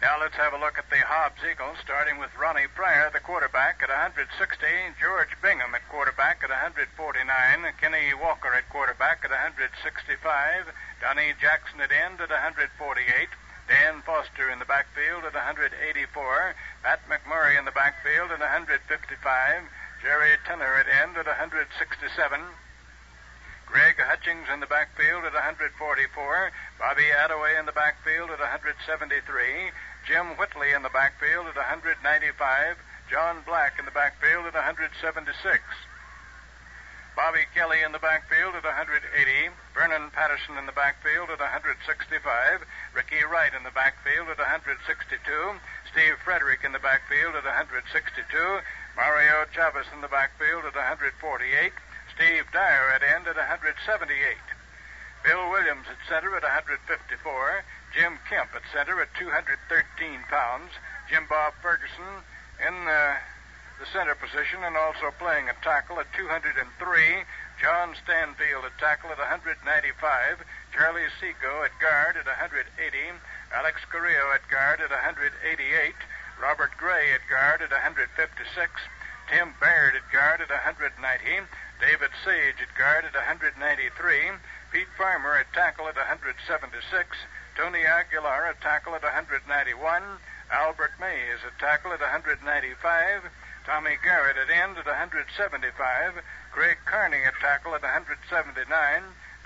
Now let's have a look at the Hobbs Eagles, starting with Ronnie Pryor, the quarterback, at 160. George Bingham at quarterback at 149. Kenny Walker at quarterback at 165. Donnie Jackson at end at 148. Dan Foster in the backfield at 184. Pat McMurray in the backfield at 155. Jerry Tenner at end at 167. Greg Hutchings in the backfield at 144. Bobby Attaway in the backfield at 173. Jim Whitley in the backfield at 195. John Black in the backfield at 176. Bobby Kelly in the backfield at 180. Vernon Patterson in the backfield at 165. Ricky Wright in the backfield at 162. Steve Frederick in the backfield at 162. Mario Chavez in the backfield at 148. Steve Dyer at end at 178. Bill Williams at center at 154. Jim Kemp at center at 213 pounds. Jim Bob Ferguson in the center position and also playing at tackle at 203. John Stanfield at tackle at 195. Charlie Seco at guard at 180. Alex Carrillo at guard at 188. Robert Gray at guard at 156. Tim Baird at guard at 190. David Sage at guard at 193. Pete Farmer at tackle at 176. Tony Aguilar at tackle at 191. Albert Mays at tackle at 195. Tommy Garrett at end at 175. Craig Carney at tackle at 179.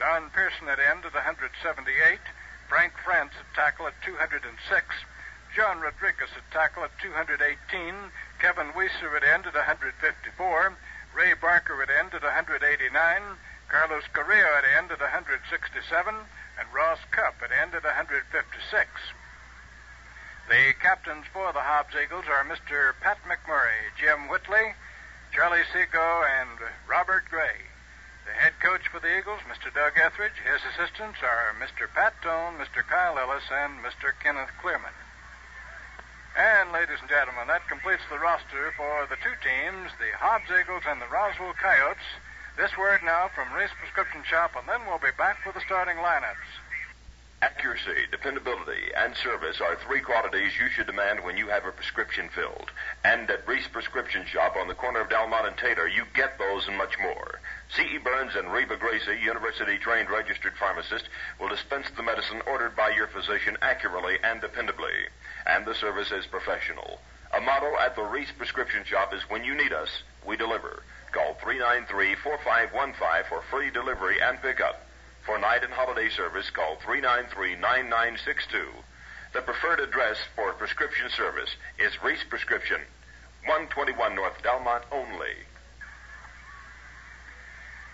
Don Pearson at end at 178. Frank France at tackle at 206. John Rodriguez at tackle at 218. Kevin Weiser at end at 154. Ray Barker at end at 189. Carlos Correa at end at 167. And Ross Cupp at end at 156. The captains for the Hobbs Eagles are Mr. Pat McMurray, Jim Whitley, Charlie Seco, and Robert Gray. The head coach for the Eagles, Mr. Doug Etheridge. His assistants are Mr. Pat Tone, Mr. Kyle Ellis, and Mr. Kenneth Clearman. And, ladies and gentlemen, that completes the roster for the two teams, the Hobbs Eagles and the Roswell Coyotes. This word now from Reese Prescription Shop, and then we'll be back with the starting lineups. Accuracy, dependability, and service are three qualities you should demand when you have a prescription filled. And at Reese Prescription Shop on the corner of Delmont and Taylor, you get those and much more. C.E. Burns and Reba Gracie, university-trained registered pharmacist, will dispense the medicine ordered by your physician accurately and dependably. And the service is professional. A motto at the Reese Prescription Shop is when you need us, we deliver. Call 393-4515 for free delivery and pickup. For night and holiday service, call 393-9962. The preferred address for prescription service is Reese Prescription, 121 North Delmont only.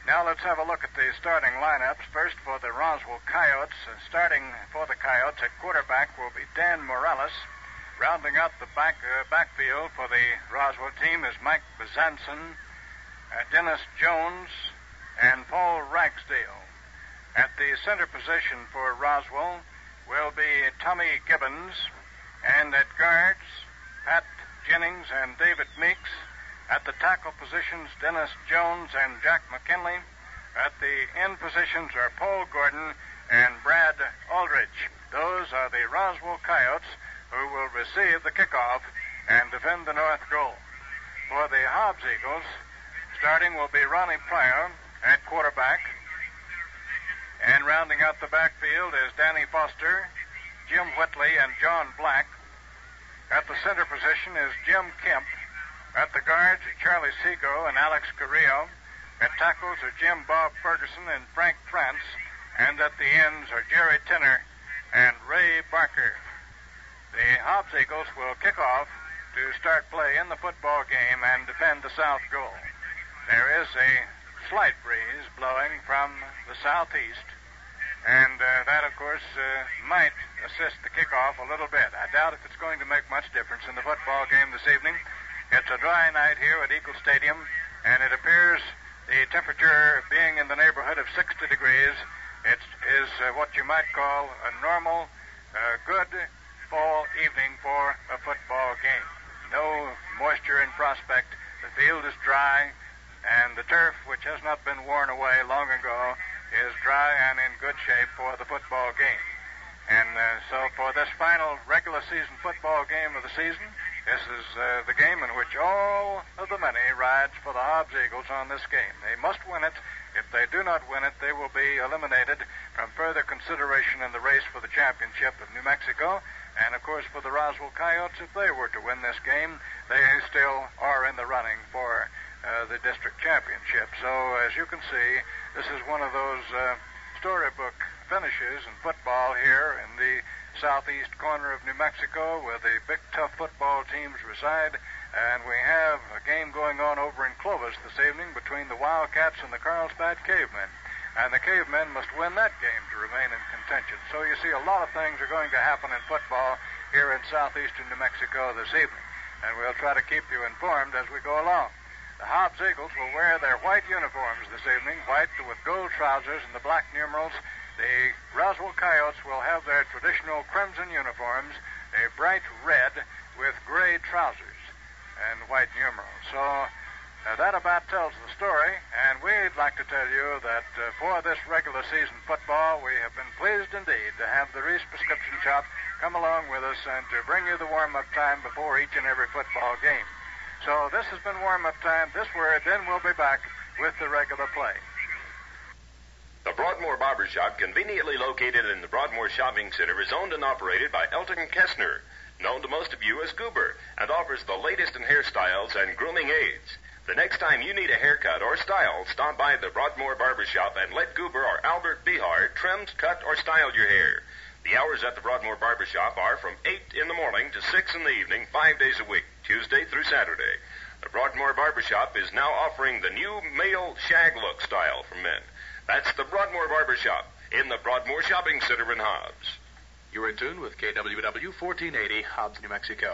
Now let's have a look at the starting lineups. First for the Roswell Coyotes. Starting for the Coyotes at quarterback will be Dan Morales. Rounding out the backfield for the Roswell team is Mike Bezanson, Dennis Jones, and Paul Ragsdale. At the center position for Roswell will be Tommy Gibbons, and at guards, Pat Jennings and David Meeks. At the tackle positions, Dennis Jones and Jack McKinley. At the end positions are Paul Gordon and Brad Aldridge. Those are the Roswell Coyotes who will receive the kickoff and defend the north goal. For the Hobbs Eagles, starting will be Ronnie Pryor at quarterback. And rounding out the backfield is Danny Foster, Jim Whitley, and John Black. At the center position is Jim Kemp. At the guards are Charlie Seco and Alex Carrillo. At tackles are Jim Bob Ferguson and Frank France. And at the ends are Jerry Tenner and Ray Barker. The Hobbs Eagles will kick off to start play in the football game and defend the south goal. There is a slight breeze blowing from the southeast, and that, of course, might assist the kickoff a little bit. I doubt if it's going to make much difference in the football game this evening. It's a dry night here at Eagle Stadium, and it appears the temperature being in the neighborhood of 60 degrees. It is what you might call a normal, good fall evening for a football game. No moisture in prospect. The field is dry, and the turf, which has not been worn away long ago, is dry and in good shape for the football game. And so for this final regular season football game of the season, this is the game in which all of the money rides for the Hobbs Eagles on this game. They must win it. If they do not win it, they will be eliminated from further consideration in the race for the championship of New Mexico. And, of course, for the Roswell Coyotes, if they were to win this game, they still are in the running for the district championship. So, as you can see, this is one of those storybook finishes in football here in the southeast corner of New Mexico, where the big, tough football teams reside. And we have a game going on over in Clovis this evening between the Wildcats and the Carlsbad Cavemen. And the Cavemen must win that game to remain in contention. So you see, a lot of things are going to happen in football here in southeastern New Mexico this evening. And we'll try to keep you informed as we go along. The Hobbs Eagles will wear their white uniforms this evening, white with gold trousers and the black numerals. The Roswell Coyotes will have their traditional crimson uniforms, a bright red with gray trousers and white numerals. So that about tells the story, and we'd like to tell you that for this regular season football, we have been pleased indeed to have the Reese Prescription Shop come along with us and to bring you the warm-up time before each and every football game. So this has been warm-up time. This word, then we'll be back with the regular play. The Broadmoor Barber Shop, conveniently located in the Broadmoor Shopping Center, is owned and operated by Elton Kessner, known to most of you as Goober, and offers the latest in hairstyles and grooming aids. The next time you need a haircut or style, stop by the Broadmoor Barber Shop and let Goober or Albert Behar trim, cut, or style your hair. The hours at the Broadmoor Barber Shop are from 8 in the morning to 6 in the evening, 5 days a week, Tuesday through Saturday. The Broadmoor Barber Shop is now offering the new male shag look style for men. That's the Broadmoor Barber Shop in the Broadmoor Shopping Center in Hobbs. You're in tune with KWW 1480, Hobbs, New Mexico.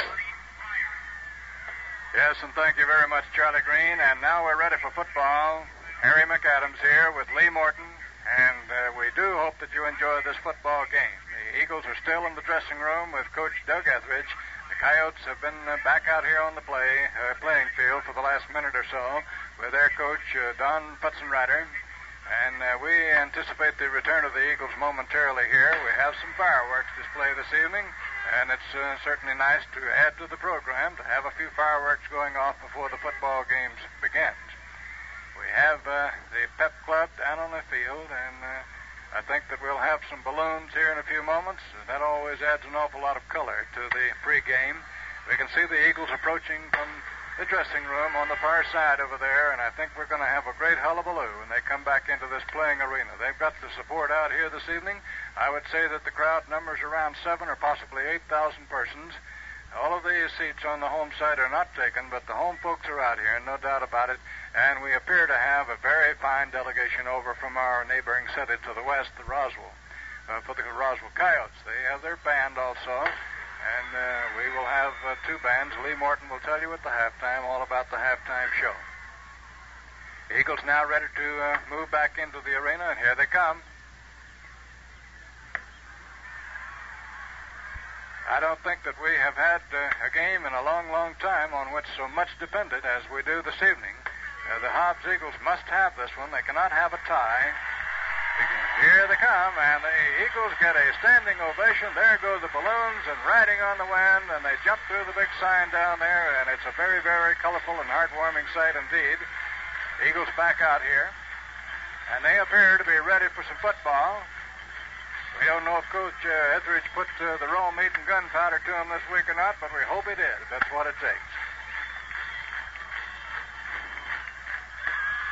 Yes, and thank you very much, Charlie Green. And now we're ready for football. Harry McAdams here with Lee Morton. And we do hope that you enjoy this football game. The Eagles are still in the dressing room with Coach Doug Etheridge. The Coyotes have been back out here on the playing field for the last minute or so with their coach, Don Putzenreiter. And we anticipate the return of the Eagles momentarily here. We have some fireworks display this evening, and it's certainly nice to add to the program to have a few fireworks going off before the football games begins. We have the pep club down on the field, and I think that we'll have some balloons here in a few moments. That always adds an awful lot of color to the pregame. We can see the Eagles approaching from the dressing room on the far side over there, and I think we're going to have a great hullabaloo when they come back into this playing arena. They've got the support out here this evening. I would say that the crowd numbers around 7 or possibly 8,000 persons. All of these seats on the home side are not taken, but the home folks are out here, no doubt about it. And we appear to have a very fine delegation over from our neighboring city to the west, the Roswell, for the Roswell Coyotes. They have their band also, and we will have 2 bands. Lee Morton will tell you at the halftime all about the halftime show. The Eagles now ready to move back into the arena, and here they come. I don't think that we have had a game in a long, long time on which so much depended as we do this evening. The Hobbs Eagles must have this one. They cannot have a tie. Here they come, and the Eagles get a standing ovation. There go the balloons and riding on the wind, and they jump through the big sign down there, and it's a very, very colorful and heartwarming sight indeed. The Eagles back out here, and they appear to be ready for some football. We don't know if Coach Etheridge put the raw meat and gunpowder to him this week or not, but we hope he did. That's what it takes.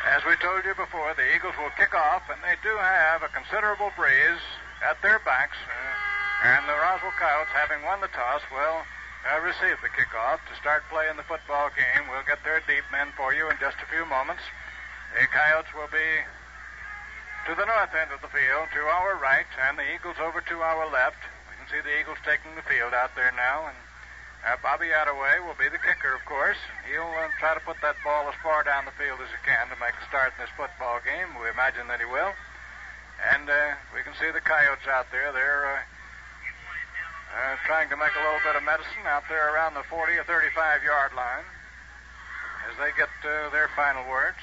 As we told you before, the Eagles will kick off, and they do have a considerable breeze at their backs. And the Roswell Coyotes, having won the toss, will receive the kickoff to start playing the football game. We'll get their deep men for you in just a few moments. The Coyotes will be to the north end of the field, to our right, and the Eagles over to our left. We can see the Eagles taking the field out there now, and Bobby Attaway will be the kicker, of course. He'll try to put that ball as far down the field as he can to make a start in this football game. We imagine that he will. And we can see the Coyotes out there. They're trying to make a little bit of medicine out there around the 40 or 35-yard line as they get their final words.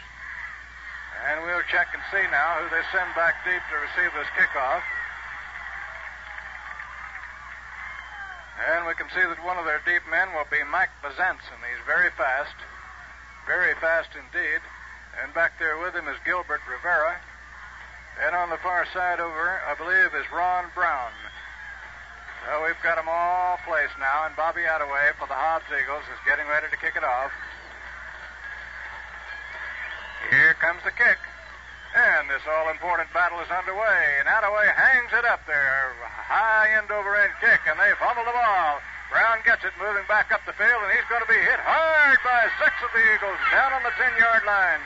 And we'll check and see now who they send back deep to receive this kickoff. And we can see that one of their deep men will be Mike Bezanson. He's very fast indeed. And back there with him is Gilbert Rivera. And on the far side over, I believe, is Ron Brown. So we've got them all placed now, and Bobby Attaway for the Hobbs Eagles is getting ready to kick it off. Here comes the kick. And this all-important battle is underway. And Attaway hangs it up there. High end-over-end kick, and they fumble the ball. Brown gets it, moving back up the field, and he's going to be hit hard by 6 of the Eagles down on the 10-yard line.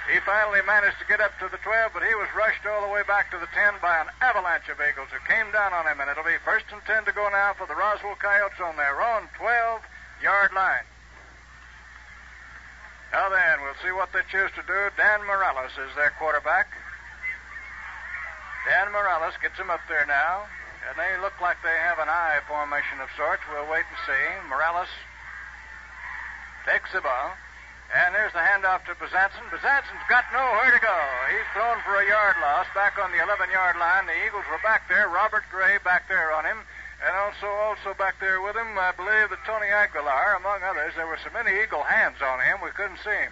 He finally managed to get up to the 12, but he was rushed all the way back to the 10 by an avalanche of Eagles who came down on him, and it'll be 1st and 10 to go now for the Roswell Coyotes on their own 12-yard line. Now then, we'll see what they choose to do. Dan Morales is their quarterback. Dan Morales gets him up there now, and they look like they have an I formation of sorts. We'll wait and see. Morales takes the ball, and there's the handoff to Bezanson. Bezanson's got nowhere to go. He's thrown for a yard loss back on the 11-yard line. The Eagles were back there. Robert Gray back there on him. And also back there with him, I believe that Tony Aguilar, among others. There were so many Eagle hands on him, we couldn't see him.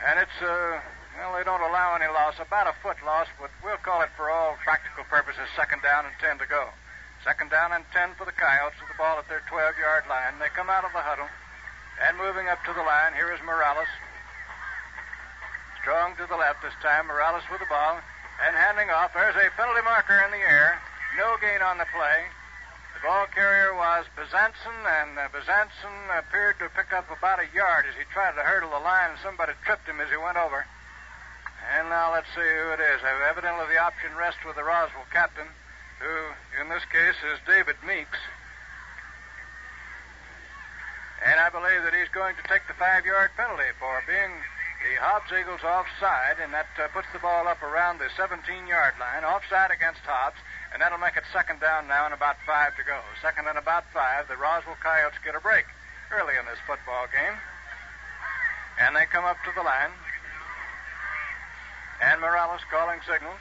And it's, they don't allow any loss, about a foot loss, but we'll call it for all practical purposes 2nd down and 10 to go. 2nd down and 10 for the Coyotes with the ball at their 12-yard line. They come out of the huddle, and moving up to the line, here is Morales. Strong to the left this time, Morales with the ball, and handing off. There's a penalty marker in the air. No gain on the play. The ball carrier was Bezanson, and Bezanson appeared to pick up about a yard as he tried to hurdle the line, and somebody tripped him as he went over. And now let's see who it is. Evidently the option rests with the Roswell captain, who in this case is David Meeks. And I believe that he's going to take the 5-yard penalty for being the Hobbs Eagles offside, and that puts the ball up around the 17-yard line, offside against Hobbs. And that'll make it 2nd down now and about 5 to go. 2nd and about 5. The Roswell Coyotes get a break early in this football game. And they come up to the line. And Morales calling signals.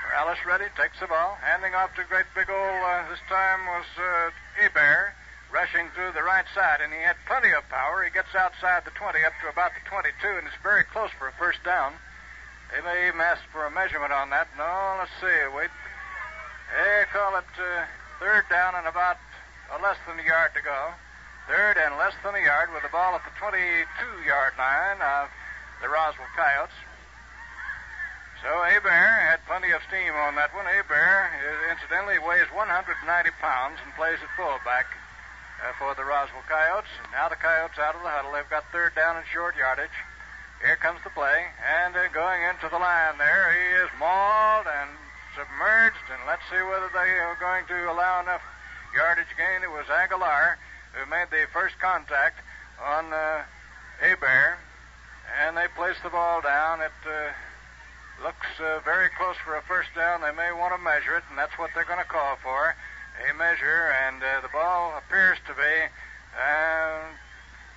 Morales ready, takes the ball. Handing off to great big old, this time was Hebert, rushing through the right side. And he had plenty of power. He gets outside the 20 up to about the 22, and it's very close for a 1st down. They may even ask for a measurement on that. No, let's see. Wait. They call it 3rd down and about less than a yard to go. 3rd and less than a yard with the ball at the 22-yard line of the Roswell Coyotes. So Hebert had plenty of steam on that one. Hebert, incidentally, weighs 190 pounds and plays at fullback for the Roswell Coyotes. And now the Coyotes out of the huddle. They've got 3rd down and short yardage. Here comes the play, and going into the line there. He is mauled and submerged, and let's see whether they are going to allow enough yardage gain. It was Aguilar who made the first contact on Hebert, and they placed the ball down. It looks very close for a 1st down. They may want to measure it, and that's what they're going to call for, a measure, and the ball appears to be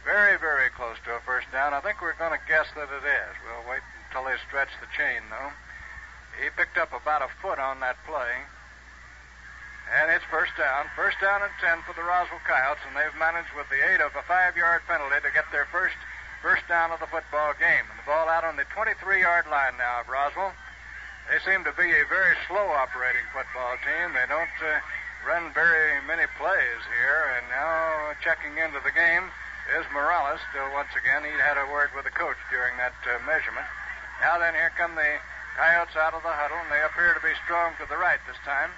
very, very close to a 1st down. I think we're going to guess that it is. We'll wait until they stretch the chain, though. He picked up about a foot on that play. And it's 1st down. 1st down and 10 for the Roswell Coyotes, and they've managed with the aid of a 5-yard penalty to get their first down of the football game. And the ball out on the 23-yard line now of Roswell. They seem to be a very slow operating football team. They don't run very many plays here. And now checking into the game is Morales, still once again. He had a word with the coach during that measurement. Now then, here come the Coyotes out of the huddle, and they appear to be strong to the right this time.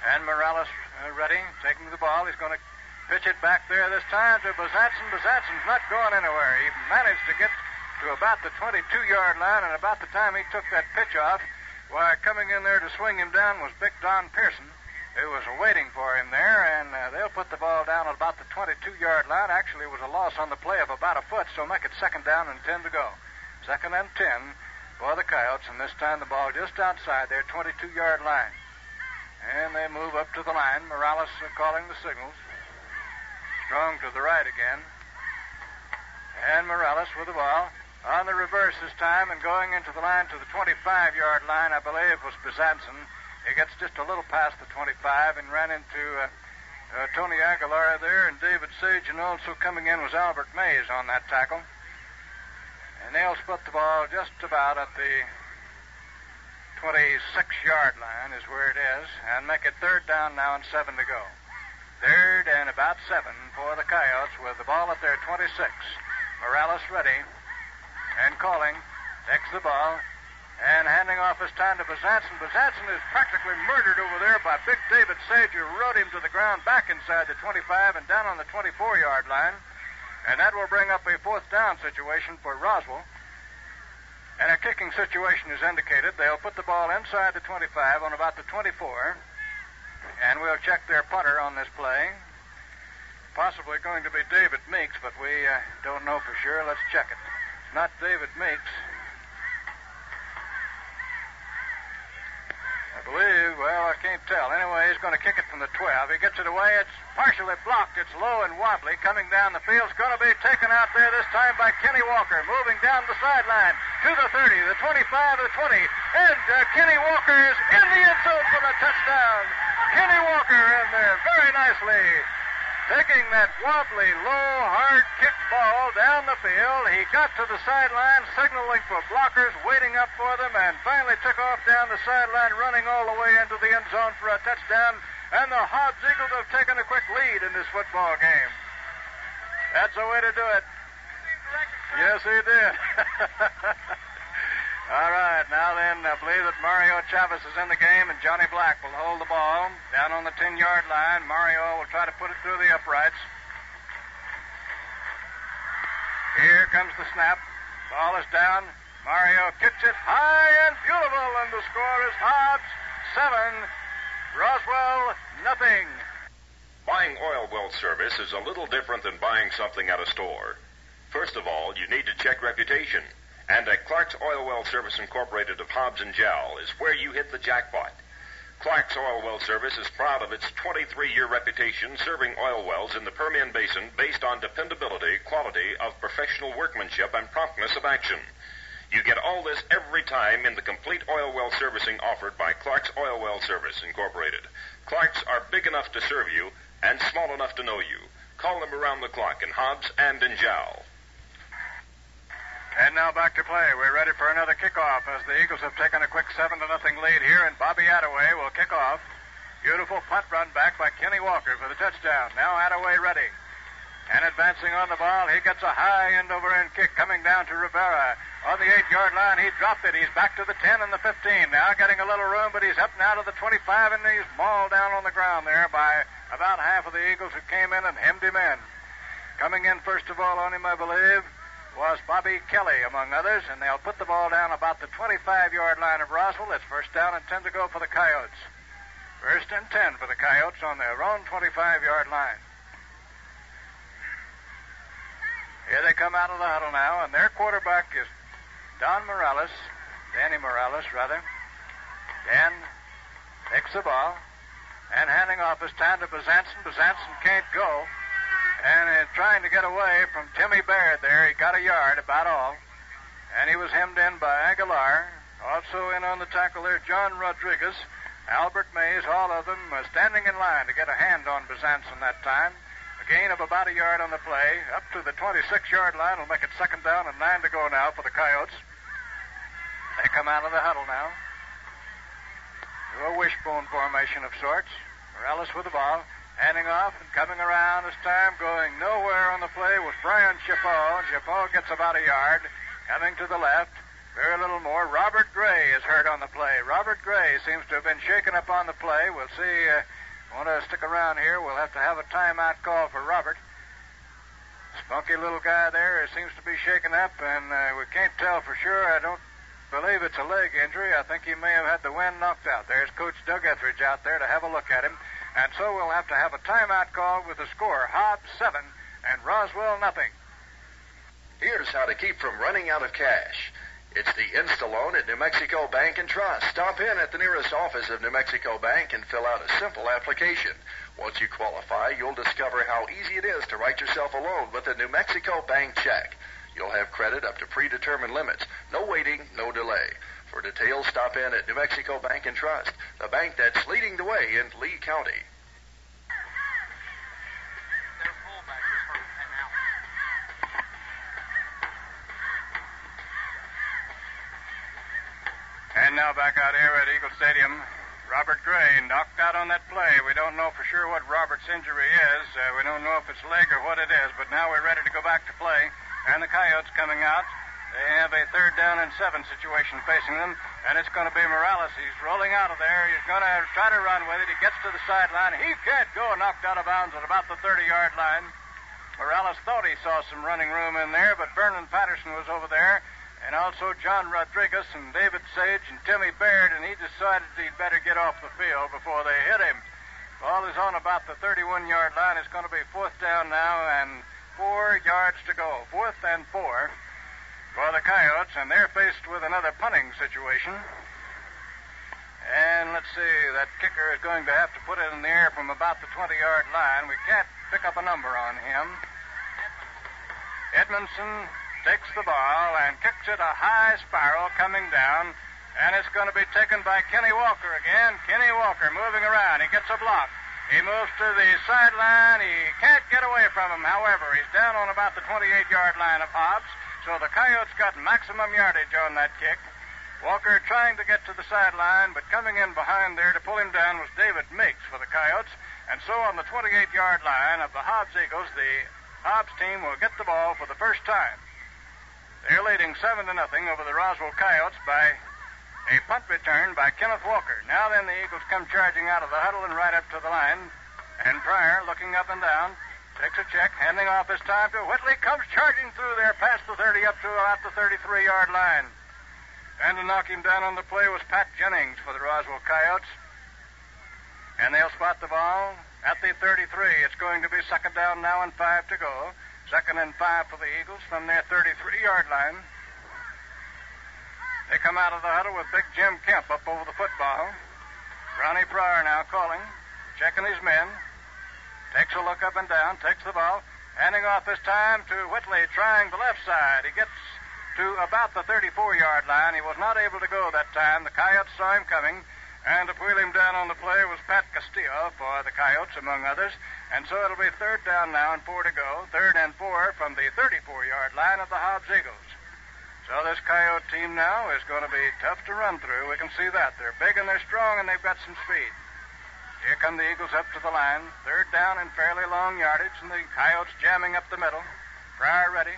And Morales ready, taking the ball. He's going to pitch it back there this time to Bezanson. Bezanson's not going anywhere. He managed to get to about the 22-yard line, and about the time he took that pitch off, why, coming in there to swing him down was Big Don Pearson, who was waiting for him there, and they'll put the ball down at about the 22-yard line. Actually, it was a loss on the play of about a foot, so make it 2nd down and 10 to go. 2nd and 10 for the Coyotes, and this time the ball just outside their 22-yard line. And they move up to the line. Morales calling the signals. Strong to the right again. And Morales with the ball. On the reverse this time, and going into the line to the 25-yard line, I believe, was Bezanson. He gets just a little past the 25 and ran into Tony Aguilar there and David Sage, and also coming in was Albert Mays on that tackle. And they'll split the ball just about at the 26-yard line is where it is, and make it third down now and 7 to go. Third and about 7 for the Coyotes with the ball at their 26. Morales ready and calling, takes the ball, and handing off his time to Besantzen. Besantzen is practically murdered over there by big David Sage, who rode him to the ground back inside the 25 and down on the 24-yard line. And that will bring up a fourth down situation for Roswell. And a kicking situation is indicated. They'll put the ball inside the 25 on about the 24. And we'll check their punter on this play. Possibly going to be David Meeks, but we don't know for sure. Let's check it. It's not David Meeks. I believe, well, I can't tell. Anyway, he's going to kick it from the 12. He gets it away. It's partially blocked. It's low and wobbly. Coming down the field. It's going to be taken out there this time by Kenny Walker. Moving down the sideline to the 30, the 25, the 20. And Kenny Walker is in the end zone for the touchdown. Kenny Walker in there very nicely. Taking that wobbly, low, hard kick ball down the field. He got to the sideline, signaling for blockers, waiting up for them, and finally took off down the sideline, running all the way into the end zone for a touchdown. And the Hobbs Eagles have taken a quick lead in this football game. That's the way to do it. Yes, he did. All right, now then, I believe that Mario Chavez is in the game, and Johnny Black will hold the ball down on the 10-yard line. Mario will try to put it through the uprights. Here comes the snap. Ball is down. Mario kicks it high and beautiful, and the score is Hobbs 7, Roswell nothing. Buying oil well service is a little different than buying something at a store. First of all, you need to check reputation. And at Clark's Oil Well Service Incorporated of Hobbs and Jowl is where you hit the jackpot. Clark's Oil Well Service is proud of its 23-year reputation serving oil wells in the Permian Basin based on dependability, quality of professional workmanship, and promptness of action. You get all this every time in the complete oil well servicing offered by Clark's Oil Well Service Incorporated. Clark's are big enough to serve you and small enough to know you. Call them around the clock in Hobbs and in Jowl. And now back to play. We're ready for another kickoff as the Eagles have taken a quick 7-0 lead here, and Bobby Attaway will kick off. Beautiful punt run back by Kenny Walker for the touchdown. Now Attaway ready. And advancing on the ball, he gets a high end-over-end kick coming down to Rivera. On the 8-yard line, he dropped it. He's back to the 10 and the 15. Now getting a little room, but he's up now to the 25, and he's mauled down on the ground there by about half of the Eagles who came in and hemmed him in. Coming in first of all on him, I believe, was Bobby Kelly, among others, and they'll put the ball down about the 25-yard line of Roswell. It's first down and 10 to go for the Coyotes. First and 10 for the Coyotes on their own 25-yard line. Here they come out of the huddle now, and their quarterback is Danny Morales. Dan takes the ball, and handing off his time to Besantzen. Besantzen can't go. And trying to get away from Timmy Baird there. He got a yard, about all. And he was hemmed in by Aguilar. Also in on the tackle there, John Rodriguez, Albert Mays, all of them standing in line to get a hand on Besantzen that time. A gain of about a yard on the play. Up to the 26-yard line will make it second down and 9 to go now for the Coyotes. They come out of the huddle now. Do a wishbone formation of sorts. Morales with the ball. Handing off and coming around this time, going nowhere on the play was Brian Chapeau. Chapeau gets about a yard. Coming to the left, very little more. Robert Gray is hurt on the play. Robert Gray seems to have been shaken up on the play. We'll see. Want to stick around here. We'll have to have a timeout call for Robert. Spunky little guy there seems to be shaken up, and we can't tell for sure. I don't believe it's a leg injury. I think he may have had the wind knocked out. There's Coach Doug Etheridge out there to have a look at him. And so we'll have to have a timeout call with the score, Hobbs 7 and Roswell nothing. Here's how to keep from running out of cash. It's the Insta-Loan at New Mexico Bank and Trust. Stop in at the nearest office of New Mexico Bank and fill out a simple application. Once you qualify, you'll discover how easy it is to write yourself a loan with a New Mexico Bank check. You'll have credit up to predetermined limits. No waiting, no delay. For details, stop in at New Mexico Bank and Trust, the bank that's leading the way in Lee County. And now back out here at Eagle Stadium, Robert Gray knocked out on that play. We don't know for sure what Robert's injury is. We don't know if it's leg or what it is, but now we're ready to go back to play. And the Coyotes coming out. They have a 3rd down and 7 situation facing them, and it's going to be Morales. He's rolling out of there. He's going to try to run with it. He gets to the sideline. He can't go, knocked out of bounds at about the 30-yard line. Morales thought he saw some running room in there, but Vernon Patterson was over there, and also John Rodriguez and David Sage and Timmy Baird, and he decided he'd better get off the field before they hit him. Ball is on about the 31-yard line. It's going to be 4th down now and 4 yards to go. 4th and 4 for the Coyotes, and they're faced with another punting situation. And let's see, that kicker is going to have to put it in the air from about the 20-yard line. We can't pick up a number on him. Edmondson takes the ball and kicks it a high spiral coming down, and it's going to be taken by Kenny Walker again. Kenny Walker moving around. He gets a block. He moves to the sideline. He can't get away from him. However, he's down on about the 28-yard line of Hobbs, so the Coyotes got maximum yardage on that kick. Walker trying to get to the sideline, but coming in behind there to pull him down was David Meeks for the Coyotes. And so on the 28-yard line of the Hobbs Eagles, the Hobbs team will get the ball for the first time. They're leading 7-0 over the Roswell Coyotes by a punt return by Kenneth Walker. Now then, the Eagles come charging out of the huddle and right up to the line. And Pryor, looking up and down, takes a check, handing off his time to Whitley, comes charging through there past the 30 up to about the 33-yard line. And to knock him down on the play was Pat Jennings for the Roswell Coyotes. And they'll spot the ball at the 33. It's going to be 2nd down now and 5 to go. 2nd and 5 for the Eagles from their 33-yard line. They come out of the huddle with Big Jim Kemp up over the football. Ronnie Pryor now calling, checking his men. Takes a look up and down, takes the ball, handing off this time to Whitley, trying the left side. He gets to about the 34-yard line. He was not able to go that time. The Coyotes saw him coming, and to wheel him down on the play was Pat Castillo for the Coyotes, among others. And so it'll be 3rd down now and 4 to go. 3rd and 4 from the 34-yard line of the Hobbs Eagles. So this Coyote team now is going to be tough to run through. We can see that. They're big and they're strong and they've got some speed. Here come the Eagles up to the line. 3rd down and fairly long yardage, and the Coyotes jamming up the middle. Pryor ready.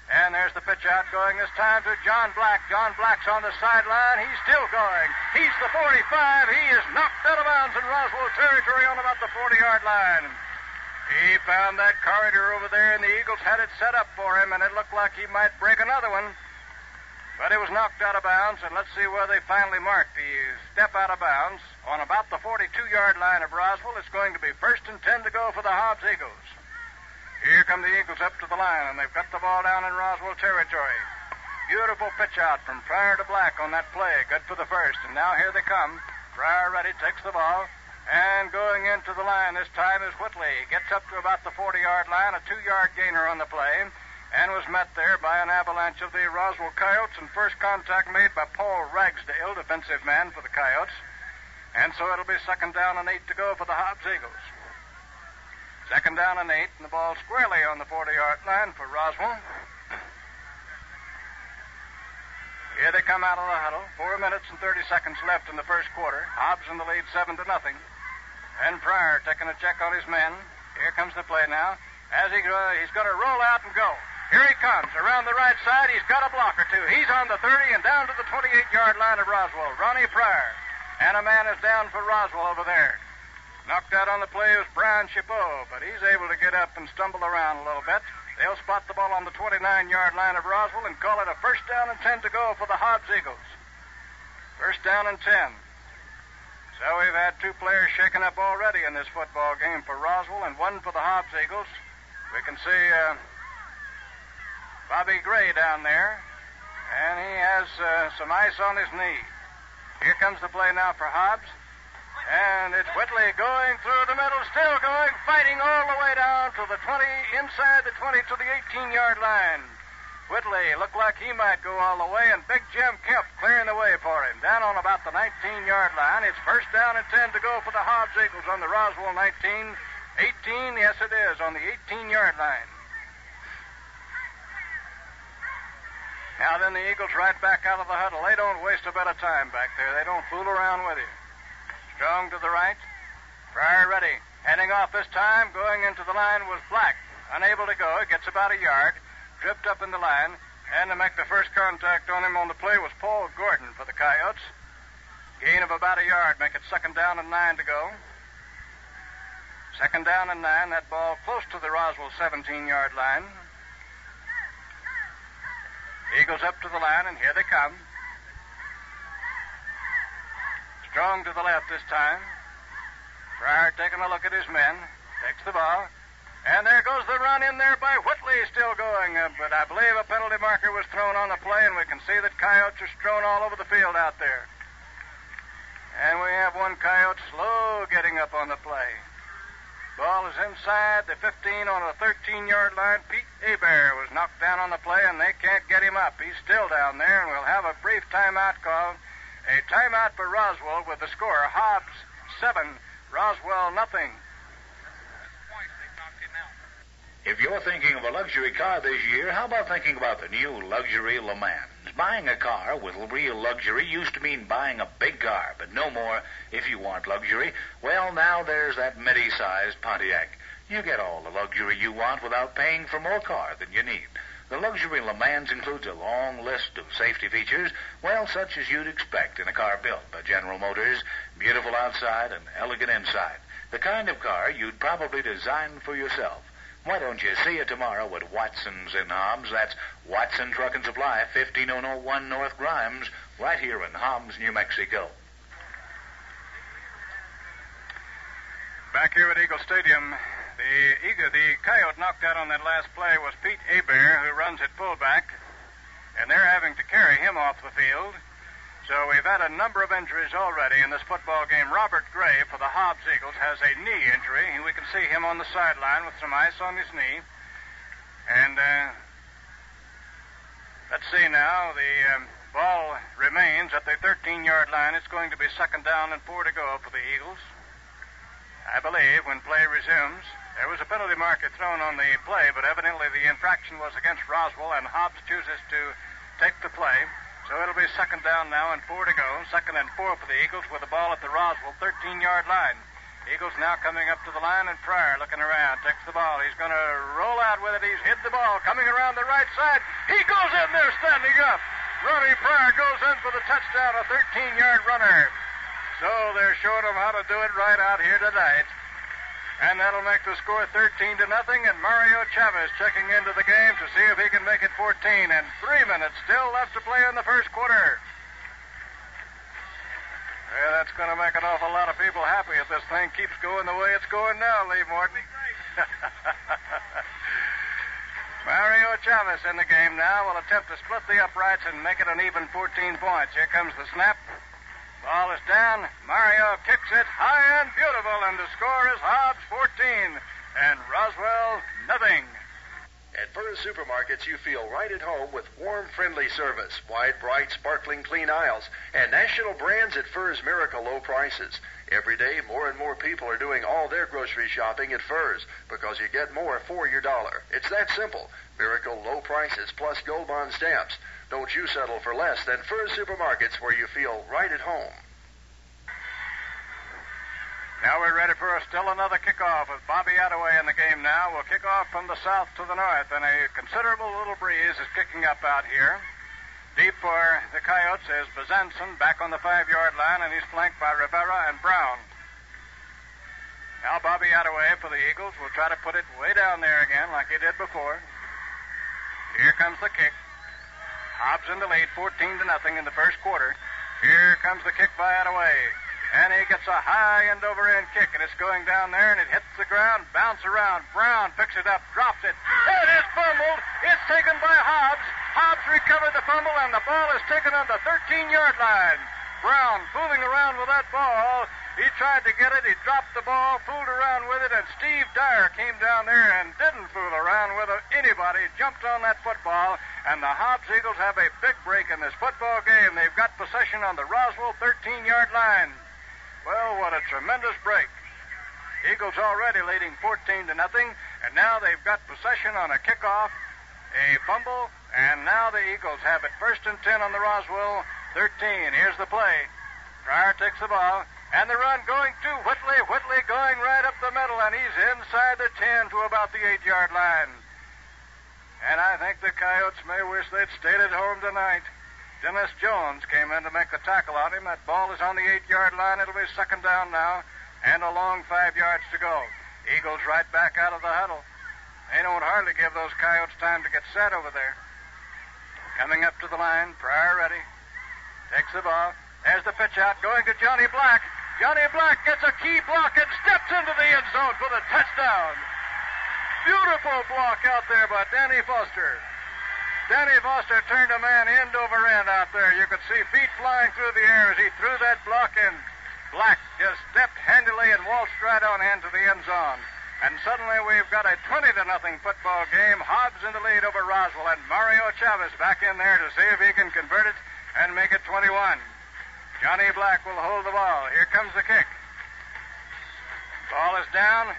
And there's the pitch out going this time to John Black. John Black's on the sideline. He's still going. He's the 45. He is knocked out of bounds in Roswell territory on about the 40-yard line. He found that corridor over there, and the Eagles had it set up for him, and it looked like he might break another one. But it was knocked out of bounds, and let's see where they finally mark the step out of bounds. On about the 42-yard line of Roswell, it's going to be 1st and 10 to go for the Hobbs Eagles. Here come the Eagles up to the line, and they've got the ball down in Roswell territory. Beautiful pitch out from Pryor to Black on that play. Good for the first, and now here they come. Pryor ready, takes the ball, and going into the line this time is Whitley. Gets up to about the 40-yard line, a 2-yard gainer on the play, and was met there by an avalanche of the Roswell Coyotes, and first contact made by Paul Ragsdale, defensive man for the Coyotes. And so it'll be 2nd down and 8 to go for the Hobbs Eagles. 2nd down and 8, and the ball squarely on the 40-yard line for Roswell. Here they come out of the huddle. 4 minutes and 30 seconds left in the first quarter. Hobbs in the lead 7-0. And Pryor taking a check on his men. Here comes the play now. As he's going to roll out and go. Here he comes. Around the right side, he's got a block or two. He's on the 30 and down to the 28-yard line of Roswell. Ronnie Pryor. And a man is down for Roswell over there. Knocked out on the play was Brian Chapeau, but he's able to get up and stumble around a little bit. They'll spot the ball on the 29-yard line of Roswell and call it a 1st down and 10 to go for the Hobbs Eagles. 1st down and 10. So we've had 2 players shaken up already in this football game for Roswell and 1 for the Hobbs Eagles. We can see Bobby Gray down there, and he has some ice on his knee. Here comes the play now for Hobbs. And it's Whitley going through the middle, still going, fighting all the way down to the 20, inside the 20 to the 18-yard line. Whitley looked like he might go all the way, and Big Jim Kemp clearing the way for him. Down on about the 19-yard line. It's first down and 10 to go for the Hobbs Eagles on the Roswell 19. 18, yes it is, on the 18-yard line. Now then the Eagles right back out of the huddle. They don't waste a bit of time back there. They don't fool around with you. Strong to the right. Pryor ready. Heading off this time. Going into the line was Black. Unable to go. Gets about a yard. Tripped up in the line, and to make the first contact on him on the play was Paul Gordon for the Coyotes. Gain of about a yard, make it second down and 9 to go. Second down and 9, that ball close to the Roswell 17-yard line. Eagles up to the line, and here they come. Strong to the left this time. Pryor taking a look at his men, takes the ball. And there goes the run in there by Whitley, still going. But I believe a penalty marker was thrown on the play, and we can see that Coyotes are strewn all over the field out there. And we have one Coyote slow getting up on the play. Ball is inside the 15 on a 13-yard line. Pete Hebert was knocked down on the play, and they can't get him up. He's still down there, and we'll have a brief timeout called. A timeout for Roswell with the score, Hobbs 7, Roswell nothing. If you're thinking of a luxury car this year, how about thinking about the new luxury Le Mans? Buying a car with real luxury used to mean buying a big car, but no more if you want luxury. Well, now there's that midi-sized Pontiac. You get all the luxury you want without paying for more car than you need. The luxury Le Mans includes a long list of safety features, well, such as you'd expect in a car built by General Motors, beautiful outside and elegant inside. The kind of car you'd probably design for yourself. Why don't you see it tomorrow at Watson's in Hobbs? That's Watson Truck and Supply, 15001 North Grimes, right here in Hobbs, New Mexico. Back here at Eagle Stadium, the Coyote knocked out on that last play was Pete Hebert, who runs at fullback, and they're having to carry him off the field. So we've had a number of injuries already in this football game. Robert Gray for the Hobbs Eagles has a knee injury. We can see him on the sideline with some ice on his knee. And let's see now. The ball remains at the 13-yard line. It's going to be second down and 4 to go for the Eagles. I believe when play resumes, there was a penalty marker thrown on the play, but evidently the infraction was against Roswell, and Hobbs chooses to take the play. So it'll be second down now and 4 to go. Second and 4 for the Eagles with the ball at the Roswell 13-yard line. Eagles now coming up to the line, and Pryor looking around. Takes the ball. He's going to roll out with it. He's hit the ball. Coming around the right side. He goes in there standing up. Ronnie Pryor goes in for the touchdown, a 13-yard runner. So they're showing him how to do it right out here tonight. And that'll make the score 13-0, and Mario Chavez checking into the game to see if he can make it 14. And 3 minutes still left to play in the first quarter. Yeah, that's going to make an awful lot of people happy if this thing keeps going the way it's going now, Lee Morton. Mario Chavez in the game now will attempt to split the uprights and make it an even 14 points. Here comes the snap. Ball is down. Mario kicks it high and beautiful, and the score is Hobbs 14 and Roswell nothing. At Furr's Supermarkets, you feel right at home with warm, friendly service, wide, bright, sparkling, clean aisles, and national brands at Furr's miracle low prices. Every day, more and more people are doing all their grocery shopping at Furr's because you get more for your dollar. It's that simple. Miracle low prices plus Gold Bond stamps. Don't you settle for less than Furr's Supermarkets, where you feel right at home. Now we're ready for still another kickoff with Bobby Attaway in the game now. We'll kick off from the south to the north, and a considerable little breeze is kicking up out here. Deep for the Coyotes is Bezanson back on the 5-yard line, and he's flanked by Rivera and Brown. Now Bobby Attaway for the Eagles will try to put it way down there again like he did before. Here comes the kick. Hobbs in the lead, 14-0 in the first quarter. Here comes the kick by Attaway. And he gets a high end-over-end kick, and it's going down there, and it hits the ground, bounce around. Brown picks it up, drops it. It is fumbled. It's taken by Hobbs. Hobbs recovered the fumble, and the ball is taken on the 13-yard line. Brown fooling around with that ball. He tried to get it. He dropped the ball, fooled around on with it, and Steve Dyer came down there and didn't fool around with anybody, jumped on that football, and the Hobbs Eagles have a big break in this football game. They've got possession on the Roswell 13-yard line. Well, what a tremendous break. Eagles already leading 14-0, and now they've got possession on a kickoff, a fumble, and now the Eagles have it 1st and 10 on the Roswell 13. Here's the play. Pryor takes the ball. And the run going to Whitley. Whitley going right up the middle, and he's inside the 10 to about the 8-yard line. And I think the Coyotes may wish they'd stayed at home tonight. Dennis Jones came in to make the tackle on him. That ball is on the 8-yard line. It'll be 2nd down now, and a long 5 yards to go. Eagles right back out of the huddle. They don't hardly give those Coyotes time to get set over there. Coming up to the line, Pryor ready. Takes the ball. There's the pitch out, going to Johnny Black. Johnny Black gets a key block and steps into the end zone for the touchdown. Beautiful block out there by Danny Foster. Danny Foster turned a man end over end out there. You could see feet flying through the air as he threw that block in. Black just stepped handily and waltzed right on into the end zone. And suddenly we've got a 20-0 football game. Hobbs in the lead over Roswell, and Mario Chavez back in there to see if he can convert it and make it 21. Johnny Black will hold the ball. Here comes the kick. Ball is down.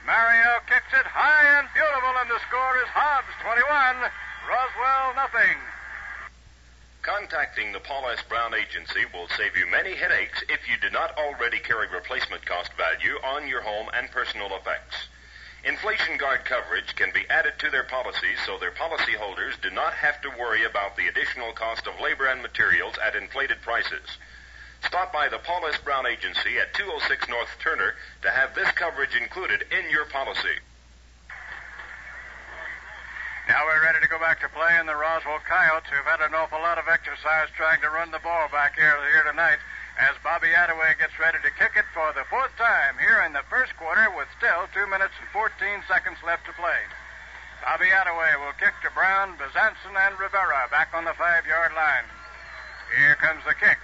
Mario kicks it high and beautiful, and the score is Hobbs 21, Roswell nothing. Contacting the Paul S. Brown Agency will save you many headaches if you do not already carry replacement cost value on your home and personal effects. Inflation Guard coverage can be added to their policies so their policyholders do not have to worry about the additional cost of labor and materials at inflated prices. Stop by the Paul S. Brown Agency at 206 North Turner to have this coverage included in your policy. Now we're ready to go back to play in the Roswell Coyotes, who've had an awful lot of exercise trying to run the ball back here tonight, as Bobby Attaway gets ready to kick it for the 4th time here in the first quarter with still 2 minutes and 14 seconds left to play. Bobby Attaway will kick to Brown, Bezanson, and Rivera back on the 5-yard line. Here comes the kick.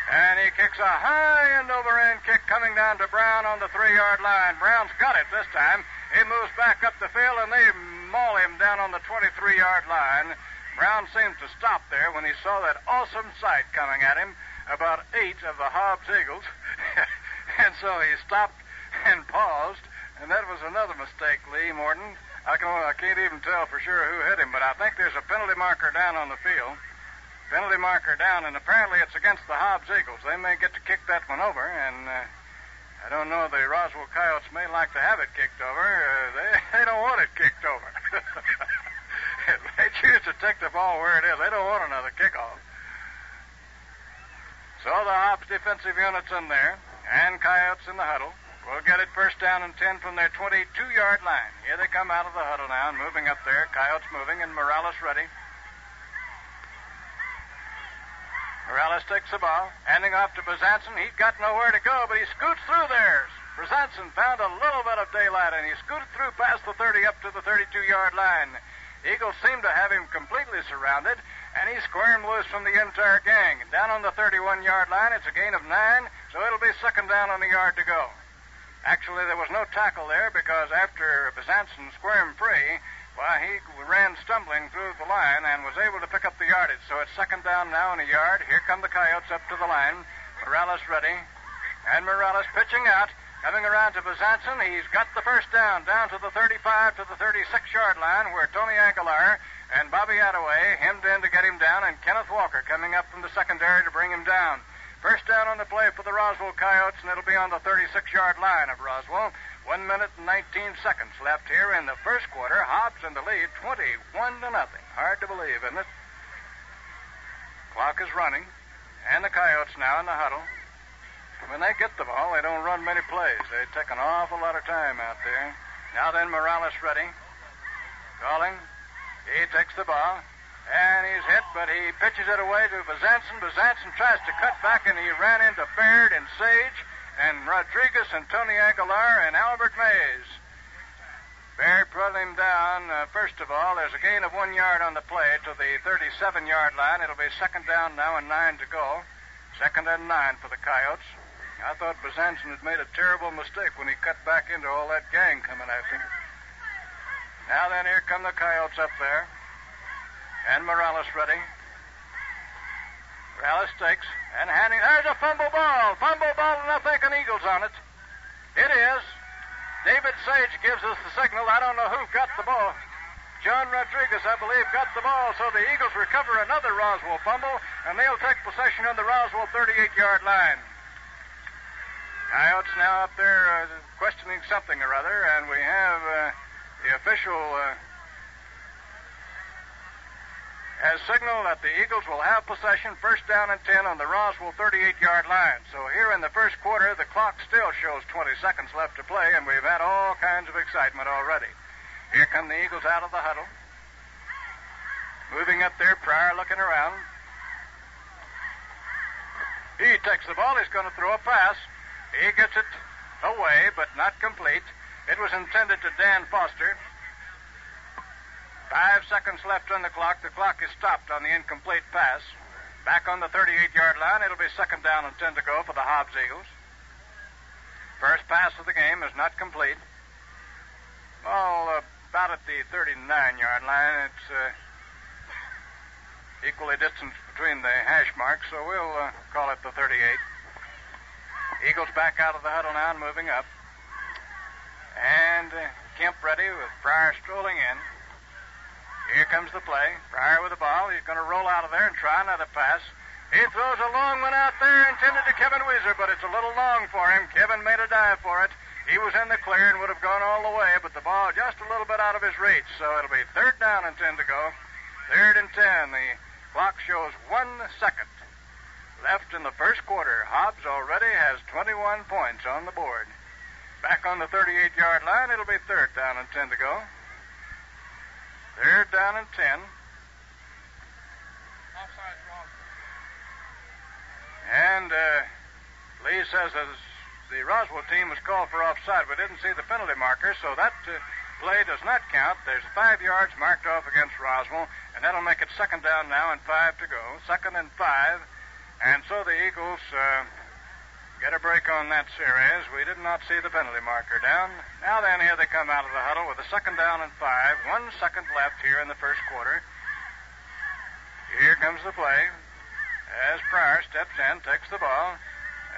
And he kicks a high and over-end kick coming down to Brown on the 3-yard line. Brown's got it this time. He moves back up the field, and they maul him down on the 23-yard line. Brown seemed to stop there when he saw that awesome sight coming at him, about 8 of the Hobbs Eagles. And so he stopped and paused, and that was another mistake, Lee Morton. I can't even tell for sure who hit him, but I think there's a penalty marker down on the field. Penalty marker down, and apparently it's against the Hobbs Eagles. They may get to kick that one over, and I don't know, the Roswell Coyotes may like to have it kicked over. They don't want it kicked over. They choose to take the ball where it is. They don't want another kickoff. So the Hobbs defensive unit's in there, and Coyotes in the huddle. We'll get it 1st down and 10 from their 22-yard line. Here they come out of the huddle now and moving up there. Coyotes moving, and Morales ready. Morales takes the ball, handing off to Bezanson. He's got nowhere to go, but he scoots through there. Bezanson found a little bit of daylight, and he scooted through past the 30 up to the 32-yard line. Eagles seem to have him completely surrounded, and he squirmed loose from the entire gang. Down on the 31-yard line, it's a gain of 9, so it'll be 2nd down on the yard to go. Actually, there was no tackle there because after Bezanson squirmed free, he ran stumbling through the line and was able to pick up the yardage. So it's 2nd down now and a yard. Here come the Coyotes up to the line. Morales ready. And Morales pitching out. Coming around to Bezanson. He's got the 1st down to the 35 to the 36-yard line where Tony Aguilar and Bobby Attaway hemmed in to get him down, and Kenneth Walker coming up from the secondary to bring him down. 1st down on the play for the Roswell Coyotes, and it'll be on the 36-yard line of Roswell. 1 minute and 19 seconds left here in the first quarter. Hobbs in the lead, 21-0. Hard to believe, isn't it? Clock is running, and the Coyotes now in the huddle. When they get the ball, they don't run many plays. They take an awful lot of time out there. Now then, Morales ready. Calling. He takes the ball, and he's hit, but he pitches it away to Bezanson. Bezanson tries to cut back, and he ran into Baird and Sage and Rodriguez and Tony Aguilar and Albert Mays. Baird put him down. First of all, there's a gain of 1 yard on the play to the 37-yard line. It'll be 2nd down now and 9 to go. 2nd and 9 for the Coyotes. I thought Bezanson had made a terrible mistake when he cut back into all that gang coming after him. Now then, here come the Coyotes up there. And Morales ready. Morales takes and handing. There's a fumble ball. Fumble ball, and I think an Eagles on it. It is. David Sage gives us the signal. I don't know who got the ball. John Rodriguez, I believe, got the ball. So the Eagles recover another Roswell fumble, and they'll take possession on the Roswell 38-yard line. Coyotes now up there questioning something or other, and we have the official has signaled that the Eagles will have possession, first down and 10 on the Roswell 38-yard line. So here in the first quarter, the clock still shows 20 seconds left to play, and we've had all kinds of excitement already. Here come the Eagles out of the huddle. Moving up there, Pryor looking around. He takes the ball. He's going to throw a pass. He gets it away, but not complete. It was intended to Dan Foster. 5 seconds left on the clock. The clock is stopped on the incomplete pass. Back on the 38-yard line, it'll be second down and 10 to go for the Hobbs Eagles. First pass of the game is not complete. Well, about at the 39-yard line, it's equally distant between the hash marks, so we'll call it the 38. Eagles back out of the huddle now and moving up. And Kemp ready with Pryor strolling in. Here comes the play. Pryor with the ball. He's going to roll out of there and try another pass. He throws a long one out there intended to Kevin Weezer, but it's a little long for him. Kevin made a dive for it. He was in the clear and would have gone all the way, but the ball just a little bit out of his reach. So it'll be third down and 10 to go. Third and 10. The clock shows 1 second left in the first quarter. Hobbs already has 21 points on the board. Back on the 38-yard line, it'll be third down and 10 to go. Third down and 10. Offside, Roswell. And Lee says that the Roswell team was called for offside. We didn't see the penalty marker, so that play does not count. There's 5 yards marked off against Roswell, and that'll make it second down now and 5 to go. Second and 5. And so the Eagles get a break on that series. We did not see the penalty marker down. Now then, here they come out of the huddle with a second down and 5. 1 second left here in the first quarter. Here comes the play. As Pryor steps in, takes the ball,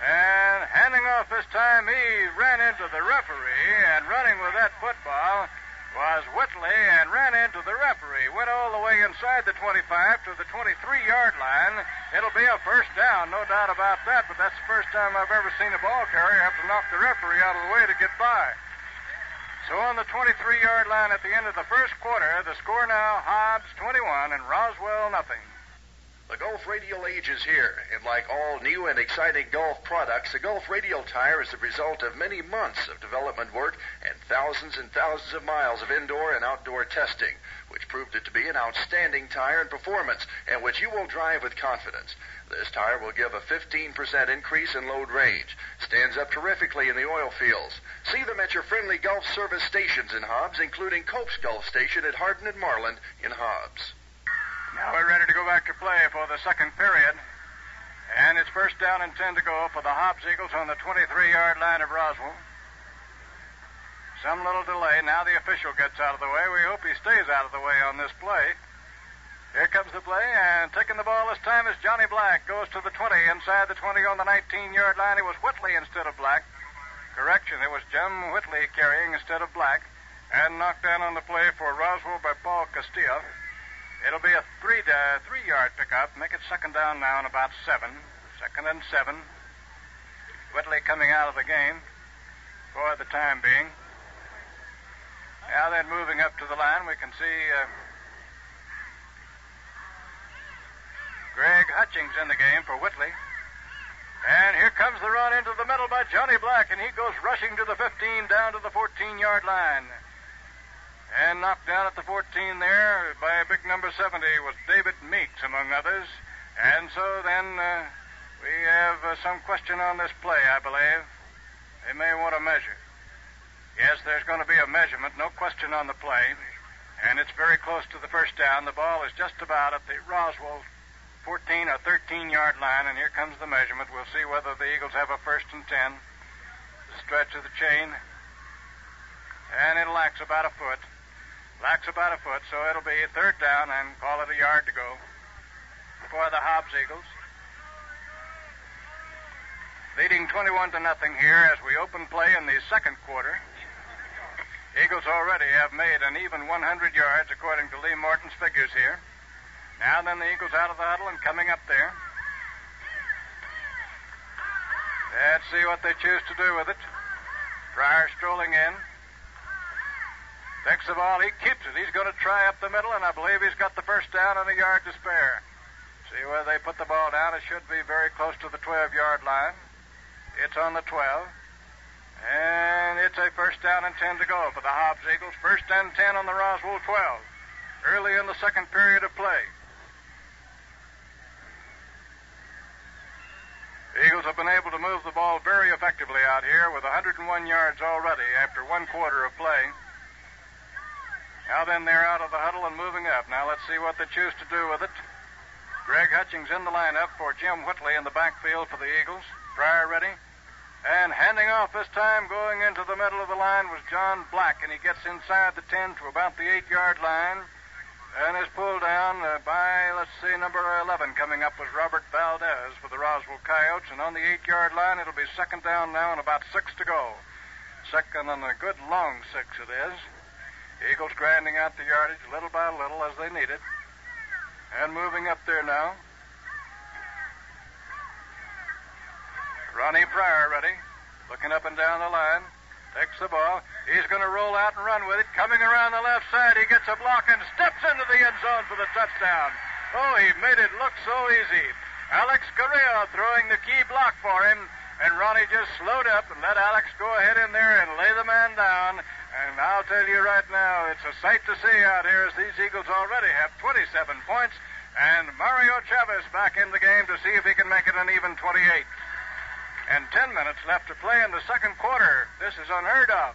and handing off this time, he ran into the referee, and running with that football was Whitley and ran into the referee. Went all the way inside the 25 to the 23-yard line. It'll be a first down, no doubt about that, but that's the first time I've ever seen a ball carrier have to knock the referee out of the way to get by. So on the 23-yard line at the end of the first quarter, the score now, Hobbs 21 and Roswell nothing. The Gulf Radial age is here, and like all new and exciting Gulf products, the Gulf Radial tire is the result of many months of development work and thousands of miles of indoor and outdoor testing, which proved it to be an outstanding tire in performance and which you will drive with confidence. This tire will give a 15% increase in load range, stands up terrifically in the oil fields. See them at your friendly Gulf service stations in Hobbs, including Cope's Gulf Station at Hardin and Marland in Hobbs. Now we're ready to go back to play for the second period. And it's first down and 10 to go for the Hobbs Eagles on the 23-yard line of Roswell. Some little delay. Now the official gets out of the way. We hope he stays out of the way on this play. Here comes the play, and taking the ball this time is Johnny Black. Goes to the 20, inside the 20 on the 19-yard line. It was Whitley instead of Black. Correction, it was Jim Whitley carrying instead of Black. And knocked down on the play for Roswell by Paul Castillo. It'll be a three-yard pickup. Make it second down now and about 7. Second and 7. Whitley coming out of the game for the time being. Now then, moving up to the line, we can see Greg Hutchings in the game for Whitley. And here comes the run into the middle by Johnny Black, and he goes rushing to the 15 down to the 14-yard line. And knocked down at the 14 there by big number 70 was David Meeks, among others. And so then we have some question on this play, I believe. They may want to measure. Yes, there's going to be a measurement, no question on the play. And it's very close to the first down. The ball is just about at the Roswell 14 or 13-yard line, and here comes the measurement. We'll see whether the Eagles have a 1st and 10. The stretch of the chain. And it lacks about a foot. So it'll be 3rd down and call it a yard to go for the Hobbs Eagles. Leading 21-0 here as we open play in the 2nd quarter. Eagles already have made an even 100 yards according to Lee Morton's figures here. Now then, the Eagles out of the huddle and coming up there. Let's see what they choose to do with it. Pryor strolling in. Takes the ball. He keeps it. He's going to try up the middle, and I believe he's got the 1st down and a yard to spare. See where they put the ball down. It should be very close to the 12-yard line. It's on the 12. And it's a 1st down and 10 to go for the Hobbs Eagles. 1st and 10 on the Roswell 12. Early in the 2nd period of play. The Eagles have been able to move the ball very effectively out here with 101 yards already after 1 quarter of play. Now then, they're out of the huddle and moving up. Now let's see what they choose to do with it. Greg Hutchings in the lineup for Jim Whitley in the backfield for the Eagles. Pryor ready. And handing off this time, going into the middle of the line was John Black, and he gets inside the 10 to about the 8-yard line. And is pulled down by, number 11 coming up was Robert Valdez for the Roswell Coyotes. And on the 8-yard line, it'll be 2nd down now and about 6 to go. 2nd and a good long 6 it is. Eagles grinding out the yardage little by little as they need it. And moving up there now. Ronnie Pryor ready. Looking up and down the line. Takes the ball. He's going to roll out and run with it. Coming around the left side, he gets a block and steps into the end zone for the touchdown. Oh, he made it look so easy. Alex Carrillo throwing the key block for him, and Ronnie just slowed up and let Alex go ahead in there and lay the man down. And I'll tell you right now, it's a sight to see out here as these Eagles already have 27 points, and Mario Chavez back in the game to see if he can make it an even 28. And 10 minutes left to play in the 2nd quarter. This is unheard of.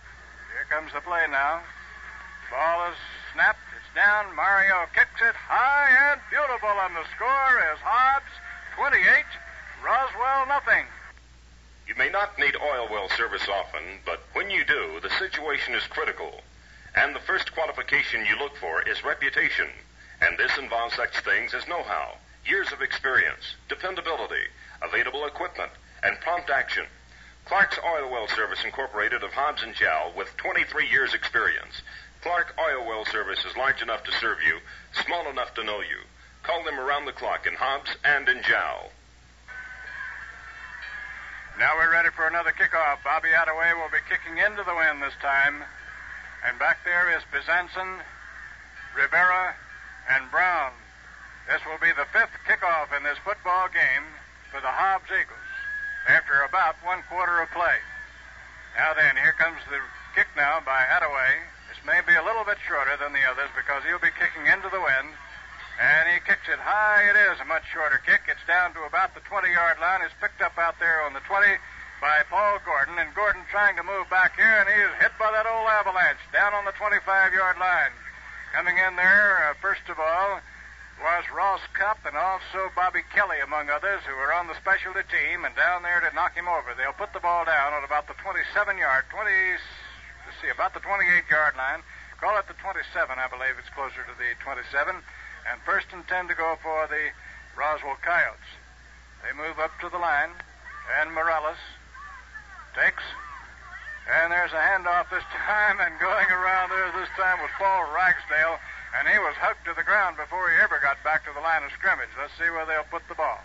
Here comes the play now. Ball is snapped. It's down. Mario kicks it high and beautiful. And the score is Hobbs 28, Roswell nothing. You may not need oil well service often, but when you do, the situation is critical. And the first qualification you look for is reputation. And this involves such things as know-how, years of experience, dependability, available equipment, and prompt action. Clark's Oil Well Service Incorporated of Hobbs and Jowl with 23 years experience. Clark Oil Well Service is large enough to serve you, small enough to know you. Call them around the clock in Hobbs and in Jowl. Now we're ready for another kickoff. Bobby Attaway will be kicking into the wind this time. And back there is Bizanson, Rivera, and Brown. This will be the 5th kickoff in this football game for the Hobbs Eagles after about 1 quarter of play. Now then, here comes the kick now by Attaway. This may be a little bit shorter than the others because he'll be kicking into the wind. And he kicks it high. It is a much shorter kick. It's down to about the 20-yard line. It's picked up out there on the 20 by Paul Gordon. And Gordon trying to move back here, and he is hit by that old avalanche down on the 25-yard line. Coming in there, first of all, was Ross Cupp and also Bobby Kelly, among others, who were on the specialty team and down there to knock him over. They'll put the ball down at about the 28-yard line. Call it the 27, I believe it's closer to the 27. And 1st and 10 to go for the Roswell Coyotes. They move up to the line, and Morales takes, and there's a handoff this time, and going around there this time was Paul Ragsdale. And he was hugged to the ground before he ever got back to the line of scrimmage. Let's see where they'll put the ball.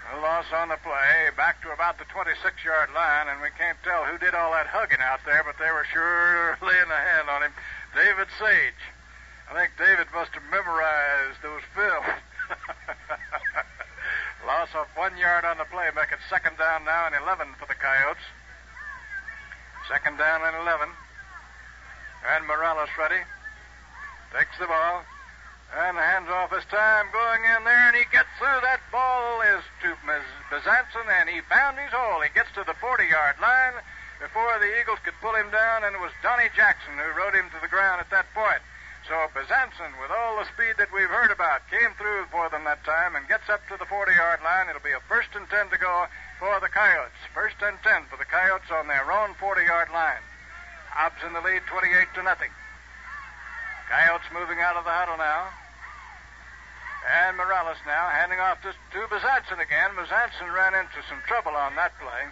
A loss on the play, back to about the 26-yard line, and we can't tell who did all that hugging out there, but they were sure laying a hand on him. David Sage. I think David must have memorized those films. Loss of 1 yard on the play, make it 2nd down now and 11 for the Coyotes. 2nd down and 11. And Morales ready. Takes the ball, and hands off his time, going in there, and he gets through. That ball is to Bizanson, and he found his hole. He gets to the 40-yard line before the Eagles could pull him down, and it was Donnie Jackson who rode him to the ground at that point. So Bezanson, with all the speed that we've heard about, came through for them that time and gets up to the 40-yard line. It'll be a 1st and 10 to go for the Coyotes. 1st and 10 for the Coyotes on their own 40-yard line. Hobbs in the lead, 28-0. Coyotes moving out of the huddle now. And Morales now handing off to Bezanson again. Bezanson ran into some trouble on that play.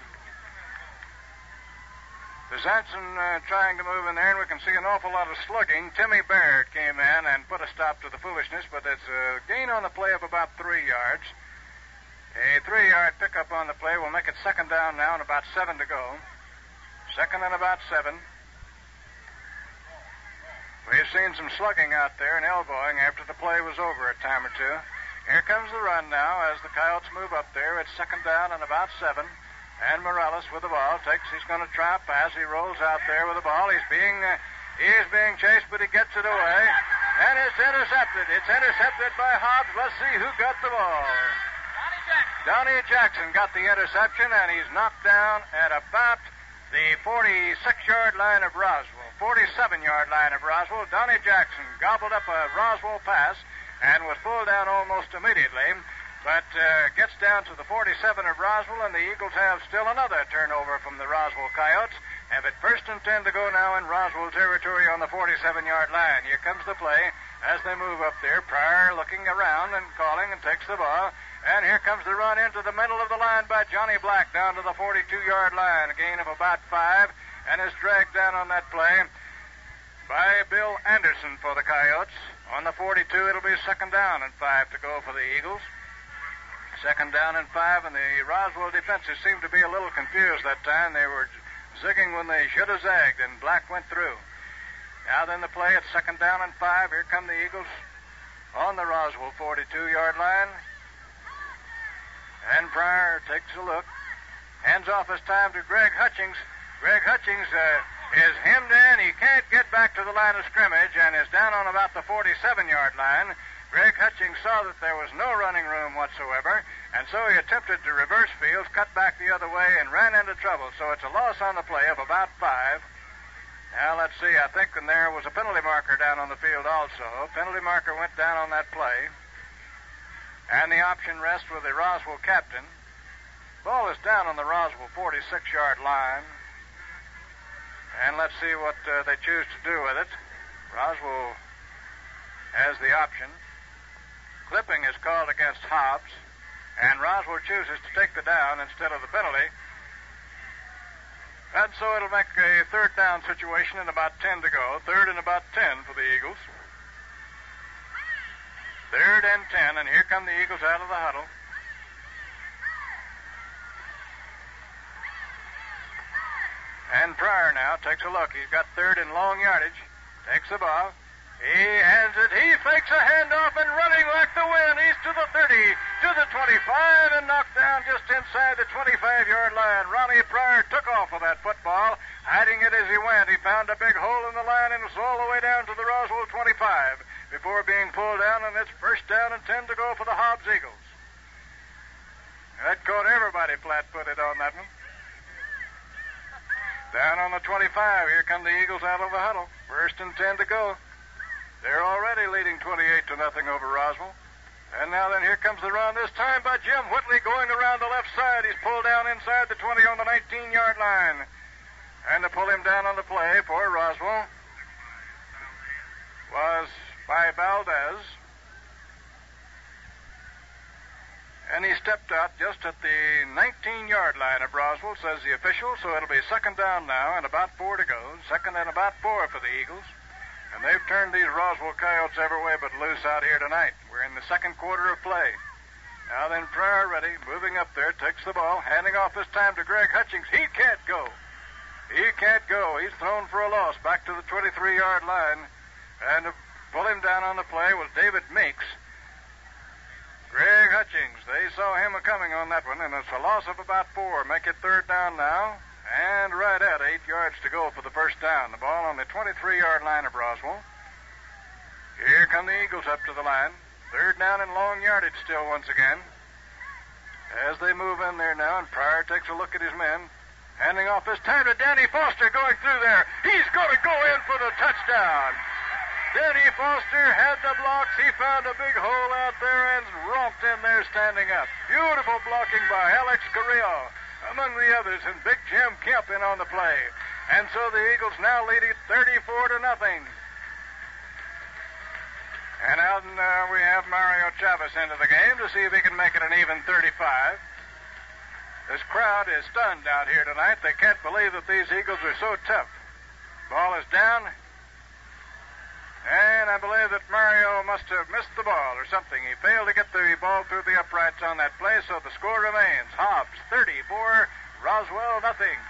Bezanson trying to move in there, and we can see an awful lot of slugging. Timmy Baird came in and put a stop to the foolishness, but it's a gain on the play of about 3 yards. A 3-yard pickup on the play will make it 2nd down now and about 7 to go. 2nd and about 7. We've seen some slugging out there and elbowing after the play was over a time or two. Here comes the run now as the Coyotes move up there. It's 2nd down and about 7. And Morales with the ball he's going to try a pass. He rolls out there with the ball. He's being chased, but he gets it away. And it's intercepted. It's intercepted by Hobbs. Let's see who got the ball. Donnie Jackson got the interception, and he's knocked down at about the 46-yard line of Roswell. 47-yard line of Roswell. Donnie Jackson gobbled up a Roswell pass and was pulled down almost immediately. But gets down to the 47 of Roswell, and the Eagles have still another turnover from the Roswell Coyotes. Have it 1st and 10 to go now in Roswell territory on the 47-yard line. Here comes the play as they move up there. Pryor looking around and calling and takes the ball. And here comes the run into the middle of the line by Johnny Black down to the 42-yard line. A gain of about 5, and is dragged down on that play by Bill Anderson for the Coyotes. On the 42, it'll be 2nd down and 5 to go for the Eagles. 2nd down and 5, and the Roswell defenses seemed to be a little confused that time. They were zigging when they should have zagged, and Black went through. Now then the play at 2nd down and 5. Here come the Eagles on the Roswell 42-yard line. And Pryor takes a look. Hands off his time to Greg Hutchings. Greg Hutchings is hemmed in. He can't get back to the line of scrimmage and is down on about the 47-yard line. Greg Hutchings saw that there was no running room whatsoever, and so he attempted to reverse field, cut back the other way, and ran into trouble. So it's a loss on the play of about 5. Now, let's see. I think there was a penalty marker down on the field also. Penalty marker went down on that play. And the option rests with the Roswell captain. Ball is down on the Roswell 46-yard line. And let's see what they choose to do with it. Roswell has the option. Clipping is called against Hobbs, and Roswell chooses to take the down instead of the penalty. And so it'll make a 3rd down situation in about 10 to go. 3rd and about 10 for the Eagles. 3rd and 10, and here come the Eagles out of the huddle. And Pryor now takes a look. He's got 3rd and long yardage. Takes the ball. He hands it. He fakes a handoff and running like the wind. He's to the 30, to the 25, and knocked down just inside the 25-yard line. Ronnie Pryor took off with that football, hiding it as he went. He found a big hole in the line and was all the way down to the Roswell 25 before being pulled down, and it's 1st down and 10 to go for the Hobbs Eagles. That caught everybody flat-footed on that one. Down on the 25, here come the Eagles out of the huddle. 1st and 10 to go. They're already leading 28-0 over Roswell. And now then, here comes the run, this time by Jim Whitley going around the left side. He's pulled down inside the 20 on the 19-yard line. And to pull him down on the play for Roswell was by Valdez. And he stepped out just at the 19-yard line of Roswell, says the official. So it'll be 2nd down now and about 4 to go. 2nd and about 4 for the Eagles. And they've turned these Roswell Coyotes every way but loose out here tonight. We're in the 2nd quarter of play. Now then, Pryor ready, moving up there, takes the ball, handing off this time to Greg Hutchings. He can't go. He can't go. He's thrown for a loss back to the 23-yard line. And to pull him down on the play was David Meeks. Greg Hutchings, they saw him coming on that one, and it's a loss of about 4. Make it 3rd down now. And right at 8 yards to go for the 1st down. The ball on the 23-yard line of Roswell. Here come the Eagles up to the line. 3rd down and long yardage still once again. As they move in there now, and Pryor takes a look at his men. Handing off this time to Danny Foster going through there. He's going to go in for the touchdown. Denny Foster had the blocks. He found a big hole out there and romped in there standing up. Beautiful blocking by Alex Carrillo, among the others, and Big Jim Kemp in on the play. And so the Eagles now lead it 34-0. And out we have Mario Chavez into the game to see if he can make it an even 35. This crowd is stunned out here tonight. They can't believe that these Eagles are so tough. Ball is down. And I believe that Mario must have missed the ball or something. He failed to get the ball through the uprights on that play, so the score remains Hobbs 34, Roswell nothing.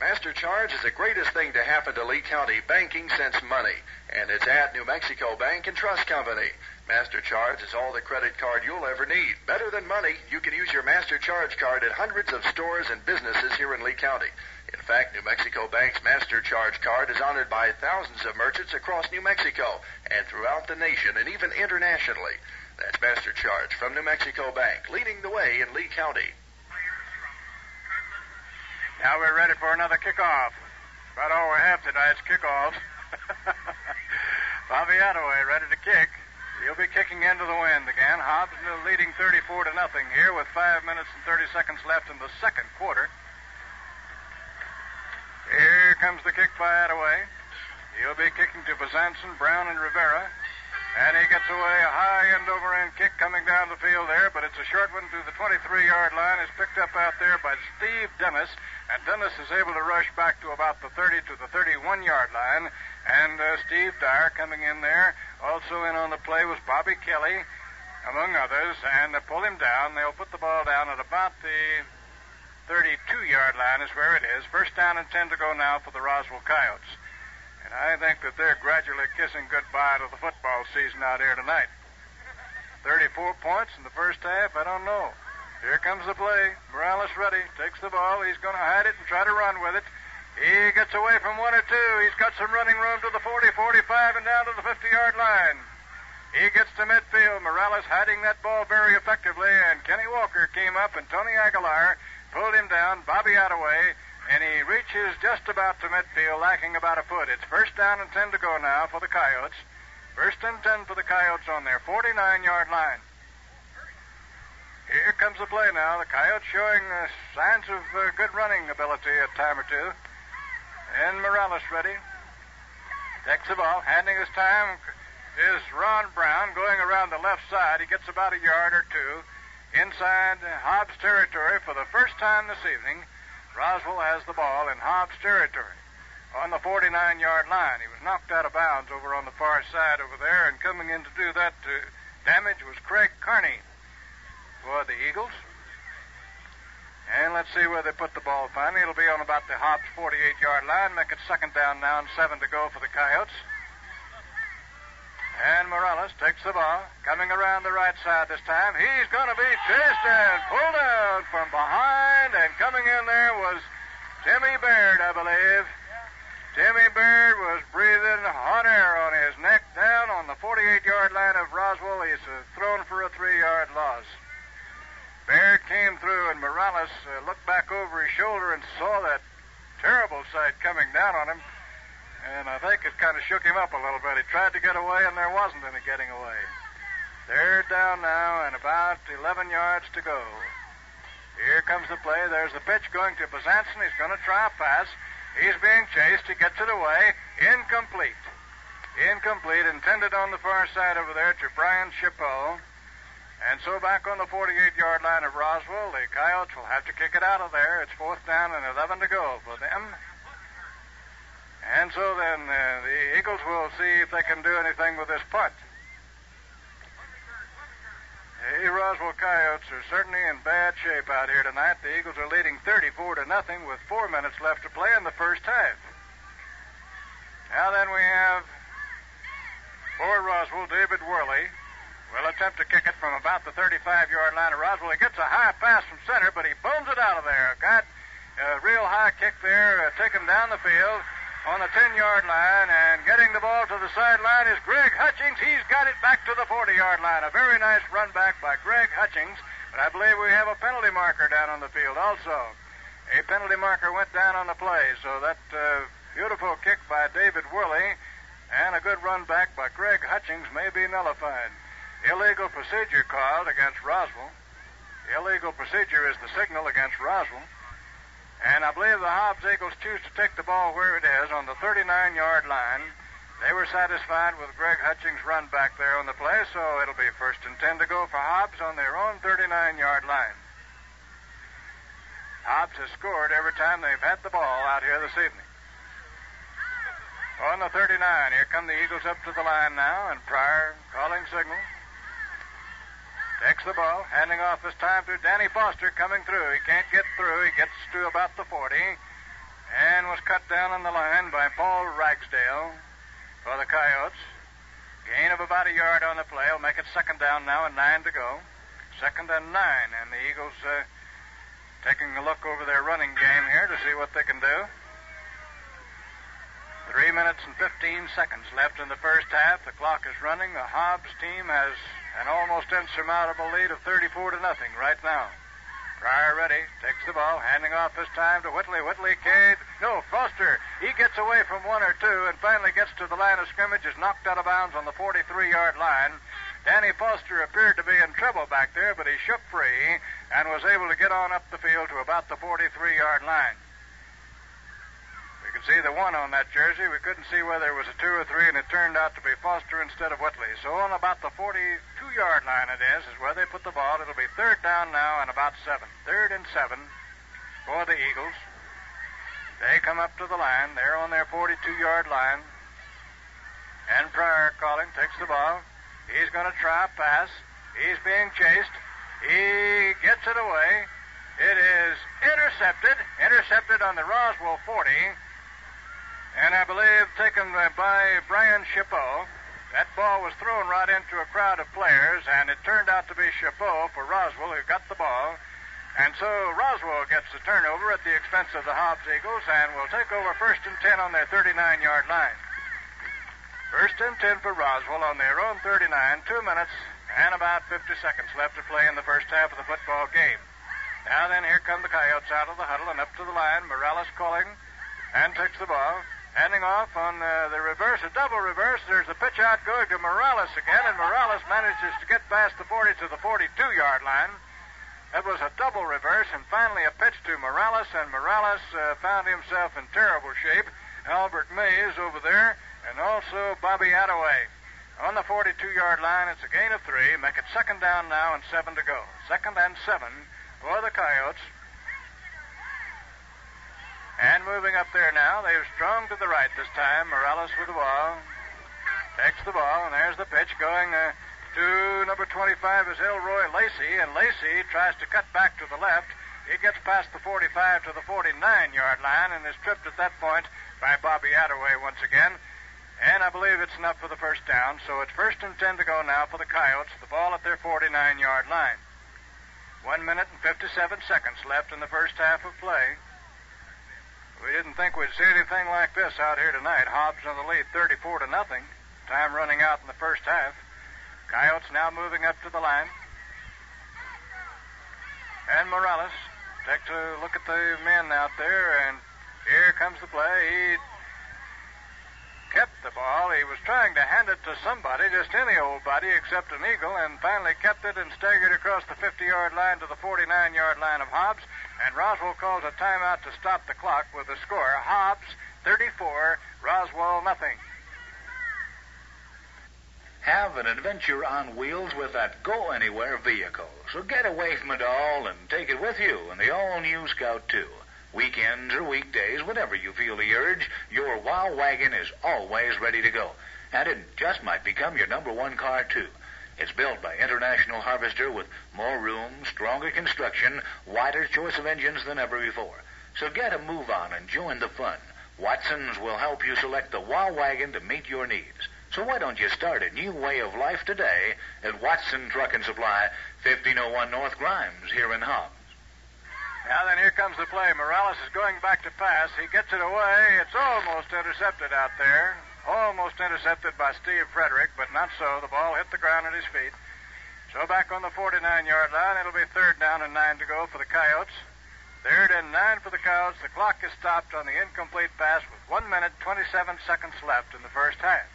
Master Charge is the greatest thing to happen to Lee County banking since money, and it's at New Mexico Bank and Trust Company. Master Charge is all the credit card you'll ever need. Better than money, you can use your Master Charge card at hundreds of stores and businesses here in Lee County. In fact, New Mexico Bank's Master Charge card is honored by thousands of merchants across New Mexico and throughout the nation and even internationally. That's Master Charge from New Mexico Bank, leading the way in Lee County. Now we're ready for another kickoff. About all we have tonight's kickoffs. Bobby Attaway ready to kick. He'll be kicking into the wind again. Hobbs leading 34-0 here with 5 minutes and 30 seconds left in the second quarter. Here comes the kick by Attaway. He'll be kicking to Bezanson, Brown, and Rivera. And he gets away a high end-over-end kick coming down the field there, but it's a short one to the 23-yard line. It's picked up out there by Steve Dennis, and Dennis is able to rush back to about the 30 to the 31-yard line. And Steve Dyer coming in there. Also in on the play was Bobby Kelly, among others, and they pull him down. They'll put the ball down at about the 32-yard line is where it is. First down and 10 to go now for the Roswell Coyotes. And I think that they're gradually kissing goodbye to the football season out here tonight. 34 points in the first half, I don't know. Here comes the play. Morales ready. Takes the ball. He's going to hide it and try to run with it. He gets away from one or two. He's got some running room to the 40, 45, and down to the 50-yard line. He gets to midfield. Morales hiding that ball very effectively, and Kenny Walker came up, and Tony Aguilar pulled him down, Bobby Attaway, and he reaches just about to midfield, lacking about a foot. It's first down and 10 to go now for the Coyotes. First and 10 for the Coyotes on their 49-yard line. Here comes the play now. The Coyotes showing signs of good running ability a time or two. And Morales ready. Takes the ball. Handing his time is Ron Brown going around the left side. He gets about a yard or two inside Hobbs territory for the first time this evening. Roswell has the ball in Hobbs territory on the 49-yard line. He was knocked out of bounds over on the far side over there, and coming in to do that damage was Craig Carney for the Eagles. And let's see where they put the ball finally. It'll be on about the Hobbs 48-yard line. Make it second down now and 7 to go for the Coyotes. And Morales takes the ball, coming around the right side this time. He's going to be chased and pulled down from behind, and coming in there was Timmy Baird, I believe. Timmy Baird was breathing hot air on his neck down on the 48-yard line of Roswell. He's thrown for a 3-yard loss. Baird came through, and Morales looked back over his shoulder and saw that terrible sight coming down on him. And I think it kind of shook him up a little bit. He tried to get away, and there wasn't any getting away. They're down now, and about 11 yards to go. Here comes the play. There's the pitch going to Bezanson. He's going to try a pass. He's being chased. He gets it away. Incomplete. Incomplete. Intended on the far side over there to Brian Chapeau. And so back on the 48-yard line of Roswell, the Coyotes will have to kick it out of there. It's fourth down and 11 to go for them. And so then the Eagles will see if they can do anything with this punt. The Roswell Coyotes are certainly in bad shape out here tonight. The Eagles are leading 34-0 with 4 minutes left to play in the first half. Now then we have for Roswell, David Worley will attempt to kick it from about the 35-yard line of Roswell. He gets a high pass from center, but he booms it out of there. Got a real high kick there, taken down the field on the 10-yard line, and getting the ball to the sideline is Greg Hutchings. He's got it back to the 40-yard line. A very nice run back by Greg Hutchings, but I believe we have a penalty marker down on the field also. A penalty marker went down on the play, so that beautiful kick by David Worley and a good run back by Greg Hutchings may be nullified. Illegal procedure called against Roswell. Illegal procedure is the signal against Roswell. And I believe the Hobbs Eagles choose to take the ball where it is on the 39-yard line. They were satisfied with Greg Hutchings' run back there on the play, so it'll be 1st and 10 to go for Hobbs on their own 39-yard line. Hobbs has scored every time they've had the ball out here this evening. On the 39, here come the Eagles up to the line now, and Pryor calling signal. Takes the ball, handing off this time to Danny Foster coming through. He can't get through. He gets to about the 40 and was cut down on the line by Paul Ragsdale for the Coyotes. Gain of about a yard on the play will make it 2nd down now and 9 to go. 2nd and 9, and the Eagles taking a look over their running game here to see what they can do. 3 minutes and 15 seconds left in the first half. The clock is running. The Hobbs team has an almost insurmountable lead of 34 to nothing right now. Pryor ready, takes the ball, handing off this time to Whitley. Foster. He gets away from 1 or 2 and finally gets to the line of scrimmage, is knocked out of bounds on the 43-yard line. Danny Foster appeared to be in trouble back there, but he shook free and was able to get on up the field to about the 43-yard line. We could see the 1 on that jersey. We couldn't see whether it was a 2 or 3, and it turned out to be Foster instead of Whitley. So on about the 42-yard line it is where they put the ball. It'll be 3rd down now and about 7. 3rd and 7 for the Eagles. They come up to the line. They're on their 42-yard line. And Pryor calling, takes the ball. He's going to try a pass. He's being chased. He gets it away. It is intercepted on the Roswell 40. And I believe taken by Brian Chapeau. That ball was thrown right into a crowd of players, and it turned out to be Chapeau for Roswell who got the ball. And so Roswell gets the turnover at the expense of the Hobbs Eagles and will take over 1st and 10 on their 39-yard line. 1st and 10 for Roswell on their own 39, 2 minutes and about 50 seconds left to play in the first half of the football game. Now then, here come the Coyotes out of the huddle and up to the line. Morales calling and takes the ball. Handing off on the reverse, a double reverse. There's a pitch out going to Morales again, and Morales manages to get past the 40 to the 42-yard line. That was a double reverse, and finally a pitch to Morales, and Morales found himself in terrible shape. Albert Mays over there, and also Bobby Attaway. On the 42-yard line, it's a gain of 3. Make it 2nd down now and 7 to go. 2nd and 7 for the Coyotes. And moving up there now, they've strung to the right this time. Morales with the ball. Takes the ball, and there's the pitch going to number 25 is Elroy Lacey, and Lacey tries to cut back to the left. He gets past the 45 to the 49-yard line and is tripped at that point by Bobby Attaway once again. And I believe it's enough for the 1st down, so it's 1st and 10 to go now for the Coyotes. The ball at their 49-yard line. 1 minute and 57 seconds left in the first half of play. We didn't think we'd see anything like this out here tonight. Hobbs in the lead 34 to nothing. Time running out in the first half. Coyotes now moving up to the line. And Morales takes a look at the men out there, and here comes the play. He kept the ball. He was trying to hand it to somebody, just any old body except an Eagle, and finally kept it and staggered across the 50-yard line to the 49-yard line of Hobbs. And Roswell calls a timeout to stop the clock with the score. Hobbs 34, Roswell nothing. Have an adventure on wheels with that go-anywhere vehicle. So get away from it all and take it with you in the all-new Scout 2. Weekends or weekdays, whenever you feel the urge, your Wow Wagon is always ready to go. And it just might become your number 1 car, too. It's built by International Harvester with more room, stronger construction, wider choice of engines than ever before. So get a move on and join the fun. Watson's will help you select the Wow Wagon to meet your needs. So why don't you start a new way of life today at Watson Truck and Supply, 1501 North Grimes, here in Hobbs. Now then, here comes the play. Morales is going back to pass. He gets it away. It's almost intercepted out there. Almost intercepted by Steve Frederick, but not so. The ball hit the ground at his feet. So back on the 49-yard line, it'll be 3rd down and 9 to go for the Coyotes. 3rd and 9 for the Coyotes. The clock is stopped on the incomplete pass with 1 minute, 27 seconds left in the first half.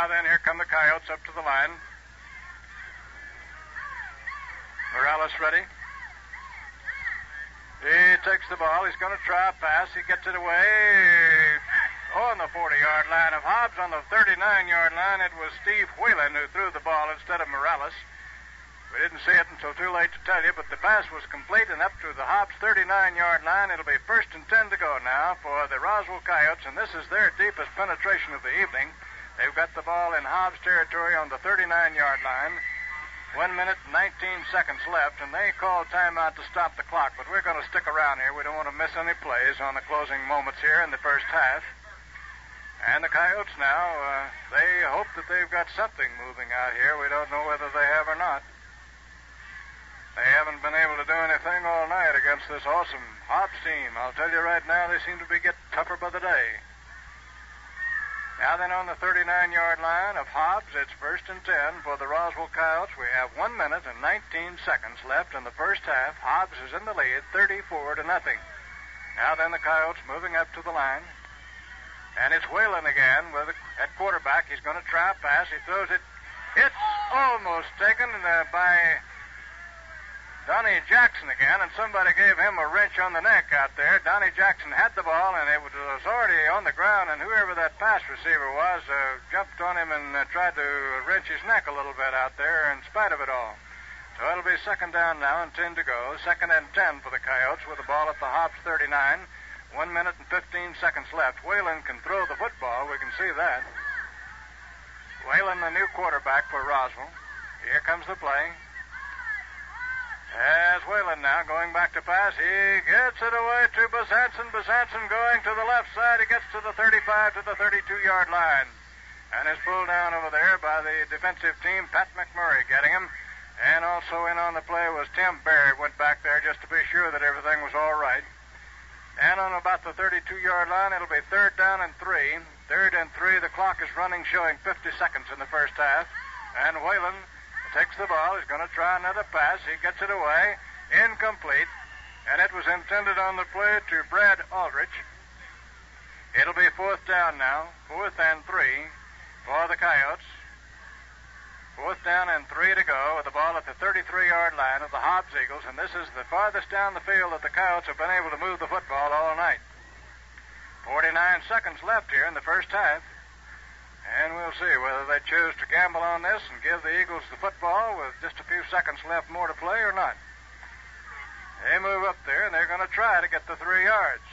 Now then, here come the Coyotes up to the line. Morales ready. He takes the ball. He's going to try a pass. He gets it away. On the 40-yard line of Hobbs. On the 39-yard line, it was Steve Whalen who threw the ball instead of Morales. We didn't see it until too late to tell you, but the pass was complete and up to the Hobbs 39-yard line. It'll be 1st and 10 to go now for the Roswell Coyotes, and this is their deepest penetration of the evening. They've got the ball in Hobbs territory on the 39-yard line. 1 minute and 19 seconds left, and they called timeout to stop the clock, but we're going to stick around here. We don't want to miss any plays on the closing moments here in the first half. And the Coyotes now, they hope that they've got something moving out here. We don't know whether they have or not. They haven't been able to do anything all night against this awesome Hobbs team. I'll tell you right now, they seem to be getting tougher by the day. Now then, on the 39-yard line of Hobbs, it's 1st and 10 for the Roswell Coyotes. We have 1 minute and 19 seconds left in the first half. Hobbs is in the lead, 34-0. Now then, the Coyotes moving up to the line. And it's Whalen again at quarterback. He's going to try a pass. He throws it. It's almost taken by Donnie Jackson again, and somebody gave him a wrench on the neck out there. Donnie Jackson had the ball, and it was already on the ground, and whoever that pass receiver was jumped on him and tried to wrench his neck a little bit out there in spite of it all. So it'll be 2nd down now and 10 to go. 2nd and 10 for the Coyotes with the ball at the Hobbs 39. 1 minute and 15 seconds left. Whalen can throw the football. We can see that. Whalen, the new quarterback for Roswell. Here comes the play. As Whalen now going back to pass. He gets it away to Besantzen. Besantzen going to the left side. He gets to the 35 to the 32-yard line. And is pulled down over there by the defensive team. Pat McMurray getting him. And also in on the play was Tim Berry. Went back there just to be sure that everything was all right. And on about the 32-yard line, it'll be 3rd down and 3. 3rd and 3. The clock is running, showing 50 seconds in the first half. And Whalen takes the ball. He's going to try another pass. He gets it away. Incomplete. And it was intended on the play to Brad Aldrich. It'll be 4th down now. 4th and 3 for the Coyotes. 4th down and 3 to go with the ball at the 33-yard line of the Hobbs Eagles. And this is the farthest down the field that the Coyotes have been able to move the football all night. 49 seconds left here in the first half. And we'll see whether they choose to gamble on this and give the Eagles the football with just a few seconds left more to play or not. They move up there, and they're going to try to get the 3 yards.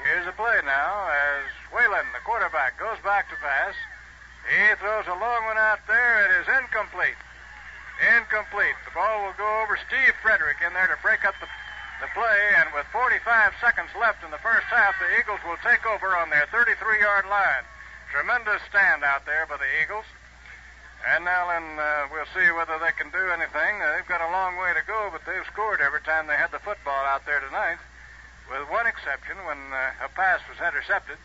Here's a play now as Whalen, the quarterback, goes back to pass. He throws a long one out there. It is incomplete. Incomplete. The ball will go over Steve Frederick in there to break up the play, and with 45 seconds left in the first half, the Eagles will take over on their 33-yard line. Tremendous stand out there by the Eagles. And now then we'll see whether they can do anything. They've got a long way to go, but they've scored every time they had the football out there tonight, with one exception when a pass was intercepted.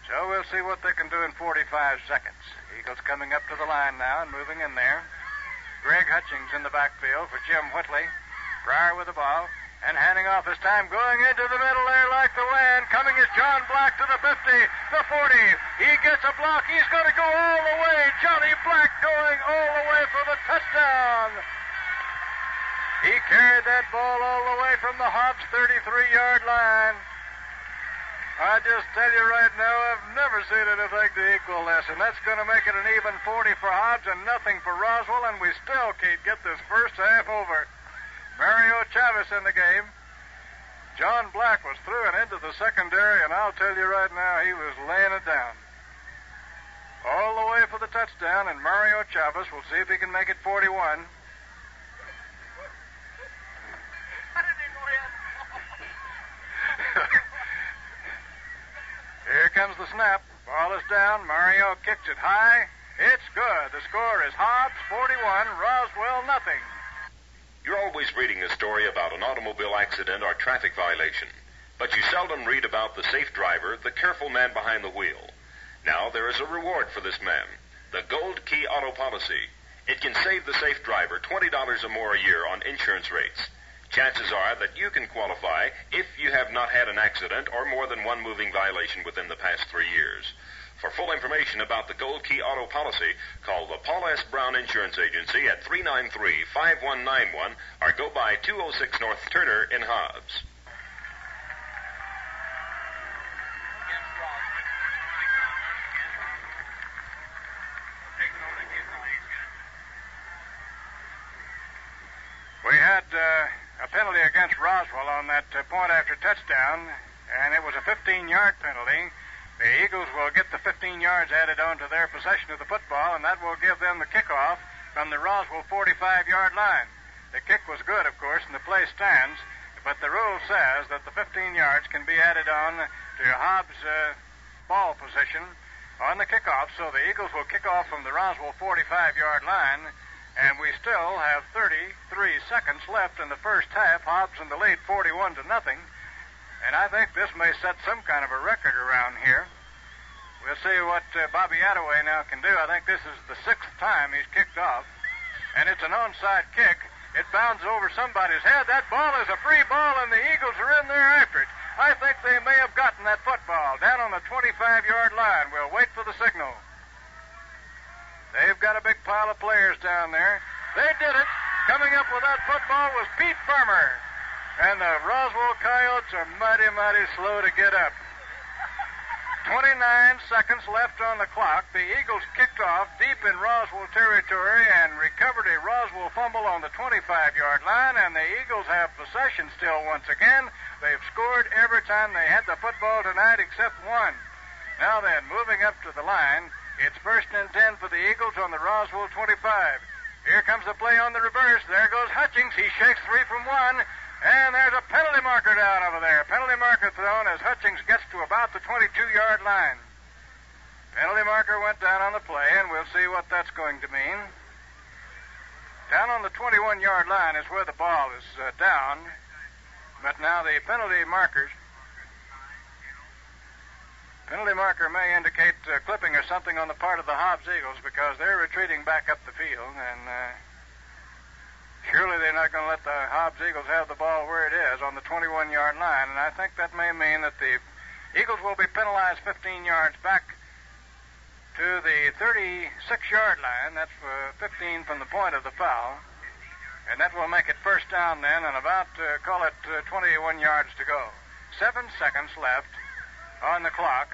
So we'll see what they can do in 45 seconds. Eagles coming up to the line now and moving in there. Greg Hutchings in the backfield for Jim Whitley. Pryor with the ball. And handing off his time, going into the middle there like the wind. Coming is John Black to the 50, the 40. He gets a block. He's going to go all the way. Johnny Black going all the way for the touchdown. He carried that ball all the way from the Hobbs 33-yard line. I just tell you right now, I've never seen anything to equal this, and that's going to make it an even 40 for Hobbs and nothing for Roswell, and we still can't get this first half over. Mario Chavez in the game. John Black was through and into the secondary, and I'll tell you right now, he was laying it down. All the way for the touchdown, and Mario Chavez will see if he can make it 41. Here comes the snap. Ball is down. Mario kicks it high. It's good. The score is Hobbs 41, Roswell nothing. You're always reading a story about an automobile accident or traffic violation, but you seldom read about the safe driver, the careful man behind the wheel. Now there is a reward for this man, the Gold Key Auto Policy. It can save the safe driver $20 or more a year on insurance rates. Chances are that you can qualify if you have not had an accident or more than one moving violation within the past 3 years. For full information about the Gold Key Auto policy, call the Paul S. Brown Insurance Agency at 393-5191 or go by 206 North Turner in Hobbs. We had a penalty against Roswell on that point after touchdown, and it was a 15-yard penalty. The Eagles will get the 15 yards added on to their possession of the football, and that will give them the kickoff from the Roswell 45-yard line. The kick was good, of course, and the play stands, but the rule says that the 15 yards can be added on to Hobbs' ball position on the kickoff, so the Eagles will kick off from the Roswell 45-yard line, and we still have 33 seconds left in the first half. Hobbs in the lead 41-0. And I think this may set some kind of a record around here. We'll see what Bobby Attaway now can do. I think this is the 6th time he's kicked off. And it's an onside kick. It bounds over somebody's head. That ball is a free ball, and the Eagles are in there after it. I think they may have gotten that football down on the 25-yard line. We'll wait for the signal. They've got a big pile of players down there. They did it. Coming up with that football was Pete Farmer. And the Roswell Coyotes are mighty, mighty slow to get up. 29 seconds left on the clock. The Eagles kicked off deep in Roswell territory and recovered a Roswell fumble on the 25-yard line, and the Eagles have possession still once again. They've scored every time they had the football tonight except one. Now then, moving up to the line, it's 1st and 10 for the Eagles on the Roswell 25. Here comes the play on the reverse. There goes Hutchings. He shakes 3 from 1. And there's a penalty marker down over there. Penalty marker thrown as Hutchings gets to about the 22-yard line. Penalty marker went down on the play, and we'll see what that's going to mean. Down on the 21-yard line is where the ball is down. But now the penalty marker may indicate clipping or something on the part of the Hobbs Eagles because they're retreating back up the field, and surely they're not going to let the Hobbs Eagles have the ball where it is on the 21-yard line, and I think that may mean that the Eagles will be penalized 15 yards back to the 36-yard line. That's 15 from the point of the foul, and that will make it first down then and about, call it 21 yards to go. 7 seconds left on the clock.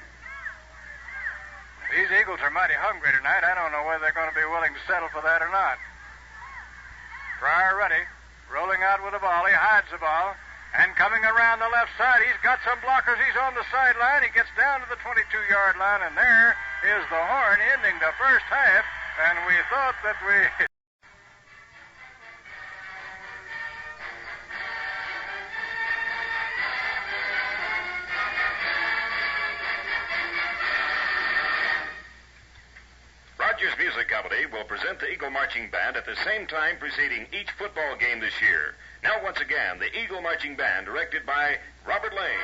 These Eagles are mighty hungry tonight. I don't know whether they're going to be willing to settle for that or not. Pryor ready, rolling out with the ball. He hides the ball, and coming around the left side, he's got some blockers. He's on the sideline. He gets down to the 22-yard line, and there is the horn ending the first half, and we thought that we... Rogers Music Company will present the Eagle Marching Band at the same time preceding each football game this year. Now, once again, the Eagle Marching Band, directed by Robert Lane.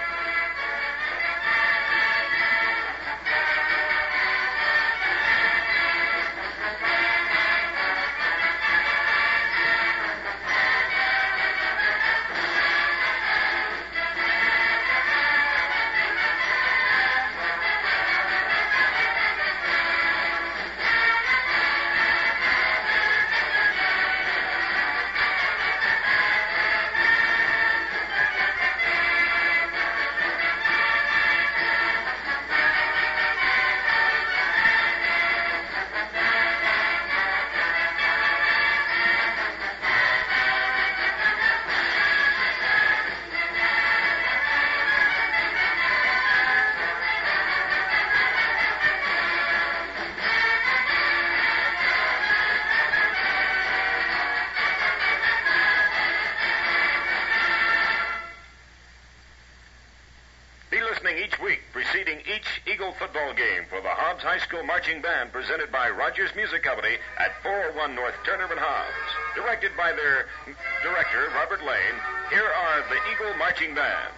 Each week preceding each Eagle football game for the Hobbs High School Marching Band, presented by Rogers Music Company at 401 North Turner and Hobbs. Directed by their director, Robert Lane, here are the Eagle Marching Band.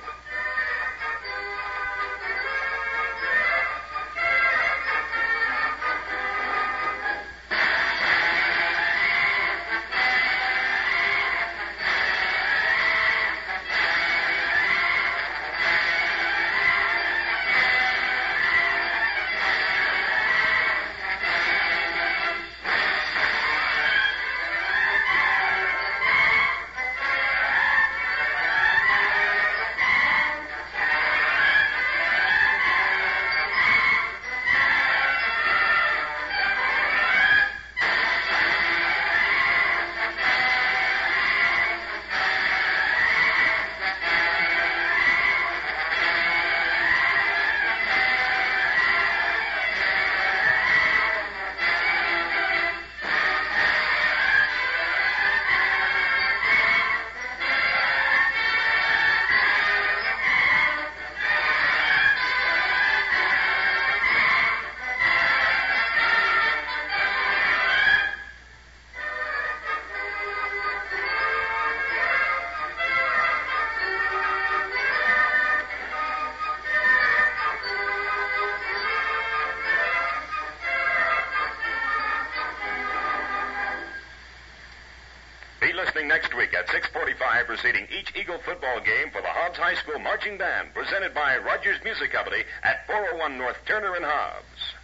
at 6:45, preceding each Eagle football game for the Hobbs High School Marching Band, presented by Rogers Music Company at 401 North Turner and Hobbs.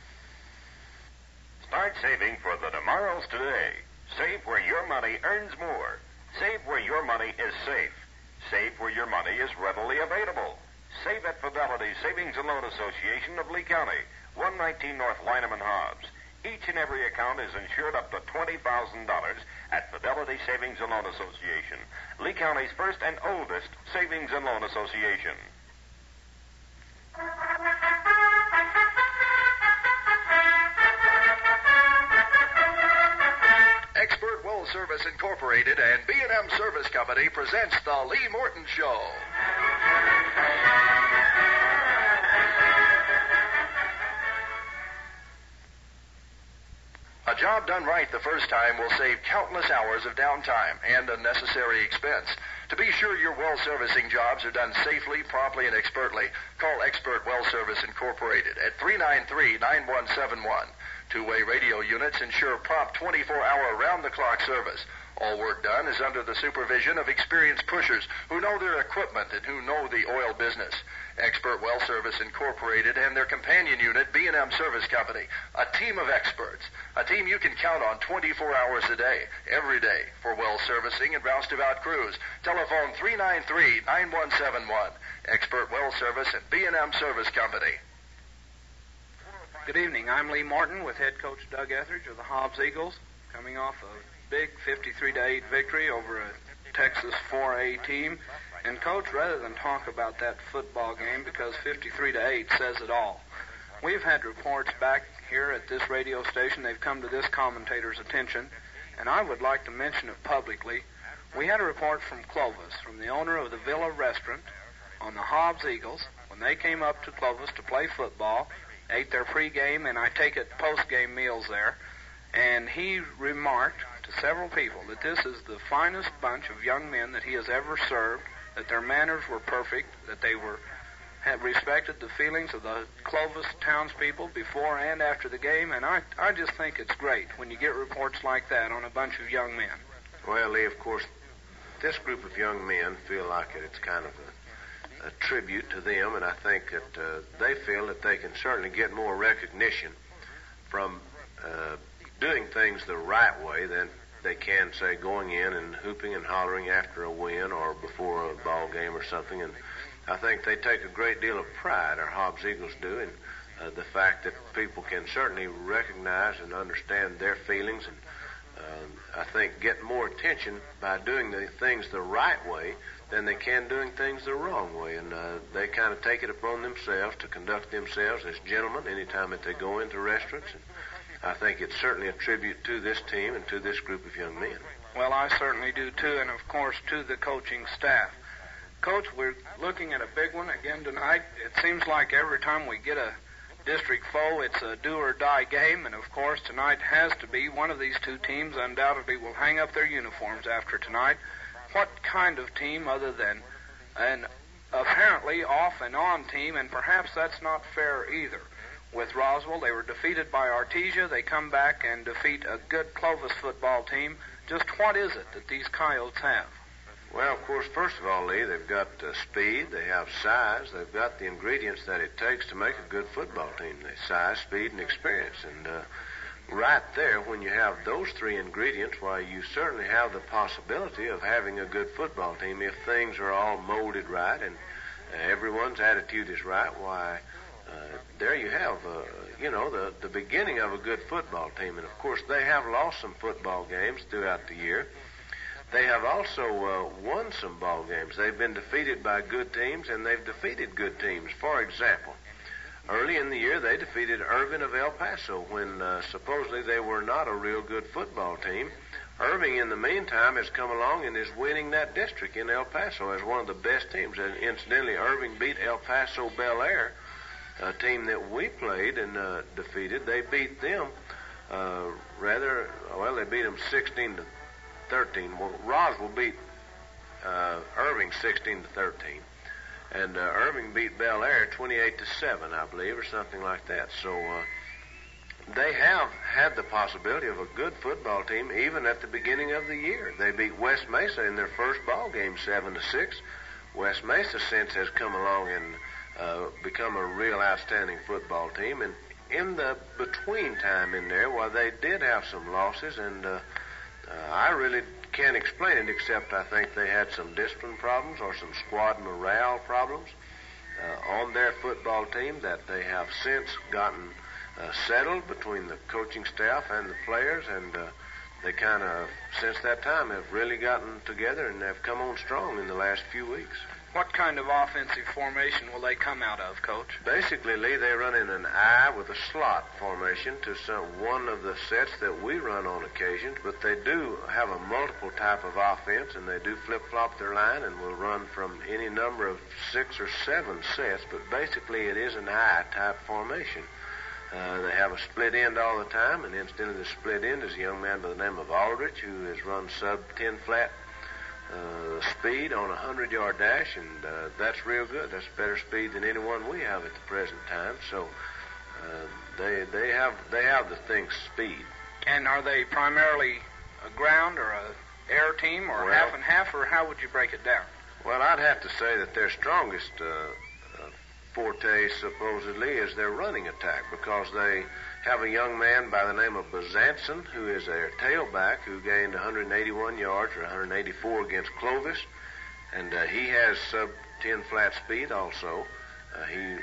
Start saving for the tomorrows today. Save where your money earns more. Save where your money is safe. Save where your money is readily available. Save at Fidelity Savings and Loan Association of Lee County, 119 North Lynham and Hobbs. Each and every account is insured up to $20,000 at Fidelity Savings and Loan Association, Lee County's first and oldest savings and loan association. Expert Well Service Incorporated and B&M Service Company presents the Lee Morton Show. A job done right the first time will save countless hours of downtime and unnecessary expense. To be sure your well servicing jobs are done safely, promptly, and expertly, call Expert Well Service Incorporated at 393-9171. Two-way radio units ensure prompt 24-hour round-the-clock service. All work done is under the supervision of experienced pushers who know their equipment and who know the oil business. Expert Well Service Incorporated and their companion unit, B&M Service Company, a team of experts, a team you can count on 24 hours a day, every day, for well servicing and roustabout crews. Telephone 393-9171. Expert Well Service and B&M Service Company. Good evening. I'm Lee Morton with head coach Doug Etheridge of the Hobbs Eagles, coming off a big 53-8 victory over a Texas 4A team. And, Coach, rather than talk about that football game, because 53-8 says it all, we've had reports back here at this radio station. They've come to this commentator's attention, and I would like to mention it publicly. We had a report from Clovis, from the owner of the Villa Restaurant, on the Hobbs Eagles, when they came up to Clovis to play football, ate their pregame and I take it postgame meals there, and he remarked to several people that this is the finest bunch of young men that he has ever served, that their manners were perfect, that they had respected the feelings of the Clovis townspeople before and after the game, and I just think it's great when you get reports like that on a bunch of young men. Well, Lee, of course, this group of young men feel like it's kind of a tribute to them, and I think that they feel that they can certainly get more recognition from doing things the right way than they can, say, going in and hooping and hollering after a win or before a ball game or something. And I think they take a great deal of pride, our Hobbs Eagles do, in the fact that people can certainly recognize and understand their feelings, and I think get more attention by doing the things the right way than they can doing things the wrong way. And they kind of take it upon themselves to conduct themselves as gentlemen anytime that they go into restaurants. And I think it's certainly a tribute to this team and to this group of young men. Well, I certainly do, too, and, of course, to the coaching staff. Coach, we're looking at a big one again tonight. It seems like every time we get a district foe, it's a do-or-die game, and, of course, tonight has to be. One of these two teams undoubtedly will hang up their uniforms after tonight. What kind of team other than an apparently off-and-on team, and perhaps that's not fair either. With Roswell, they were defeated by Artesia. They come back and defeat a good Clovis football team. Just what is it that these Coyotes have? Well, of course, first of all, Lee, they've got speed, they have size, they've got the ingredients that it takes to make a good football team. They size, speed, and experience. And right there, when you have those three ingredients, why, you certainly have the possibility of having a good football team if things are all molded right and everyone's attitude is right. Why, there you have, the beginning of a good football team. And, of course, they have lost some football games throughout the year. They have also won some ball games. They've been defeated by good teams, and they've defeated good teams. For example, early in the year, they defeated Irving of El Paso when supposedly they were not a real good football team. Irving, in the meantime, has come along and is winning that district in El Paso as one of the best teams. And incidentally, Irving beat El Paso Bel Air, a team that we played and defeated. They beat them they beat them 16-13. Well, Roswell beat Irving 16-13. And Irving beat Bel Air 28-7, I believe, or something like that. So they have had the possibility of a good football team even at the beginning of the year. They beat West Mesa in their first ball game 7-6. West Mesa since has come along and become a real outstanding football team. And in the between time in there, while they did have some losses, and I really can't explain it except I think they had some discipline problems or some squad morale problems on their football team that they have since gotten settled between the coaching staff and the players, and they kind of, since that time, have really gotten together and have come on strong in the last few weeks. What kind of offensive formation will they come out of, Coach? Basically, Lee, they run in an I with a slot formation to one of the sets that we run on occasions, but they do have a multiple type of offense, and they do flip-flop their line and will run from any number of 6 or 7 sets, but basically it is an I-type formation. They have a split end all the time, and instead of the split end is a young man by the name of Aldrich who has run sub-10 flat speed on a 100-yard dash, and that's real good. That's better speed than anyone we have at the present time. So they have the thing's speed. And are they primarily a ground or a air team, or half and half, or how would you break it down? Well, I'd have to say that their strongest forte, supposedly, is their running attack, because they have a young man by the name of Bazanson, who is their tailback, who gained 181 yards or 184 against Clovis, and he has sub-10 flat speed also. He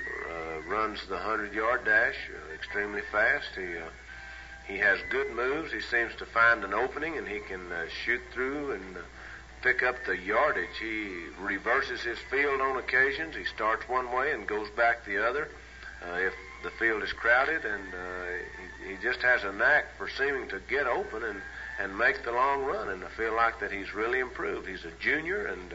runs the 100-yard dash extremely fast. He has good moves. He seems to find an opening, and he can shoot through and pick up the yardage. He reverses his field on occasions. He starts one way and goes back the other if the field is crowded, and he just has a knack for seeming to get open and make the long run, and I feel like that he's really improved. He's a junior, and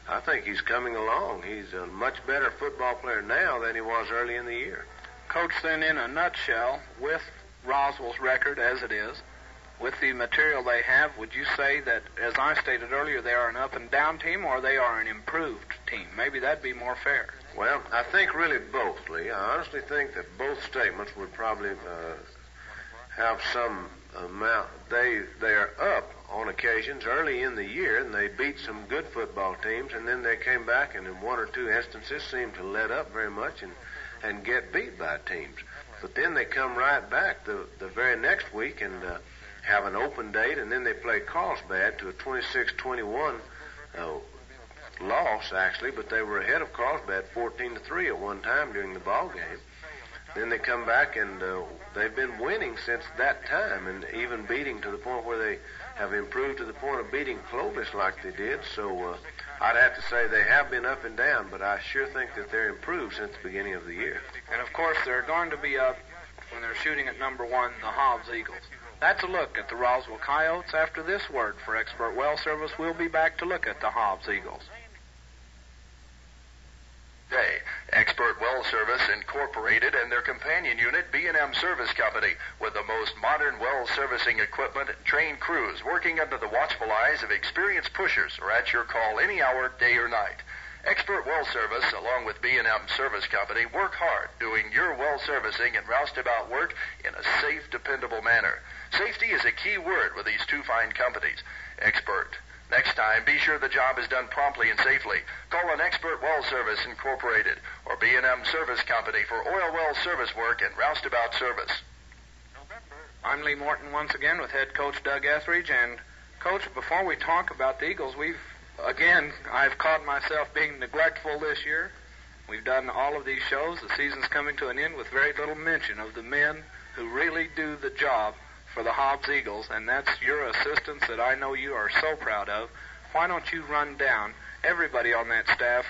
I think he's coming along. He's a much better football player now than he was early in the year. Coach, then in a nutshell, with Roswell's record as it is, with the material they have, would you say that, as I stated earlier, they are an up-and-down team, or they are an improved team? Maybe that'd be more fair. Well, I think really both, Lee. I honestly think that both statements would probably have some amount. They are up on occasions early in the year, and they beat some good football teams, and then they came back and in one or two instances seemed to let up very much and get beat by teams. But then they come right back the very next week and have an open date, and then they play Carlsbad to a 26-21 loss, actually, but they were ahead of Carlsbad 14-3 at one time during the ball game. Then they come back, and they've been winning since that time, and even beating to the point where they have improved to the point of beating Clovis like they did. So I'd have to say they have been up and down, but I sure think that they're improved since the beginning of the year. And, of course, they're going to be up when they're shooting at number 1, the Hobbs Eagles. That's a look at the Roswell Coyotes. After this word for Expert Well Service, we'll be back to look at the Hobbs Eagles. Expert Well Service Incorporated and their companion unit, B&M Service Company, with the most modern well servicing equipment and trained crews working under the watchful eyes of experienced pushers, are at your call any hour, day or night. Expert Well Service, along with B&M Service Company, work hard doing your well servicing and roustabout work in a safe, dependable manner. Safety is a key word with these two fine companies. Expert. Next time, be sure the job is done promptly and safely. Call an Expert Well Service Incorporated or B&M Service Company for oil well service work and roustabout service. I'm Lee Morton once again with head coach Doug Etheridge. And, Coach, before we talk about the Eagles, I've caught myself being neglectful this year. We've done all of these shows. The season's coming to an end with very little mention of the men who really do the job for the Hobbs Eagles, and that's your assistants that I know you are so proud of. Why don't you run down everybody on that staff,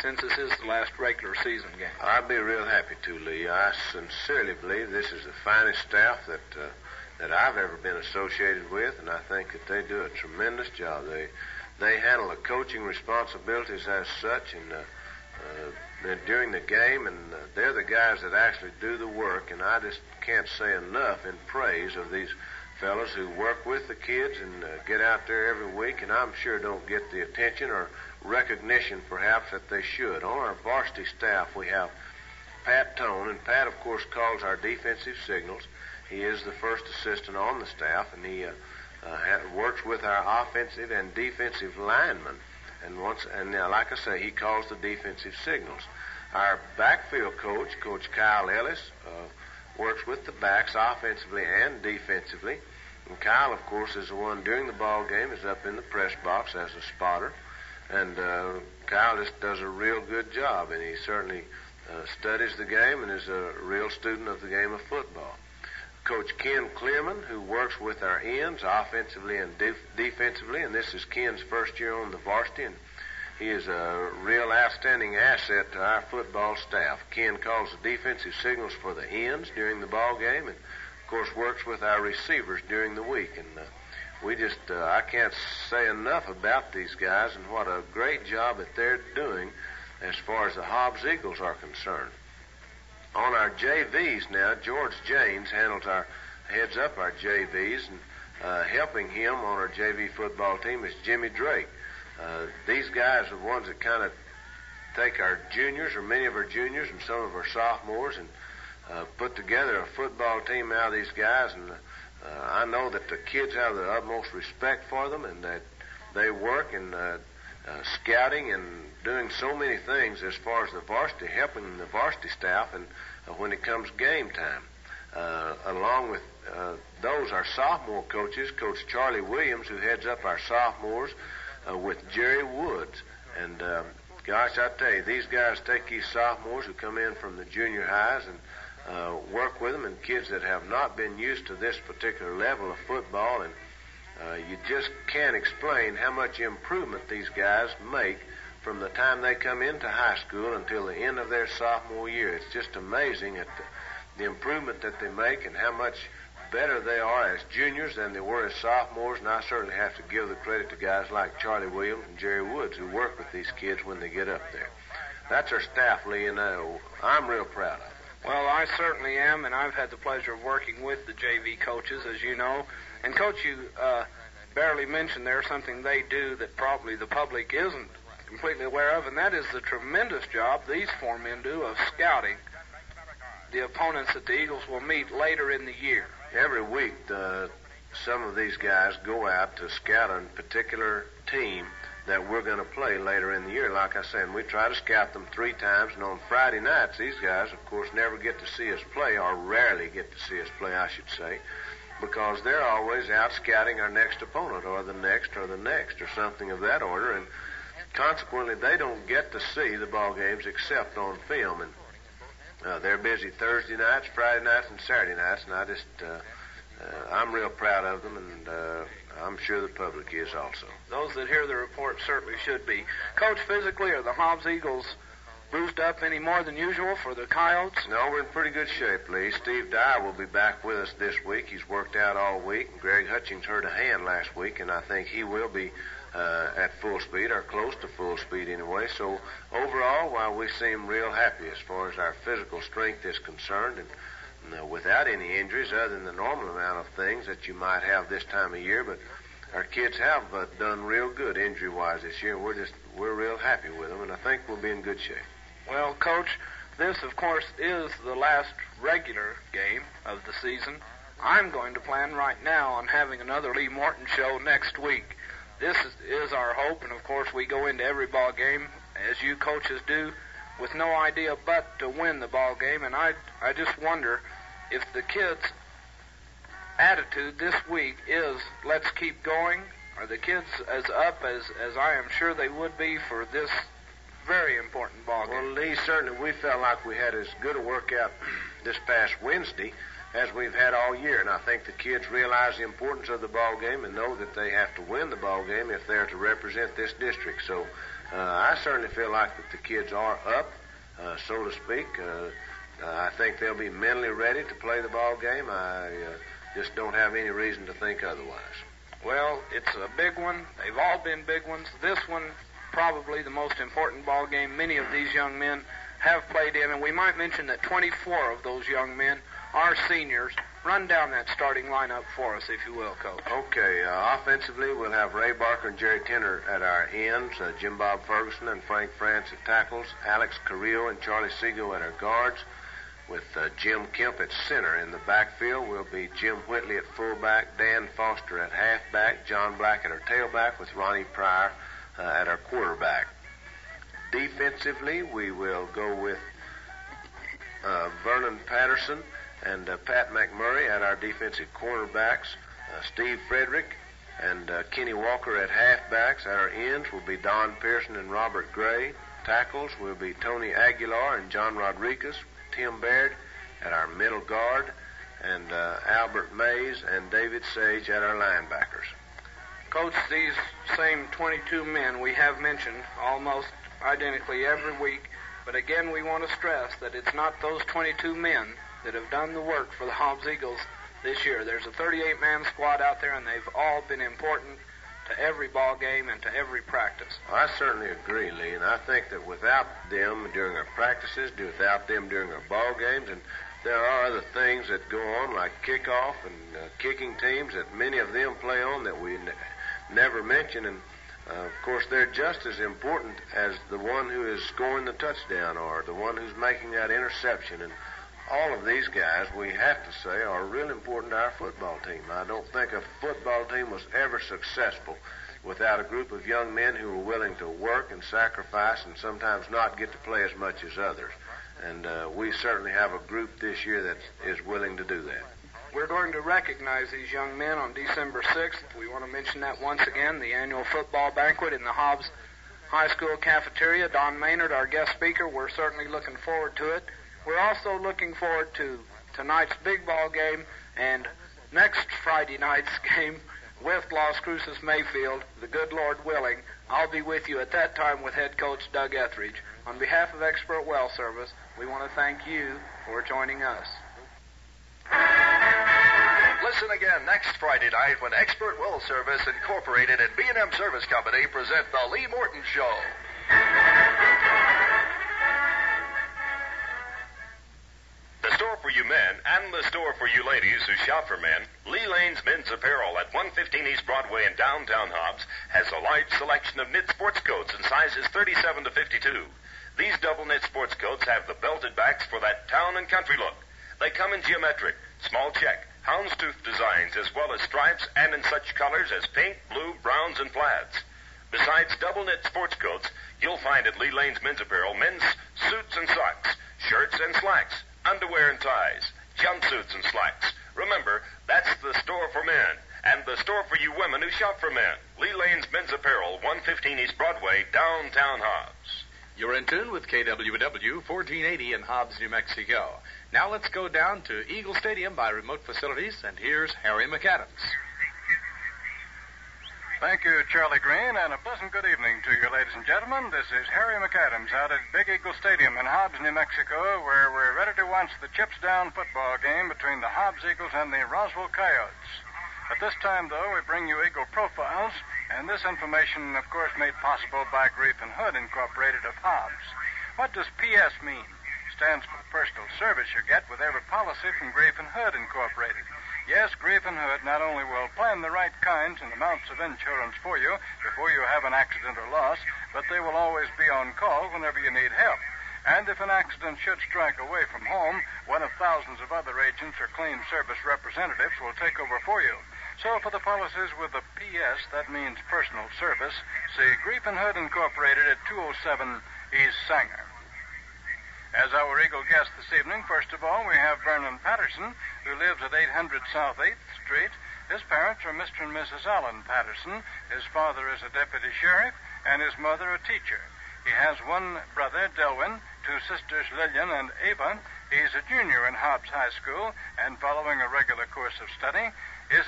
since this is the last regular season game? I'd be real happy to, Lee. I sincerely believe this is the finest staff that I've ever been associated with, and I think that they do a tremendous job. They handle the coaching responsibilities as such, and during the game, and they're the guys that actually do the work, and I just can't say enough in praise of these fellas who work with the kids and get out there every week, and I'm sure don't get the attention or recognition perhaps that they should. On our varsity staff, we have Pat Tone, and Pat, of course, calls our defensive signals. He is the first assistant on the staff, and he works with our offensive and defensive linemen. And like I say, he calls the defensive signals. Our backfield coach, Coach Kyle Ellis, works with the backs offensively and defensively. And Kyle, of course, is the one during the ball game, is up in the press box as a spotter. And Kyle just does a real good job, and he certainly studies the game and is a real student of the game of football. Coach Ken Clearman, who works with our ends offensively and defensively, and this is Ken's first year on the varsity, and he is a real outstanding asset to our football staff. Ken calls the defensive signals for the ends during the ball game, and of course works with our receivers during the week. And I can't say enough about these guys and what a great job that they're doing as far as the Hobbs Eagles are concerned. On our JVs now, George James heads up our JVs, and helping him on our JV football team is Jimmy Drake. These guys are the ones that kind of take our juniors, or many of our juniors and some of our sophomores, and put together a football team out of these guys. And I know that the kids have the utmost respect for them, and that they work in scouting and doing so many things as far as the varsity, helping the varsity staff, and when it comes game time. Along with those, our sophomore coaches, Coach Charlie Williams, who heads up our sophomores, with Jerry Woods. And gosh, I tell you, these guys take these sophomores who come in from the junior highs and work with them, and kids that have not been used to this particular level of football, and you just can't explain how much improvement these guys make from the time they come into high school until the end of their sophomore year. It's just amazing at the improvement that they make and how much better they are as juniors than they were as sophomores. And I certainly have to give the credit to guys like Charlie Williams and Jerry Woods, who work with these kids when they get up there. That's our staff, Lee, and I'm real proud of them. Well, I certainly am, and I've had the pleasure of working with the JV coaches, as you know. And, Coach, you barely mentioned there something they do that probably the public isn't completely aware of, and that is the tremendous job these four men do of scouting the opponents that the Eagles will meet later in the year. Every week, some of these guys go out to scout a particular team that we're going to play later in the year. Like I said, we try to scout them 3 times, and on Friday nights, these guys, of course, never get to see us play, or rarely get to see us play, I should say, because they're always out scouting our next opponent, or the next, or something of that order, and consequently, they don't get to see the ball games except on film, and they're busy Thursday nights, Friday nights, and Saturday nights, and I'm real proud of them, and I'm sure the public is also. Those that hear the report certainly should be. Coach, physically, are the Hobbs Eagles bruised up any more than usual for the Coyotes? No, we're in pretty good shape, Lee. Steve Dyer will be back with us this week. He's worked out all week. Greg Hutchings hurt a hand last week, and I think he will be at full speed, or close to full speed anyway. So overall, while we seem real happy as far as our physical strength is concerned, and without any injuries other than the normal amount of things that you might have this time of year, but our kids have done real good injury-wise this year. We're real happy with them, and I think we'll be in good shape. Well, Coach, this, of course, is the last regular game of the season. I'm going to plan right now on having another Lee Morton show next week. This is our hope, and, of course, we go into every ball game, as you coaches do, with no idea but to win the ball game. And I just wonder if the kids' attitude this week is, let's keep going. Are the kids as up as I am sure they would be for this very important ball game? Well, Lee, certainly we felt like we had as good a workout this past Wednesday as we've had all year, and I think the kids realize the importance of the ball game and know that they have to win the ball game if they're to represent this district. So I certainly feel like that the kids are up, so to speak. I think they'll be mentally ready to play the ball game. I just don't have any reason to think otherwise. Well, it's a big one. They've all been big ones. This one, probably the most important ball game many of these young men have played in, and we might mention that 24 of those young men are seniors. Run down that starting lineup for us, if you will, Coach. Okay, offensively, we'll have Ray Barker and Jerry Tenner at our ends, Jim Bob Ferguson and Frank France at tackles, Alex Carrillo and Charlie Segal at our guards, with Jim Kemp at center. In the backfield will be Jim Whitley at fullback, Dan Foster at halfback, John Black at our tailback, with Ronnie Pryor at our quarterback. Defensively, we will go with Vernon Patterson and Pat McMurray at our defensive cornerbacks, Steve Frederick and Kenny Walker at halfbacks. At our ends will be Don Pearson and Robert Gray. Tackles will be Tony Aguilar and John Rodriguez, Tim Baird at our middle guard, and Albert Mays and David Sage at our linebackers. Coach, these same 22 men we have mentioned almost identically every week, but again we want to stress that it's not those 22 men that have done the work for the Hobbs Eagles this year. There's a 38-man squad out there, and they've all been important to every ball game and to every practice. I certainly agree, Lee, and I think that without them during our practices, without them during our ball games, and there are other things that go on like kickoff and kicking teams that many of them play on that we never mention, and of course they're just as important as the one who is scoring the touchdown or the one who's making that interception. And all of these guys, we have to say, are real important to our football team. I don't think a football team was ever successful without a group of young men who were willing to work and sacrifice and sometimes not get to play as much as others. And we certainly have a group this year that is willing to do that. We're going to recognize these young men on December 6th. We want to mention that once again, the annual football banquet in the Hobbs High School cafeteria. Don Maynard, our guest speaker, we're certainly looking forward to it. We're also looking forward to tonight's big ball game and next Friday night's game with Las Cruces Mayfield, the good Lord willing. I'll be with you at that time with head coach Doug Etheridge. On behalf of Expert Well Service, we want to thank you for joining us. Listen again next Friday night when Expert Well Service Incorporated and B&M Service Company present the Lee Morton Show. The store for you men and the store for you ladies who shop for men, Lee Lane's Men's Apparel at 115 East Broadway in downtown Hobbs has a large selection of knit sports coats in sizes 37 to 52. These double knit sports coats have the belted backs for that town and country look. They come in geometric, small check, houndstooth designs, as well as stripes and in such colors as pink, blue, browns, and plaids. Besides double knit sports coats, you'll find at Lee Lane's Men's Apparel men's suits and socks, shirts and slacks, underwear and ties, jumpsuits and slacks. Remember, that's the store for men, and the store for you women who shop for men. Lee Lane's Men's Apparel, 115 East Broadway, downtown Hobbs. You're in tune with KWW 1480 in Hobbs, New Mexico. Now let's go down to Eagle Stadium by remote facilities, and here's Harry McAdams. Thank you, Charlie Green, and a pleasant good evening to you, ladies and gentlemen. This is Harry McAdams out at Big Eagle Stadium in Hobbs, New Mexico, where we're ready to watch the Chips Down football game between the Hobbs Eagles and the Roswell Coyotes. At this time, though, we bring you Eagle profiles, and this information, of course, made possible by Grief and Hood Incorporated of Hobbs. What does PS mean? Stands for personal service you get with every policy from Grief and Hood Incorporated. Yes, Grief and Hood not only will plan the right kinds and amounts of insurance for you before you have an accident or loss, but they will always be on call whenever you need help. And if an accident should strike away from home, one of thousands of other agents or claim service representatives will take over for you. So for the policies with the PS, that means personal service, see Grief and Hood Incorporated at 207 East Sanger. As our Eagle guest this evening, first of all, we have Vernon Patterson, who lives at 800 South 8th Street. His parents are Mr. and Mrs. Allen Patterson. His father is a deputy sheriff, and his mother a teacher. He has one brother, Delwyn, two sisters, Lillian and Ava. He's a junior in Hobbs High School, and following a regular course of study. His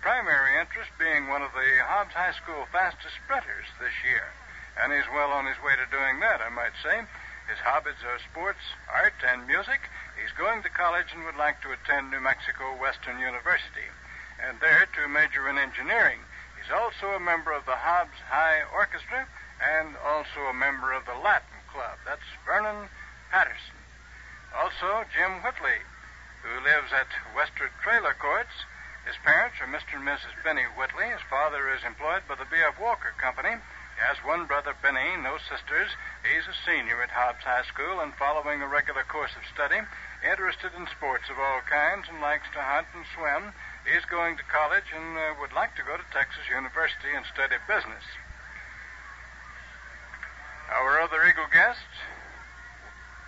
primary interest being one of the Hobbs High School fastest sprinters this year. And he's well on his way to doing that, I might say. His hobbies are sports, art, and music. He's going to college and would like to attend New Mexico Western University, and there to major in engineering. He's also a member of the Hobbs High Orchestra and also a member of the Latin Club. That's Vernon Patterson. Also, Jim Whitley, who lives at Western Trailer Courts. His parents are Mr. and Mrs. Benny Whitley. His father is employed by the B.F. Walker Company. He has one brother, Benny, no sisters. He's a senior at Hobbs High School and following a regular course of study, interested in sports of all kinds and likes to hunt and swim. He's going to college and would like to go to Texas University and study business. Our other Eagle guests,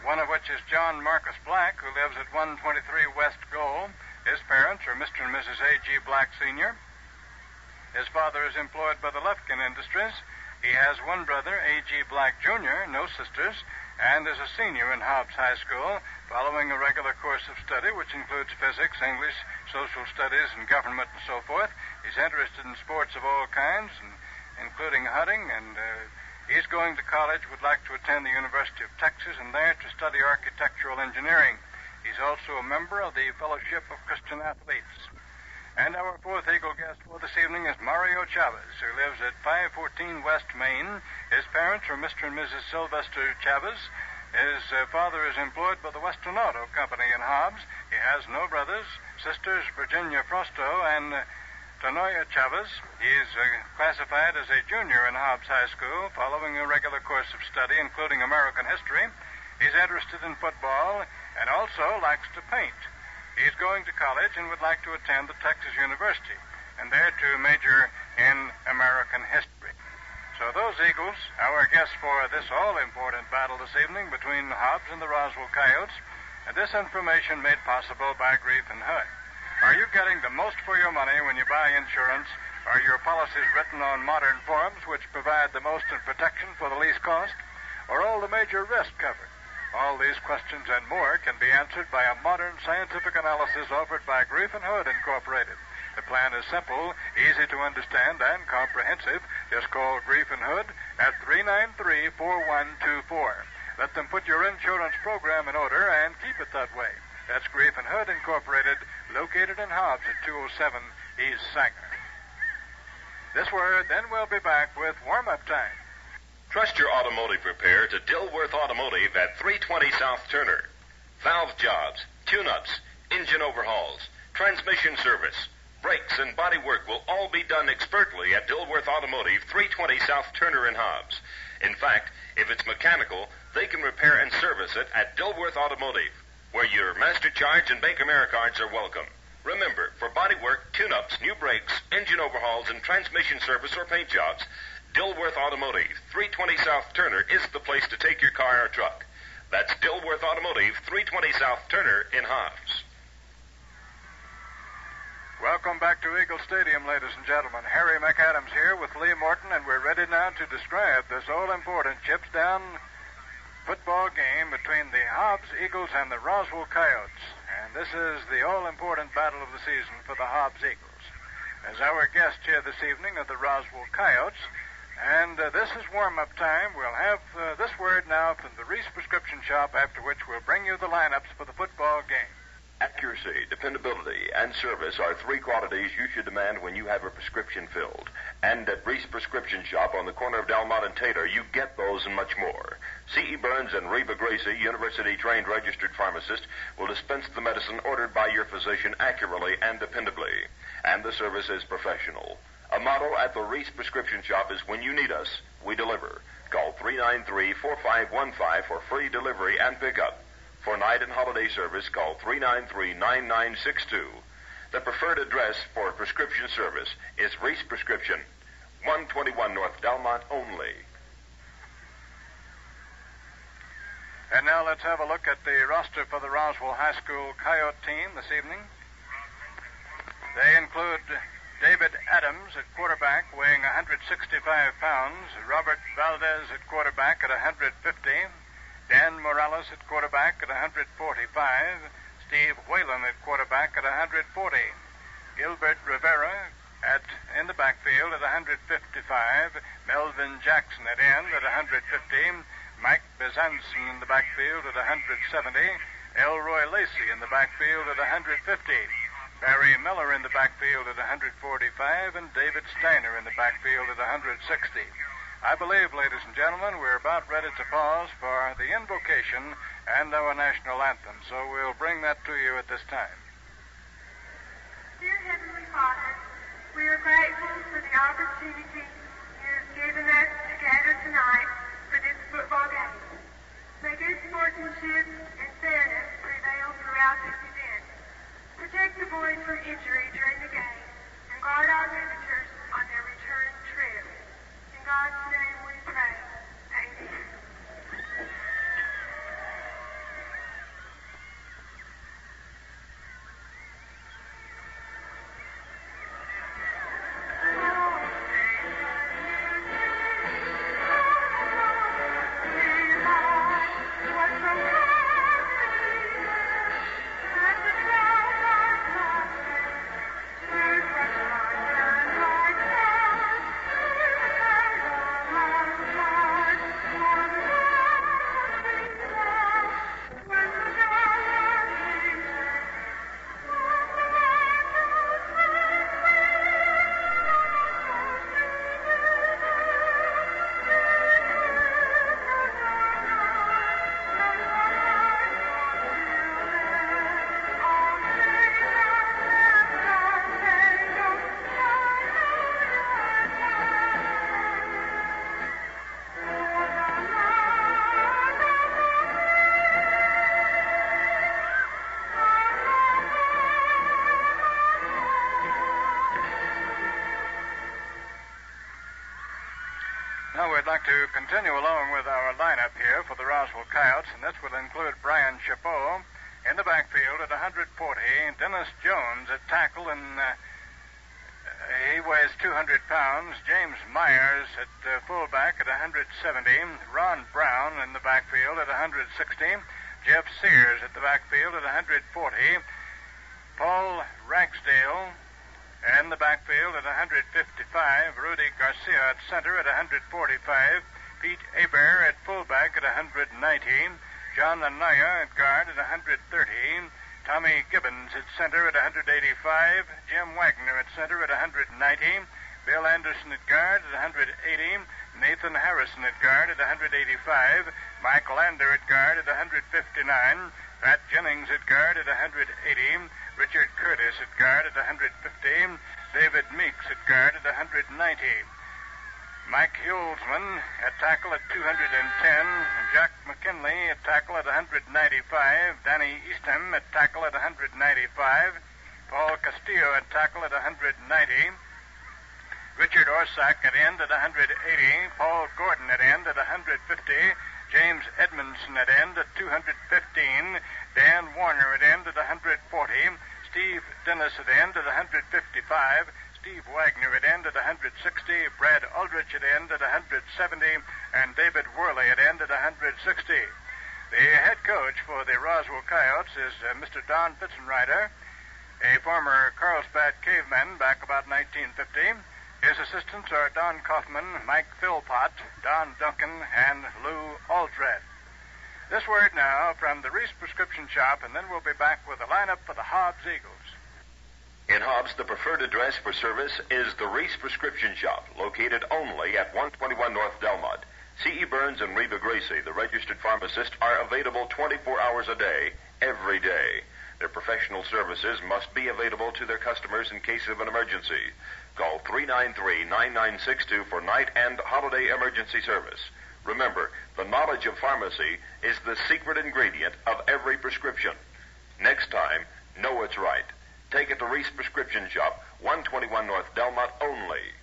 one of which is John Marcus Black, who lives at 123 West Goal. His parents are Mr. and Mrs. A.G. Black, Sr. His father is employed by the Lufkin Industries. He has one brother, A.G. Black, Jr., no sisters, and is a senior in Hobbs High School, following a regular course of study, which includes physics, English, social studies, and government, and so forth. He's interested in sports of all kinds, including hunting, and he's going to college, would like to attend the University of Texas, and there to study architectural engineering. He's also a member of the Fellowship of Christian Athletes. And our fourth Eagle guest for this evening is Mario Chavez, who lives at 514 West Main. His parents are Mr. and Mrs. Sylvester Chavez. His father is employed by the Western Auto Company in Hobbs. He has no brothers, sisters Virginia Frosto and Tanoia Chavez. He's classified as a junior in Hobbs High School, following a regular course of study, including American history. He's interested in football and also likes to paint. He's going to college and would like to attend the Texas University, and there to major in American history. So those Eagles, our guests for this all-important battle this evening between Hobbs and the Roswell Coyotes, and this information made possible by Grief and Hood. Are you getting the most for your money when you buy insurance? Are your policies written on modern forms which provide the most in protection for the least cost? Or all the major risk covered? All these questions and more can be answered by a modern scientific analysis offered by Grief and Hood Incorporated. The plan is simple, easy to understand, and comprehensive. Just call Grief and Hood at 393-4124. Let them put your insurance program in order and keep it that way. That's Grief and Hood Incorporated, located in Hobbs at 207 East Sanger. This word, then we'll be back with warm-up time. Trust your automotive repair to Dilworth Automotive at 320 South Turner. Valve jobs, tune-ups, engine overhauls, transmission service, brakes, and body work will all be done expertly at Dilworth Automotive, 320 South Turner in Hobbs. In fact, if it's mechanical, they can repair and service it at Dilworth Automotive, where your Master Charge and Bank Americards are welcome. Remember, for body work, tune-ups, new brakes, engine overhauls, and transmission service or paint jobs, Dilworth Automotive, 320 South Turner is the place to take your car or truck. That's Dilworth Automotive, 320 South Turner in Hobbs. Welcome back to Eagle Stadium, ladies and gentlemen. Harry McAdams here with Lee Morton, and we're ready now to describe this all-important chips-down football game between the Hobbs Eagles and the Roswell Coyotes. And this is the all-important battle of the season for the Hobbs Eagles. As our guests here this evening are the Roswell Coyotes, and this is warm-up time. We'll have this word now from the Reese Prescription Shop, after which we'll bring you the lineups for the football game. Accuracy, dependability, and service are three qualities you should demand when you have a prescription filled. And at Reese Prescription Shop on the corner of Delmont and Taylor, you get those and much more. C.E. Burns and Reba Gracie, university-trained registered pharmacists, will dispense the medicine ordered by your physician accurately and dependably. And the service is professional. A motto at the Reese Prescription Shop is, when you need us, we deliver. Call 393-4515 for free delivery and pickup. For night and holiday service, call 393-9962. The preferred address for prescription service is Reese Prescription, 121 North Delmont only. And now let's have a look at the roster for the Roswell High School Coyote team this evening. They include David Adams at quarterback, weighing 165 pounds. Robert Valdez at quarterback at 150. Dan Morales at quarterback at 145. Steve Whalen at quarterback at 140. Gilbert Rivera in the backfield at 155. Melvin Jackson at end at 115. Mike Bezanson in the backfield at 170. Elroy Lacey in the backfield at 150. Barry Miller in the backfield at 145, and David Steiner in the backfield at 160. I believe, ladies and gentlemen, we're about ready to pause for the invocation and our national anthem, so we'll bring that to you at this time. Dear Heavenly Father, we are grateful for the opportunity you've given us to to continue along with our lineup here for the Roswell Coyotes, and this will include Brian Chapeau in the backfield at 140, Dennis Jones at tackle, and he weighs 200 pounds, James Myers at fullback at 170, Ron Brown in the backfield at 160, Jeff Sears at the backfield at 140, Paul Ragsdale in the backfield at 155, Rudy Garcia at center at 145, Pete Aber at fullback at 119, John Anaya at guard at 130, Tommy Gibbons at center at 185, Jim Wagner at center at 190, Bill Anderson at guard at 180, Nathan Harrison at guard at 185, Mike Lander at guard at 159, Pat Jennings at guard at 180, Richard Curtis at guard at 115, David Meeks at guard at 190, Mike Hulsman at tackle at 210, Jack McKinley at tackle at 195, Danny Eastham at tackle at 195, Paul Castillo at tackle at 190, Richard Orsack at end at 180, Paul Gordon at end at 150, James Edmondson at end at 215, Dan Warner at end at 140, Steve Dennis at end at 155, Steve Wagner at end at 160, Brad Aldrich at end at 170, and David Worley at end at 160. The head coach for the Roswell Coyotes is Mr. Don Fitzenreiter, a former Carlsbad caveman back about 1950. His assistants are Don Kaufman, Mike Philpott, Don Duncan, and Lou Aldred. This word now from the Reese Prescription Shop, and then we'll be back with the lineup for the Hobbs Eagles. In Hobbs, the preferred address for service is the Reese Prescription Shop, located only at 121 North Delmont. C.E. Burns and Reba Gracie, the registered pharmacist, are available 24 hours a day, every day. Their professional services must be available to their customers in case of an emergency. Call 393-9962 for night and holiday emergency service. Remember, the knowledge of pharmacy is the secret ingredient of every prescription. Next time, know it's right. Take it to Reese Prescription Shop, 121 North Delmont only.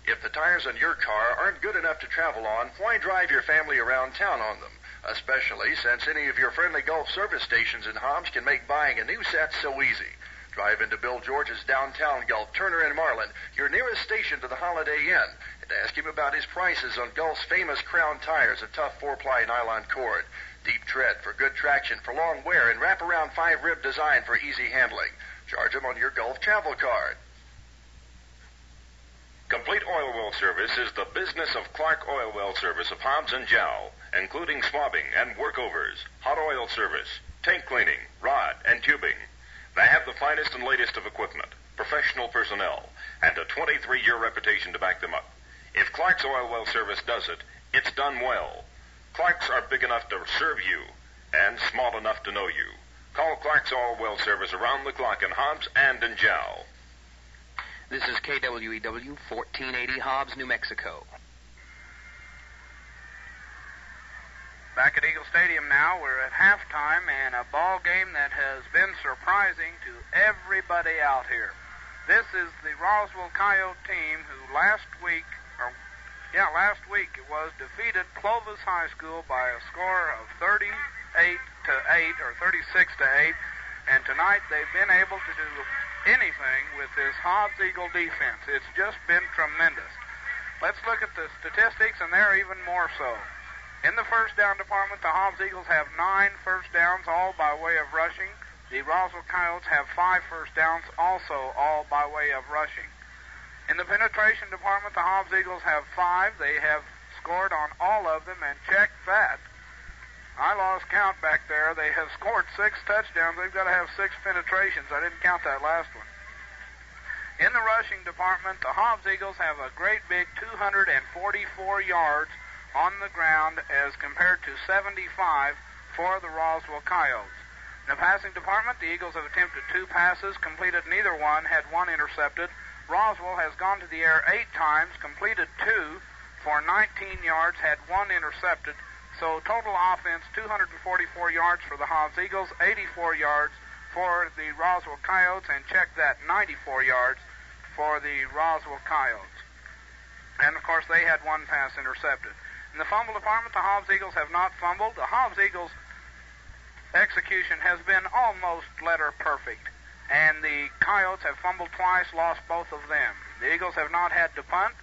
If the tires on your car aren't good enough to travel on, why drive your family around town on them? Especially since any of your friendly Gulf service stations in Hobbs can make buying a new set so easy. Drive into Bill George's downtown Gulf, Turner and Marlin, your nearest station to the Holiday Inn, and ask him about his prices on Gulf's famous Crown tires of tough 4-ply nylon cord. Deep tread for good traction for long wear and wraparound 5-rib design for easy handling. Charge them on your Gulf travel card. Complete oil well service is the business of Clark Oil Well Service of Hobbs and Jowl, including swabbing and workovers, hot oil service, tank cleaning, rod, and tubing. They have the finest and latest of equipment, professional personnel, and a 23-year reputation to back them up. If Clark's Oil Well Service does it, it's done well. Clark's are big enough to serve you and small enough to know you. Call Clark's Oil Well Service around the clock in Hobbs and in Jowl. This is KWEW 1480 Hobbs, New Mexico. Back at Eagle Stadium now, we're at halftime and a ball game that has been surprising to everybody out here. This is the Roswell Coyote team who last week it was, defeated Clovis High School by a score of 38-8 or 36-8, and tonight they've been able to do anything with this Hobbs Eagle defense. It's just been tremendous. Let's look at the statistics, and they're even more so. In the first down department, the Hobbs Eagles have 9 first downs, all by way of rushing. The Roswell Coyotes have 5 first downs, also all by way of rushing. In the penetration department, the Hobbs Eagles have 5. They have scored on all of them, and check that. I lost count back there. They have scored 6 touchdowns. They've got to have 6 penetrations. I didn't count that last one. In the rushing department, the Hobbs Eagles have a great big 244 yards on the ground as compared to 75 for the Roswell Coyotes. In the passing department, the Eagles have attempted 2 passes, completed neither one, had 1 intercepted. Roswell has gone to the air 8 times, completed 2 for 19 yards, had 1 intercepted. So total offense, 244 yards for the Hobbs Eagles, 84 yards for the Roswell Coyotes, and check that, 94 yards for the Roswell Coyotes. And, of course, they had one pass intercepted. In the fumble department, the Hobbs Eagles have not fumbled. The Hobbs Eagles' execution has been almost letter perfect. And the Coyotes have fumbled twice, lost both of them. The Eagles have not had to punt.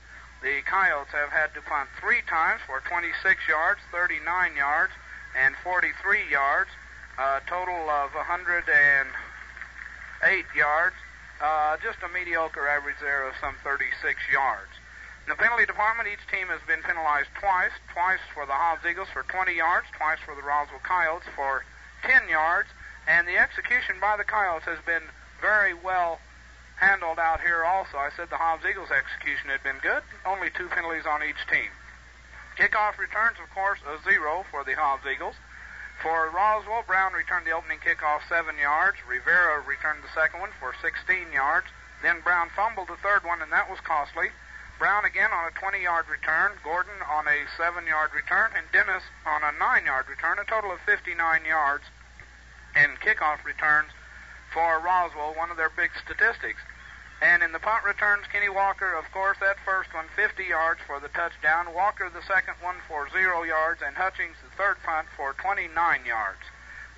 The Coyotes have had to punt 3 times for 26 yards, 39 yards, and 43 yards, a total of 108 yards, just a mediocre average there of some 36 yards. In the penalty department, each team has been penalized twice for the Hobbs Eagles for 20 yards, twice for the Roswell Coyotes for 10 yards, and the execution by the Coyotes has been very well handled out here also. I said the Hobbs Eagles execution had been good, only 2 penalties on each team. Kickoff returns, of course, a 0 for the Hobbs Eagles. For Roswell, Brown returned the opening kickoff 7 yards. Rivera returned the second one for 16 yards. Then Brown fumbled the third one, and that was costly. Brown again on a 20-yard return, Gordon on a 7-yard return, and Dennis on a 9-yard return, a total of 59 yards in kickoff returns for Roswell, one of their big statistics. And in the punt returns, Kenny Walker, of course, that first one, 50 yards for the touchdown. Walker, the second one, for 0 yards. And Hutchings, the third punt, for 29 yards.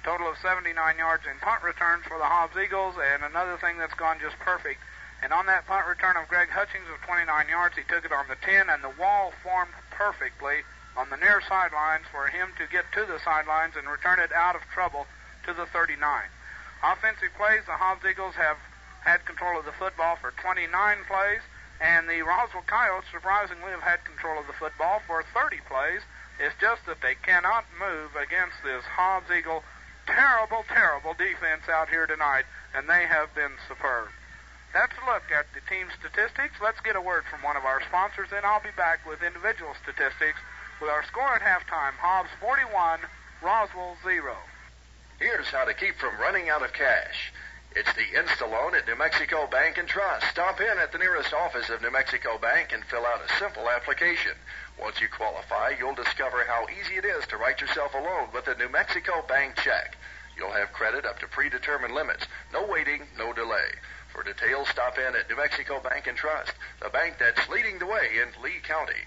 Total of 79 yards in punt returns for the Hobbs Eagles. And another thing that's gone just perfect. And on that punt return of Greg Hutchings of 29 yards, he took it on the 10, and the wall formed perfectly on the near sidelines for him to get to the sidelines and return it out of trouble to the 39. Offensive plays, the Hobbs Eagles have had control of the football for 29 plays, and the Roswell Coyotes surprisingly have had control of the football for 30 plays. It's just that they cannot move against this Hobbs Eagle terrible, terrible defense out here tonight, and they have been superb. That's a look at the team statistics. Let's get a word from one of our sponsors, then I'll be back with individual statistics with our score at halftime. Hobbs 41, Roswell 0. Here's how to keep from running out of cash. It's the Insta-Loan at New Mexico Bank and Trust. Stop in at the nearest office of New Mexico Bank and fill out a simple application. Once you qualify, you'll discover how easy it is to write yourself a loan with a New Mexico Bank check. You'll have credit up to predetermined limits. No waiting, no delay. For details, stop in at New Mexico Bank and Trust, the bank that's leading the way in Lee County.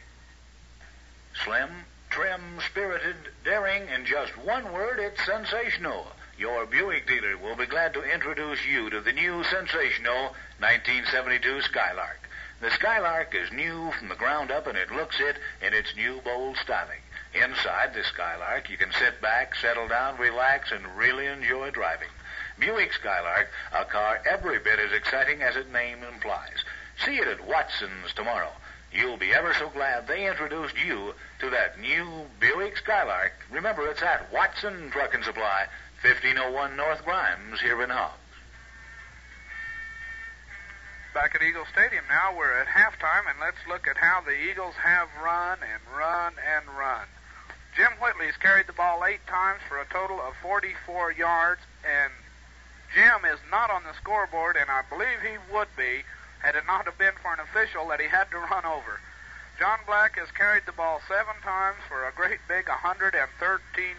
Slim, trim, spirited, daring, in just one word, it's sensational. Your Buick dealer will be glad to introduce you to the new sensational 1972 Skylark. The Skylark is new from the ground up, and it looks it in its new bold styling. Inside the Skylark, you can sit back, settle down, relax, and really enjoy driving. Buick Skylark, a car every bit as exciting as its name implies. See it at Watson's tomorrow. You'll be ever so glad they introduced you to that new Buick Skylark. Remember, it's at Watson Truck and Supply, 1501 North Grimes, here in Hobbs. Back at Eagle Stadium now, we're at halftime, and let's look at how the Eagles have run and run and run. Jim Whitley's carried the ball 8 times for a total of 44 yards, and Jim is not on the scoreboard, and I believe he would be had it not have been for an official that he had to run over. John Black has carried the ball 7 times for a great big 113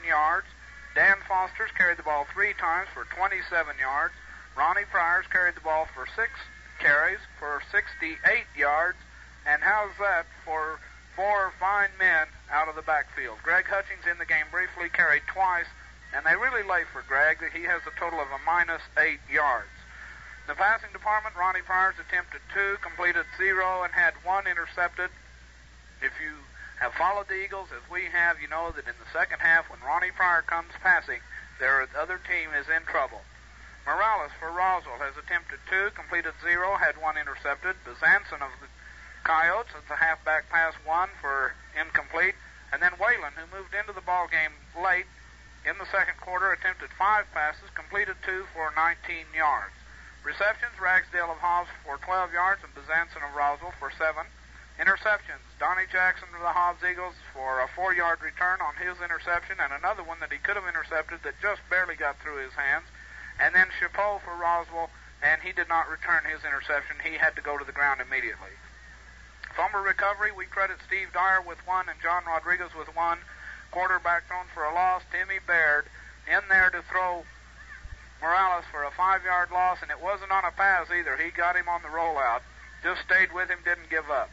yards. Dan Foster's carried the ball 3 times for 27 yards. Ronnie Pryor's carried the ball for 6 carries for 68 yards. And how's that for 4 fine men out of the backfield? Greg Hutchings in the game briefly carried twice, and they really lay for Greg. He has a total of a -8 yards. In the passing department, Ronnie Pryor's attempted 2, completed 0, and had 1 intercepted. If you have followed the Eagles as we have, you know that in the second half, when Ronnie Pryor comes passing, their other team is in trouble. Morales for Roswell has attempted 2, completed 0, had 1 intercepted. Bezanson of the Coyotes, it's a halfback pass 1 for incomplete. And then Whalen, who moved into the ball game late in the second quarter, attempted 5 passes, completed 2 for 19 yards. Receptions, Ragsdale of Hobbs for 12 yards and Bezanson of Roswell for 7. Interceptions, Donnie Jackson of the Hobbs Eagles for a 4-yard return on his interception, and another one that he could have intercepted that just barely got through his hands. And then Chapeau for Roswell, and he did not return his interception. He had to go to the ground immediately. Fumble recovery, we credit Steve Dyer with 1 and John Rodriguez with 1. Quarterback thrown for a loss, Timmy Baird in there to throw Morales for a 5-yard loss, and it wasn't on a pass either. He got him on the rollout, just stayed with him, didn't give up.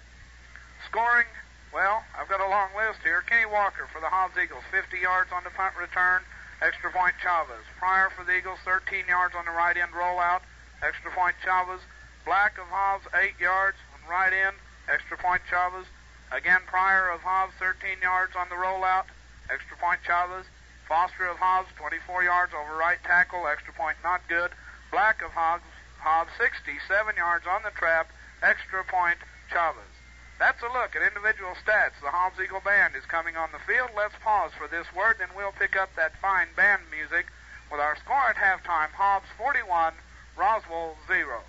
Scoring, well, I've got a long list here. Kenny Walker for the Hobbs Eagles, 50 yards on the punt return, extra point Chavez. Pryor for the Eagles, 13 yards on the right end rollout, extra point Chavez. Black of Hobbs, 8 yards on right end, extra point Chavez. Again, Pryor of Hobbs, 13 yards on the rollout, extra point Chavez. Foster of Hobbs, 24 yards over right tackle, extra point not good. Black of Hobbs, 67 yards on the trap, extra point Chavez. That's a look at individual stats. The Hobbs Eagle Band is coming on the field. Let's pause for this word, and we'll pick up that fine band music with our score at halftime. Hobbs 41, Roswell 0.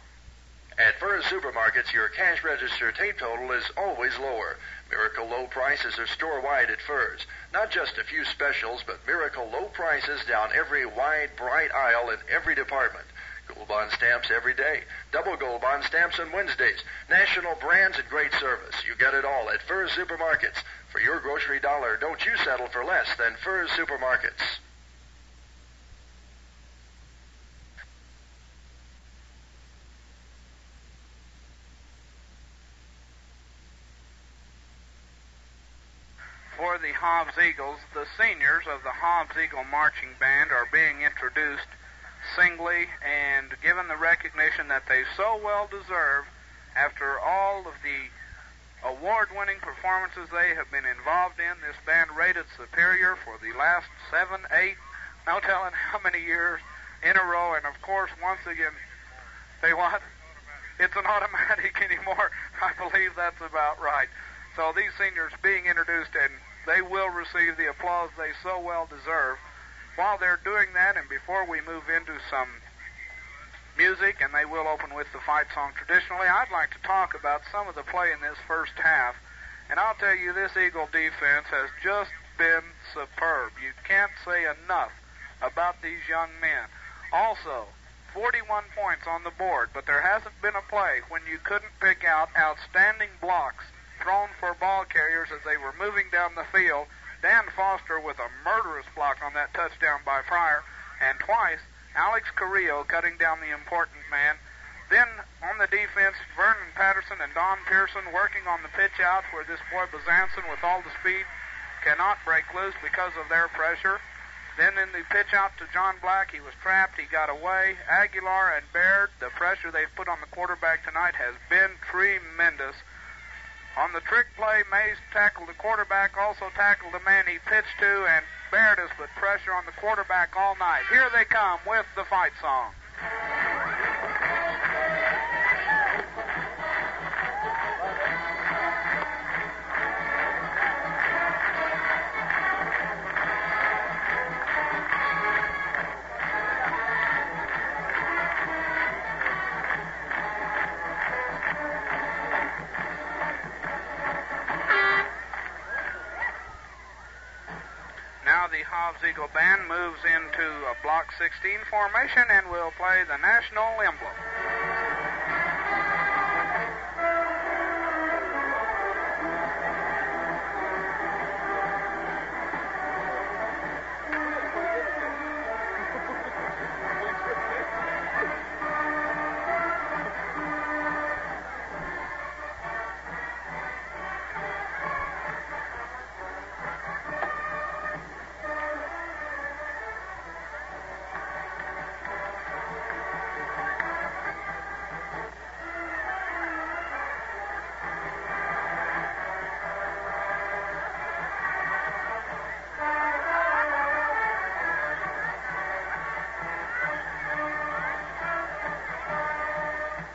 At Furr's Supermarkets, your cash register tape total is always lower. Miracle low prices are store-wide at Furr's. Not just a few specials, but miracle low prices down every wide, bright aisle in every department. Gold bond stamps every day. Double gold bond stamps on Wednesdays. National brands and great service. You get it all at Furr's Supermarkets. For your grocery dollar, don't you settle for less than Furr's Supermarkets. For the Hobbs Eagles, the seniors of the Hobbs Eagle Marching Band are being introduced singly and given the recognition that they so well deserve after all of the award-winning performances they have been involved in. This band rated superior for the last 7, 8, no telling how many years in a row, and of course, once again, it's an automatic anymore. I believe that's about right. So these seniors being introduced, and they will receive the applause they so well deserve. While they're doing that, and before we move into some music, and they will open with the fight song traditionally, I'd like to talk about some of the play in this first half. And I'll tell you, this Eagle defense has just been superb. You can't say enough about these young men. Also, 41 points on the board, but there hasn't been a play when you couldn't pick out outstanding blocks thrown for ball carriers as they were moving down the field. Dan Foster with a murderous block on that touchdown by Pryor, and twice Alex Carrillo cutting down the important man. Then on the defense, Vernon Patterson and Don Pearson working on the pitch out where this boy Bazanson with all the speed cannot break loose because of their pressure. Then in the pitch out to John Black, he was trapped, he got away. Aguilar and Baird, the pressure they've put on the quarterback tonight has been tremendous. On the trick play, Mays tackled the quarterback, also tackled the man he pitched to, and Baird has put pressure on the quarterback all night. Here they come with the fight song. The Hobbs Eagle Band moves into a block 16 formation and will play the national emblem.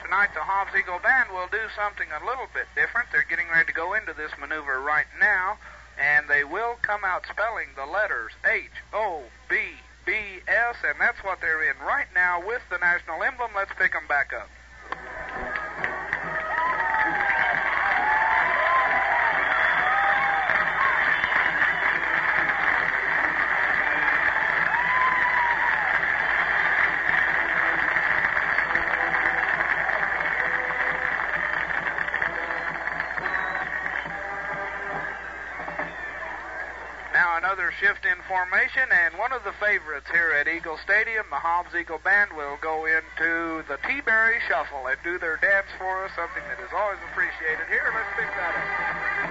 Tonight, the Hobbs Eagle Band will do something a little bit different. They're getting ready to go into this maneuver right now, and they will come out spelling the letters H-O-B-B-S, and that's what they're in right now with the national emblem. Let's pick them back up. Another shift in formation, and one of the favorites here at Eagle Stadium, the Hobbs Eagle Band, will go into the T-Berry Shuffle and do their dance for us, something that is always appreciated. Here, let's pick that up.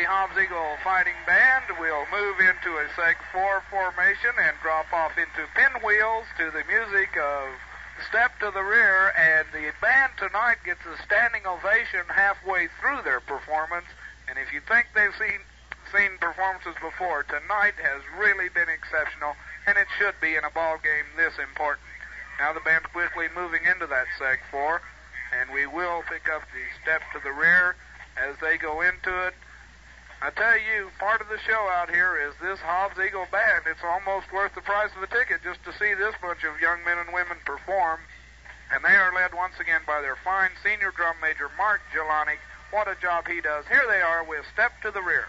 Hobbs Eagle Fighting Band will move into a Seg 4 formation and drop off into pinwheels to the music of Step to the Rear, and the band tonight gets a standing ovation halfway through their performance. And if you think they've seen performances before, tonight has really been exceptional, and it should be in a ball game this important. Now the band's quickly moving into that Seg 4, and we will pick up the Step to the Rear as they go into it. I tell you, part of the show out here is this Hobbs Eagle Band. It's almost worth the price of a ticket just to see this bunch of young men and women perform. And they are led once again by their fine senior drum major, Mark Jelani. What a job he does. Here they are with Step to the Rear.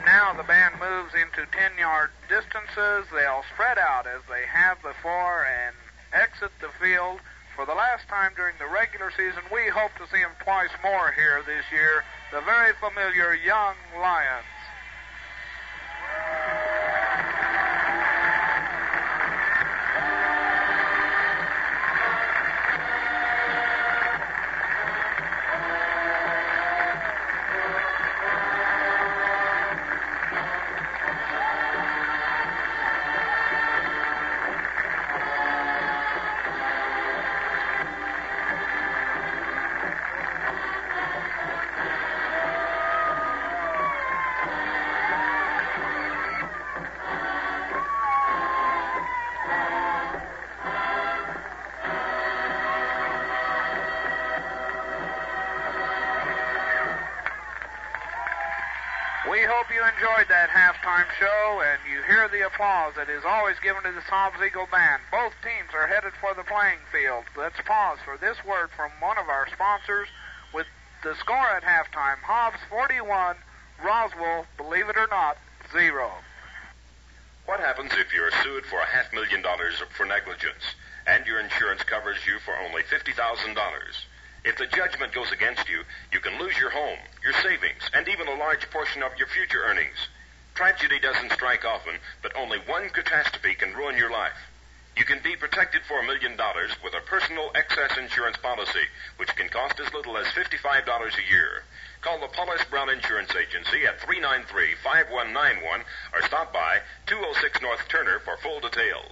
Now the band moves into 10-yard distances. They'll spread out as they have before and exit the field. For the last time during the regular season, we hope to see them twice more here this year. The very familiar Young Lions. We hope you enjoyed that halftime show, and you hear the applause that is always given to this Hobbs Eagle Band. Both teams are headed for the playing field. Let's pause for this word from one of our sponsors with the score at halftime. Hobbs 41, Roswell, believe it or not, 0. What happens if you're sued for $500,000 for negligence, and your insurance covers you for only $50,000? If the judgment goes against you, you can lose your home, your savings, and even a large portion of your future earnings. Tragedy doesn't strike often, but only one catastrophe can ruin your life. You can be protected for $1 million with a personal excess insurance policy, which can cost as little as $55 a year. Call the Paulus Brown Insurance Agency at 393-5191 or stop by 206 North Turner for full details.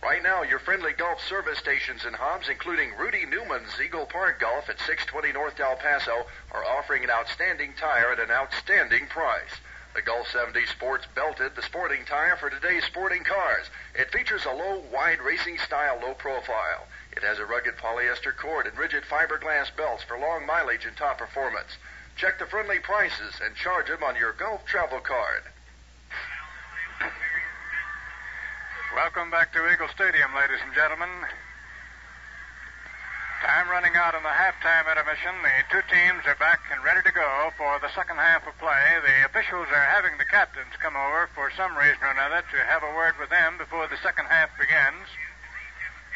Right now, your friendly golf service stations in Hobbs, including Rudy Newman's Eagle Park Golf at 620 North El Paso, are offering an outstanding tire at an outstanding price. The Gulf 70 Sports Belted, the sporting tire for today's sporting cars. It features a low, wide racing-style low profile. It has a rugged polyester cord and rigid fiberglass belts for long mileage and top performance. Check the friendly prices and charge them on your Gulf travel card. Welcome back to Eagle Stadium, ladies and gentlemen. Time running out in the halftime intermission. The two teams are back and ready to go for the second half of play. The officials are having the captains come over for some reason or another to have a word with them before the second half begins.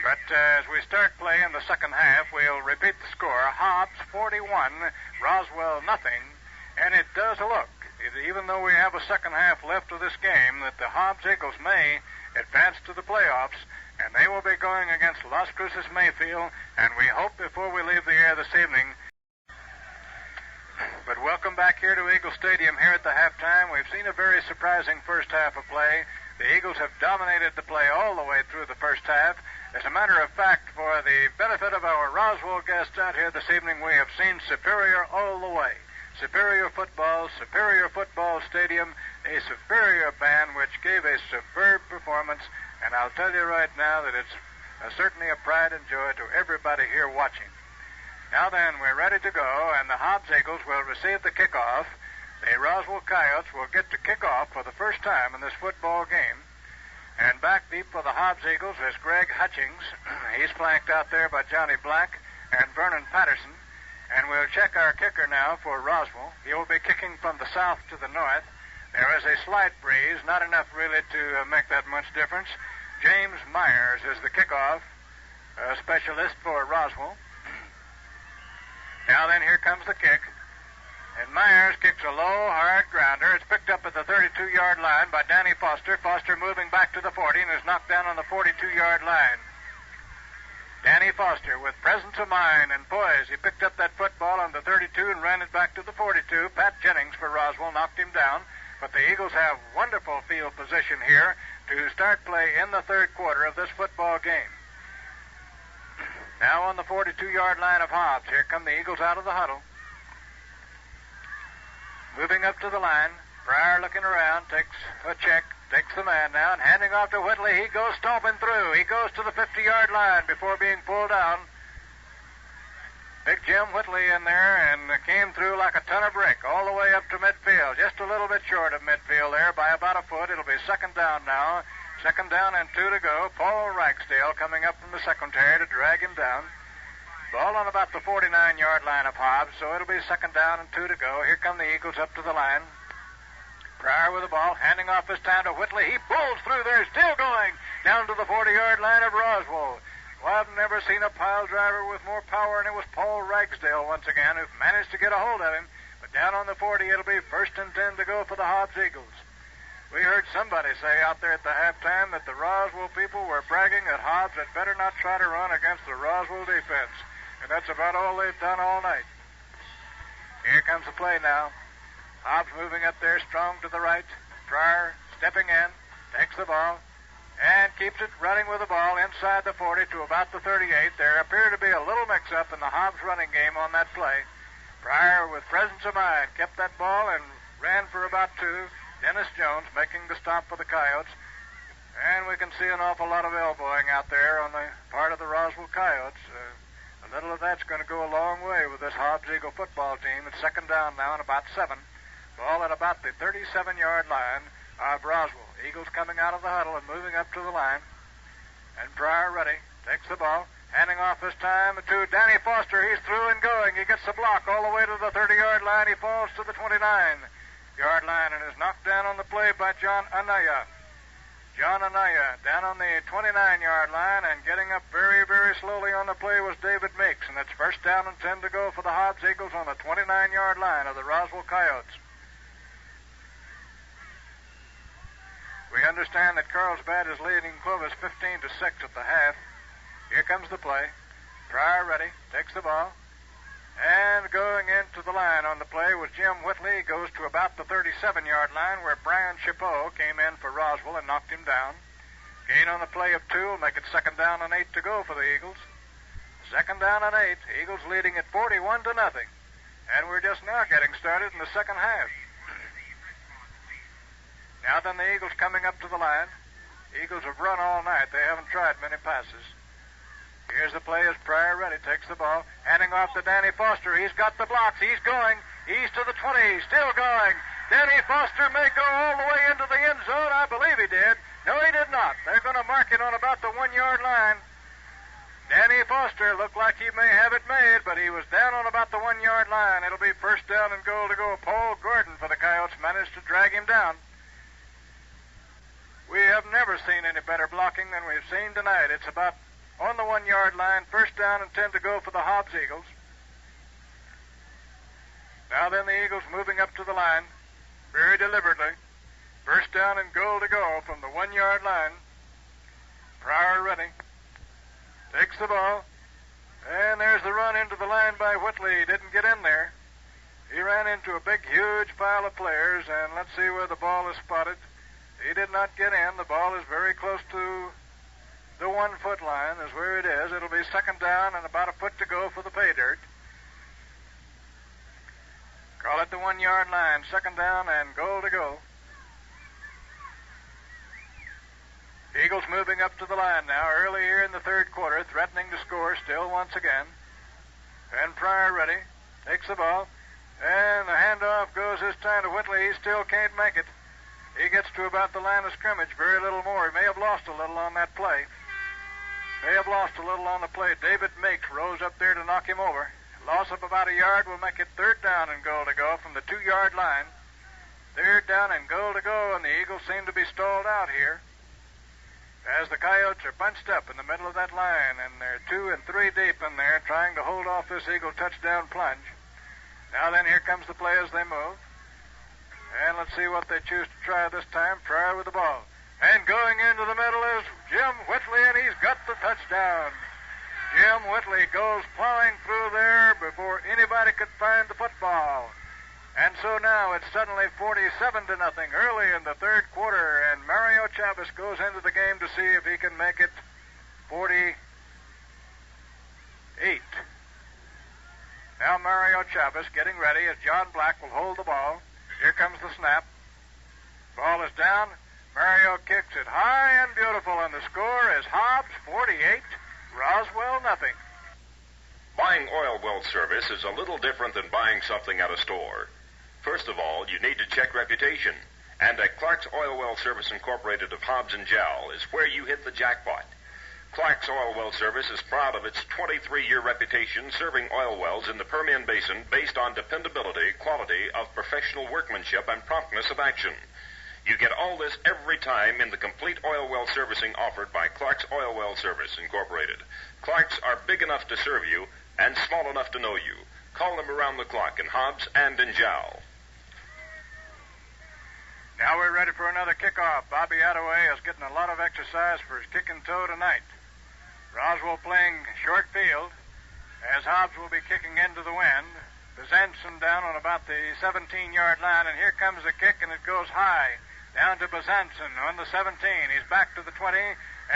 But as we start play in the second half, we'll repeat the score. Hobbs 41, Roswell nothing. And it does look, even though we have a second half left of this game, that the Hobbs Eagles may advance to the playoffs, and they will be going against Las Cruces Mayfield, and we hope before we leave the air this evening. But welcome back here to Eagle Stadium here at the halftime. We've seen a very surprising first half of play. The Eagles have dominated the play all the way through the first half, As a matter of fact, for the benefit of our Roswell guests out here this evening, we have seen Superior all the way. Superior Football Stadium, a superior band which gave a superb performance, and I'll tell you right now that it's certainly a pride and joy to everybody here watching. Now then, we're ready to go, and the Hobbs Eagles will receive the kickoff. The Roswell Coyotes will get to kick off for the first time in this football game. And back deep for the Hobbs Eagles is Greg Hutchings. He's flanked out there by Johnny Black and Vernon Patterson. And we'll check our kicker now for Roswell. He'll be kicking from the south to the north. There is a slight breeze, not enough really to make that much difference. James Myers is the kickoff specialist for Roswell. Now then, here comes the kick. And Myers kicks a low, hard grounder. It's picked up at the 32-yard line by Danny Foster. Foster moving back to the 40 and is knocked down on the 42-yard line. Danny Foster, with presence of mind and poise, he picked up that football on the 32 and ran it back to the 42. Pat Jennings for Roswell knocked him down. But the Eagles have wonderful field position here to start play in the third quarter of this football game. Now on the 42-yard line of Hobbs, here come the Eagles out of the huddle. Moving up to the line, Pryor looking around, takes a check, takes the man now, and handing off to Whitley. He goes stomping through. He goes to the 50-yard line before being pulled down. Big Jim Whitley in there and came through like a ton of brick all the way up to midfield. Just a little bit short of midfield there by about a foot. It'll be second down now. Second down and 2 to go. Paul Ragsdale coming up from the secondary to drag him down. Ball on about the 49-yard line of Hobbs, so it'll be second down and 2 to go. Here come the Eagles up to the line. Pryor with the ball, handing off his time to Whitley. He pulls through there, still going down to the 40-yard line of Roswell. Well, I've never seen a pile driver with more power, and it was Paul Ragsdale once again who managed to get a hold of him. But down on the 40, it'll be first and 10 to go for the Hobbs Eagles. We heard somebody say out there at the halftime that the Roswell people were bragging that Hobbs had better not try to run against the Roswell defense. And that's about all they've done all night. Here comes the play now. Hobbs moving up there, strong to the right. Pryor stepping in, takes the ball, and keeps it running with the ball inside the 40 to about the 38. There appeared to be a little mix-up in the Hobbs running game on that play. Pryor, with presence of mind, kept that ball and ran for about 2. Dennis Jones making the stop for the Coyotes. And we can see an awful lot of elbowing out there on the part of the Roswell Coyotes. A little of that's going to go a long way with this Hobbs Eagle football team. It's second down now and about 7. Ball at about the 37-yard line of Roswell. Eagles coming out of the huddle and moving up to the line. And Pryor ready. Takes the ball. Handing off this time to Danny Foster. He's through and going. He gets the block all the way to the 30-yard line. He falls to the 29-yard line and is knocked down on the play by John Anaya. John Anaya down on the 29-yard line, and getting up very, very slowly on the play was David Meeks. And it's first down and 10 to go for the Hobbs Eagles on the 29-yard line of the Roswell Coyotes. We understand that Carlsbad is leading Clovis 15-6 at the half. Here comes the play. Pryor ready, takes the ball. And going into the line on the play was Jim Whitley. He goes to about the 37-yard line where Brian Chapeau came in for Roswell and knocked him down. Gain on the play of 2 will make it second down and 8 to go for the Eagles. Second down and 8. Eagles leading at 41-0. And we're just now getting started in the second half. Now then, the Eagles coming up to the line. The Eagles have run all night. They haven't tried many passes. Here's the play as Pryor ready, takes the ball, handing off to Danny Foster. He's got the blocks. He's going. He's to the 20. Still going. Danny Foster may go all the way into the end zone. I believe he did. No, he did not. They're going to mark it on about the 1-yard line. Danny Foster looked like he may have it made, but he was down on about the 1-yard line. It'll be first down and goal to go. Paul Gordon for the Coyotes managed to drag him down. We have never seen any better blocking than we've seen tonight. It's about on the 1-yard line, first down and 10 to go for the Hobbs Eagles. Now then, the Eagles moving up to the line very deliberately. First down and goal to go from the 1-yard line. Pryor ready. Takes the ball. And there's the run into the line by Whitley. He didn't get in there. He ran into a big, huge pile of players, and let's see where the ball is spotted. He did not get in. The ball is very close to the 1 foot line is where it is. It'll be second down and about a foot to go for the pay dirt. Call it the 1 yard line. Second down and goal to go. Eagles moving up to the line now, early here in the third quarter, threatening to score still once again. And Pryor ready. Takes the ball. And the handoff goes this time to Whitley. He still can't make it. He gets to about the line of scrimmage, very little more. He may have lost a little on that play. David Meeks rose up there to knock him over. Loss of about a yard will make it third down and goal to go from the 2 yard line. Third down and goal to go, and the Eagles seem to be stalled out here as the Coyotes are bunched up in the middle of that line, and they're 2 and 3 deep in there trying to hold off this Eagle touchdown plunge. Now then, here comes the play as they move. And let's see what they choose to try this time. Pryor with the ball. And going into the middle is Jim Whitley, and he's got the touchdown. Jim Whitley goes plowing through there before anybody could find the football. And so now it's suddenly 47-0 early in the third quarter, and Mario Chavez goes into the game to see if he can make it 48. Now Mario Chavez getting ready as John Black will hold the ball. Here comes the snap. Ball is down. Mario kicks it high and beautiful, and the score is Hobbs 48, Roswell nothing. Buying oil well service is a little different than buying something at a store. First of all, you need to check reputation. And at Clark's Oil Well Service Incorporated of Hobbs and Jowl is where you hit the jackpot. Clark's Oil Well Service is proud of its 23-year reputation serving oil wells in the Permian Basin based on dependability, quality of professional workmanship, and promptness of action. You get all this every time in the complete oil well servicing offered by Clark's Oil Well Service Incorporated. Clark's are big enough to serve you and small enough to know you. Call them around the clock in Hobbs and in Jowl. Now we're ready for another kickoff. Bobby Attaway is getting a lot of exercise for his kick and toe tonight. Roswell playing short field as Hobbs will be kicking into the wind. Bezanson down on about the 17-yard line, and here comes the kick, and it goes high down to Bezanson on the 17. He's back to the 20,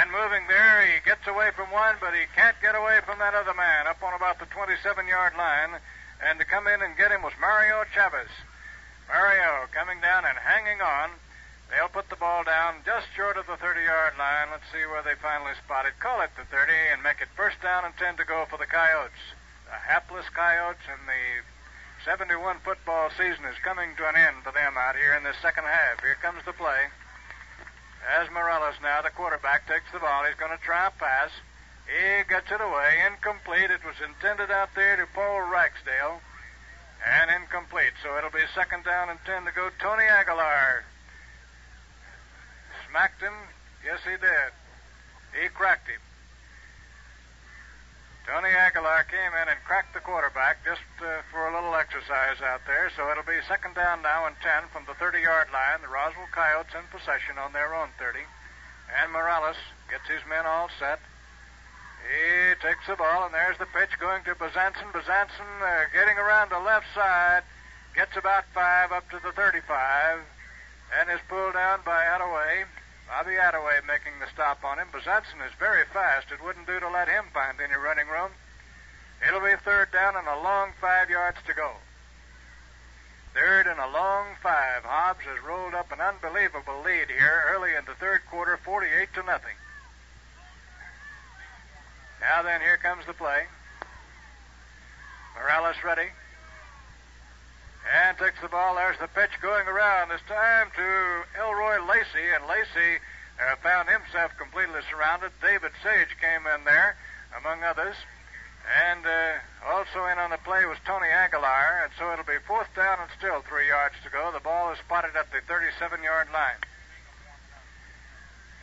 and moving there, he gets away from one, but he can't get away from that other man up on about the 27-yard line, and to come in and get him was Mario Chavez. Mario coming down and hanging on. They'll put the ball down just short of the 30-yard line. Let's see where they finally spot it. Call it the 30 and make it first down and 10 to go for the Coyotes. The hapless Coyotes, and the 71 football season is coming to an end for them out here in the second half. Here comes the play. As Morales now, the quarterback, takes the ball. He's going to try a pass. He gets it away. Incomplete. It was intended out there to Paul Ragsdale. And incomplete. So it'll be second down and 10 to go. Tony Aguilar smacked him. Yes, he did. He cracked him. Tony Aguilar came in and cracked the quarterback just for a little exercise out there. So it'll be second down now and 10 from the 30-yard line. The Roswell Coyotes in possession on their own 30. And Morales gets his men all set. He takes the ball, and there's the pitch going to Bezanson. Bezanson getting around the left side. Gets about 5 up to the 35. And is pulled down by Attaway. Bobby Attaway making the stop on him. Bezanson is very fast. It wouldn't do to let him find any running room. It'll be third down and a long 5 yards to go. Third and a long 5. Hobbs has rolled up an unbelievable lead here early in the third quarter, 48-0. Now then, here comes the play. Morales ready. And takes the ball. There's the pitch going around. This time to Elroy Lacey. And Lacey found himself completely surrounded. David Sage came in there, among others. And also in on the play was Tony Aguilar. And so it'll be fourth down and still 3 yards to go. The ball is spotted at the 37-yard line.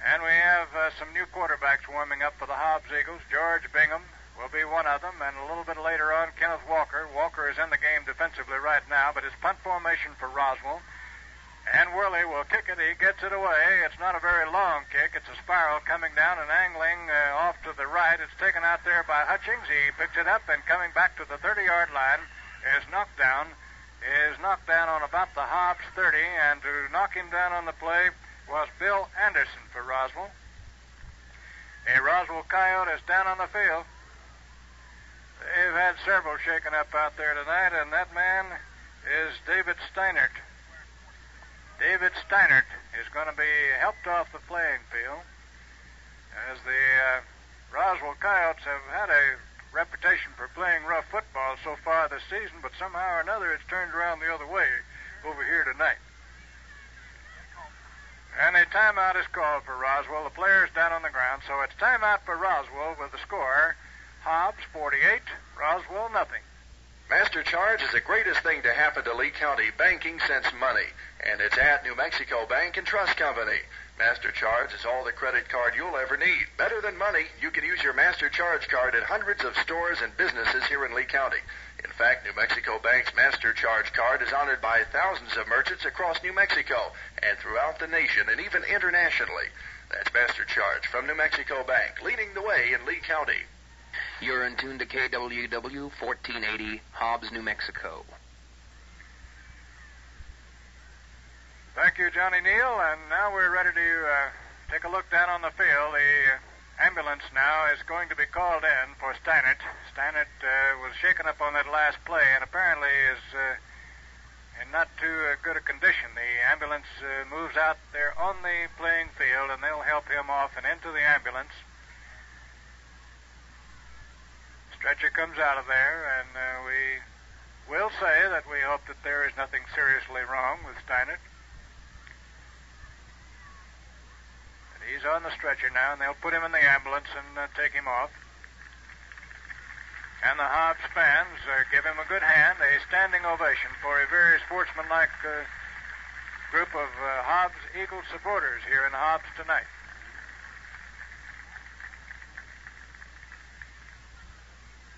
And we have some new quarterbacks warming up for the Hobbs Eagles. George Bingham will be one of them, and a little bit later on, Kenneth Walker. Walker is in the game defensively right now, but it's punt formation for Roswell. And Worley will kick it. He gets it away. It's not a very long kick. It's a spiral coming down and angling off to the right. It's taken out there by Hutchings. He picks it up, and coming back to the 30-yard line is knocked down on about the Hobbs 30, and to knock him down on the play was Bill Anderson for Roswell. A Roswell Coyote is down on the field. They've had several shaken up out there tonight, and that man is David Steinert. David Steinert is going to be helped off the playing field, as the Roswell Coyotes have had a reputation for playing rough football so far this season, but somehow or another it's turned around the other way over here tonight. And a timeout is called for Roswell. The player's down on the ground, so it's timeout for Roswell with the score, Hobbs 48, Roswell nothing. Master Charge is the greatest thing to happen to Lee County banking since money, and it's at New Mexico Bank and Trust Company. Master Charge is all the credit card you'll ever need. Better than money, you can use your Master Charge card at hundreds of stores and businesses here in Lee County. In fact, New Mexico Bank's Master Charge card is honored by thousands of merchants across New Mexico and throughout the nation and even internationally. That's Master Charge from New Mexico Bank, leading the way in Lee County. You're in tune to KWW 1480, Hobbs, New Mexico. Thank you, Johnny Neal. And now we're ready to take a look down on the field. The ambulance now is going to be called in for Steinert. Steinert was shaken up on that last play and apparently is in not too good a condition. The ambulance moves out there on the playing field, and they'll help him off and into the ambulance. Stretcher comes out of there, and we will say that we hope that there is nothing seriously wrong with Steinert. And he's on the stretcher now, and they'll put him in the ambulance and take him off. And the Hobbs fans give him a good hand, a standing ovation for a very sportsmanlike group of Hobbs Eagles supporters here in Hobbs tonight.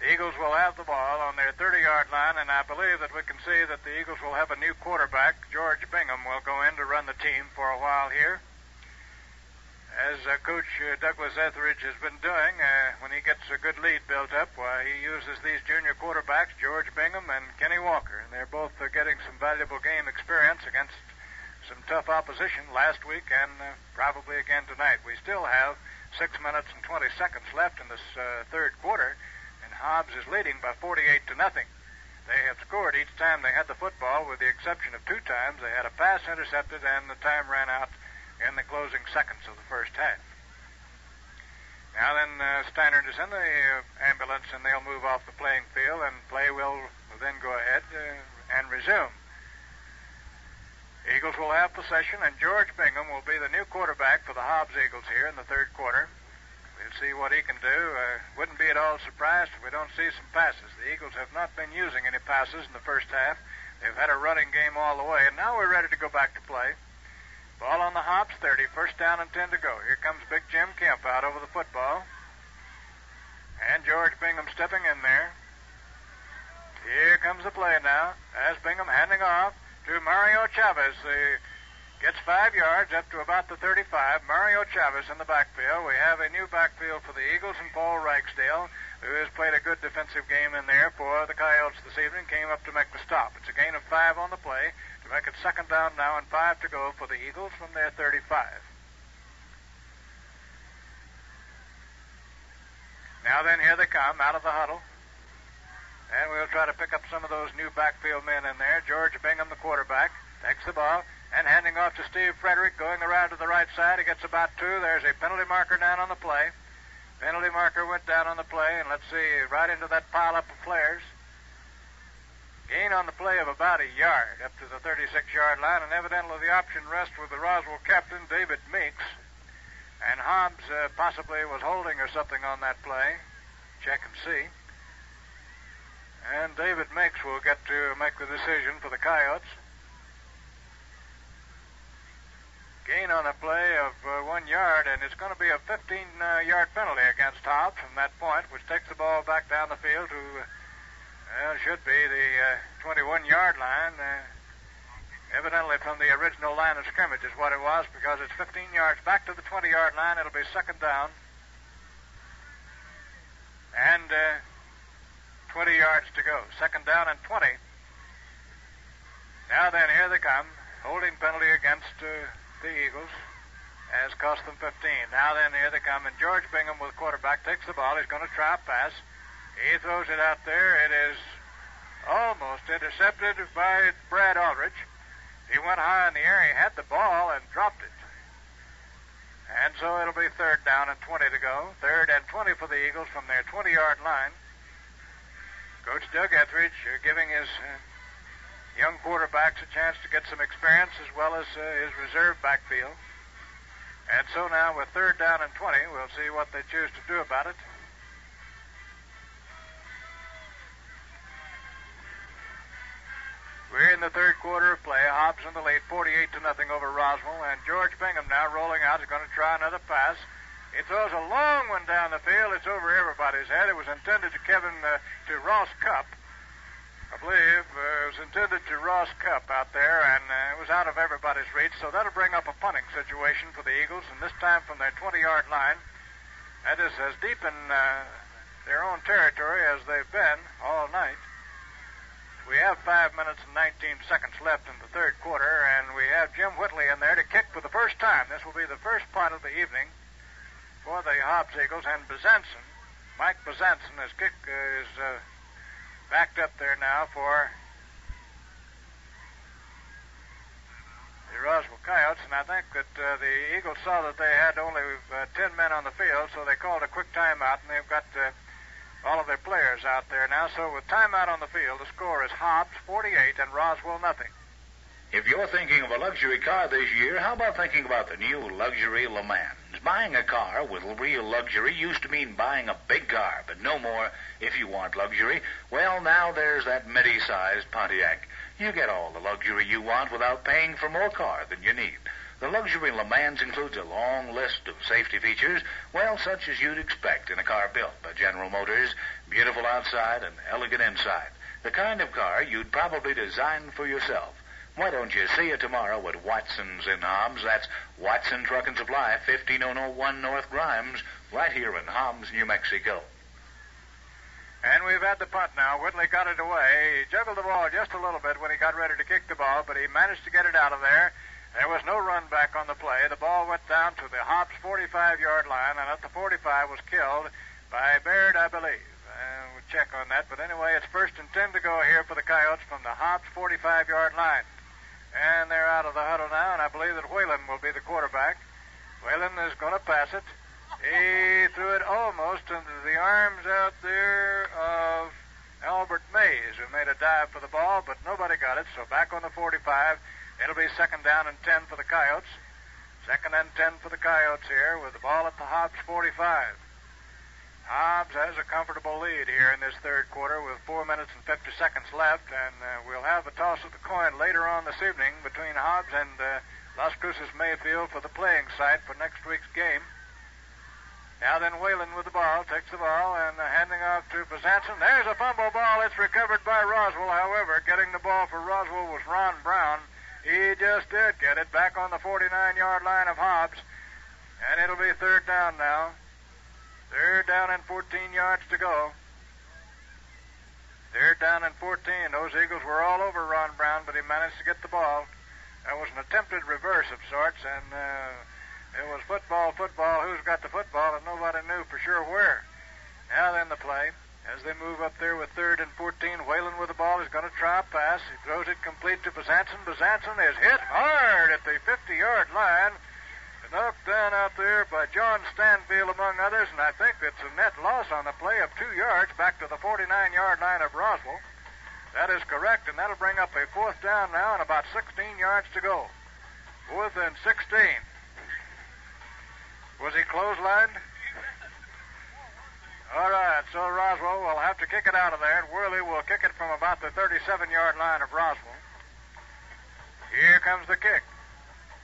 The Eagles will have the ball on their 30-yard line, and I believe that we can see that the Eagles will have a new quarterback. George Bingham will go in to run the team for a while here. As Coach Douglas Etheridge has been doing, when he gets a good lead built up, he uses these junior quarterbacks, George Bingham and Kenny Walker, and they're both getting some valuable game experience against some tough opposition last week and probably again tonight. We still have 6 minutes and 20 seconds left in this third quarter, and Hobbs is leading by 48-0. They have scored each time they had the football, with the exception of 2 times. They had a pass intercepted, and the time ran out in the closing seconds of the first half. Now then, Steinert is in the ambulance, and they'll move off the playing field, and play will then go ahead and resume. The Eagles will have possession, and George Bingham will be the new quarterback for the Hobbs Eagles here in the third quarter. We'll see what he can do. Wouldn't be at all surprised if we don't see some passes. The Eagles have not been using any passes in the first half. They've had a running game all the way, and now we're ready to go back to play. Ball on the Hobbs 30, first down and 10 to go. Here comes Big Jim Kemp out over the football. And George Bingham stepping in there. Here comes the play now, as Bingham handing off to Mario Chavez. Gets 5 yards up to about the 35. Mario Chavez in the backfield. We have a new backfield for the Eagles, and Paul Ragsdale, who has played a good defensive game in there for the Coyotes this evening, came up to make the stop. It's a gain of 5 on the play to make it second down now and 5 to go for the Eagles from their 35. Now then, here they come out of the huddle. And we'll try to pick up some of those new backfield men in there. George Bingham, the quarterback, takes the ball and handing off to Steve Frederick, going around to the right side. He gets about 2. There's a penalty marker down on the play. Penalty marker went down on the play, and let's see, right into that pile-up of players. Gain on the play of about a yard up to the 36-yard line, and evidently the option rests with the Roswell captain, David Meeks. And Hobbs possibly was holding or something on that play. Check and see. And David Meeks will get to make the decision for the Coyotes. Gain on a play of 1 yard, and it's going to be a 15-yard penalty against Hobbs from that point, which takes the ball back down the field to, should be the 21-yard line. Evidently from the original line of scrimmage is what it was, because it's 15 yards back to the 20-yard line. It'll be second down. And 20 yards to go. Second down and 20. Now then, here they come. Holding penalty against the Eagles. has cost them 15. Now then, here they come, and George Bingham with quarterback takes the ball. He's going to try a pass. He throws it out there. It is almost intercepted by Brad Aldrich. He went high in the air. He had the ball and dropped it. And so it'll be 3rd down and 20 to go. 3rd and 20 for the Eagles from their 20-yard line. Coach Doug Etheridge giving his young quarterbacks a chance to get some experience as well as his reserve backfield. And so now with 3rd down and 20, we'll see what they choose to do about it. We're in the 3rd quarter of play. Hobbs in the lead, 48-0 over Roswell. And George Bingham now rolling out is going to try another pass. He throws a long one down the field. It's over everybody's head. It was intended to Ross Cupp. I believe it was intended to Ross Cupp out there, and it was out of everybody's reach. So that'll bring up a punting situation for the Eagles, and this time from their 20-yard line. That is as deep in their own territory as they've been all night. We have 5 minutes and 19 seconds left in the 3rd quarter, and we have Jim Whitley in there to kick for the first time. This will be the first punt of the evening for the Hobbs Eagles, and Bezanson, Mike Bezanson, his kick is backed up there now for the Roswell Coyotes, and I think that the Eagles saw that they had only 10 men on the field, so they called a quick timeout, and they've got all of their players out there now. So with timeout on the field, the score is Hobbs 48 and Roswell nothing. If you're thinking of a luxury car this year, how about thinking about the new luxury Le Mans? Buying a car with real luxury used to mean buying a big car, but no more if you want luxury. Well, now there's that midi-sized Pontiac. You get all the luxury you want without paying for more car than you need. The luxury Le Mans includes a long list of safety features, well, such as you'd expect in a car built by General Motors, beautiful outside and elegant inside. The kind of car you'd probably design for yourself. Why don't you see it tomorrow at Watson's in Hobbs? That's Watson Truck and Supply, 15001 North Grimes, right here in Hobbs, New Mexico. And we've had the punt now. Whitley got it away. He juggled the ball just a little bit when he got ready to kick the ball, but he managed to get it out of there. There was no run back on the play. The ball went down to the Hobbs 45-yard line, and at the 45 was killed by Baird, I believe. We'll check on that. But anyway, it's 1st and 10 to go here for the Coyotes from the Hobbs 45-yard line. And they're out of the huddle now, and I believe that Whalen will be the quarterback. Whalen is going to pass it. He threw it almost into the arms out there of Albert Mays, who made a dive for the ball, but nobody got it. So back on the 45, it'll be 2nd down and 10 for the Coyotes. 2nd and 10 for the Coyotes here with the ball at the Hobbs 45. Hobbs has a comfortable lead here in this 3rd quarter with 4 minutes and 50 seconds left, and we'll have a toss of the coin later on this evening between Hobbs and Las Cruces Mayfield for the playing site for next week's game. Now then, Whalen with the ball, takes the ball, and handing off to Bezanson. There's a fumble ball. It's recovered by Roswell. However, getting the ball for Roswell was Ron Brown. He just did get it back on the 49-yard line of Hobbs, and it'll be 3rd down now. 3rd down and 14 yards to go. 3rd down and 14. Those Eagles were all over Ron Brown, but he managed to get the ball. That was an attempted reverse of sorts, and it was football, who's got the football, and nobody knew for sure where. Now then the play. As they move up there with 3rd and 14, Whalen with the ball is going to try a pass. He throws it complete to Bezanson. Bezanson is hit hard at the 50-yard line. Knocked down out there by John Stanfield, among others, and I think it's a net loss on the play of 2 yards back to the 49-yard line of Roswell. That is correct, and that'll bring up a 4th down now and about 16 yards to go. 4th and 16. Was he clotheslined? All right, so Roswell will have to kick it out of there, and Worley will kick it from about the 37-yard line of Roswell. Here comes the kick.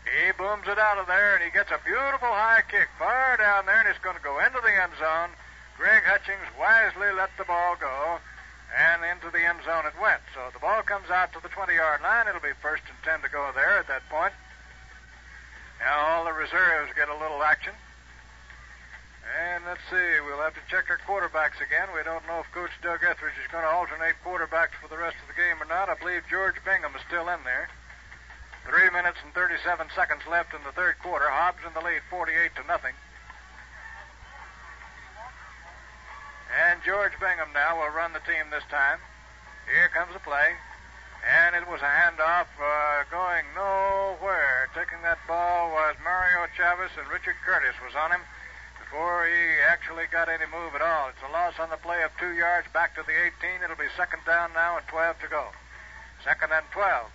He booms it out of there, and he gets a beautiful high kick far down there, and it's going to go into the end zone. Greg Hutchings wisely let the ball go, and into the end zone it went. So the ball comes out to the 20-yard line. It'll be 1st and 10 to go there at that point. Now all the reserves get a little action. And let's see, we'll have to check our quarterbacks again. We don't know if Coach Doug Etheridge is going to alternate quarterbacks for the rest of the game or not. I believe George Bingham is still in there. 3 minutes and 37 seconds left in the third quarter. Hobbs in the lead, 48-0. And George Bingham now will run the team this time. Here comes the play. And it was a handoff going nowhere. Taking that ball was Mario Chavez, and Richard Curtis was on him before he actually got any move at all. It's a loss on the play of 2 yards back to the 18. It'll be second down now and 12 to go. Second and 12.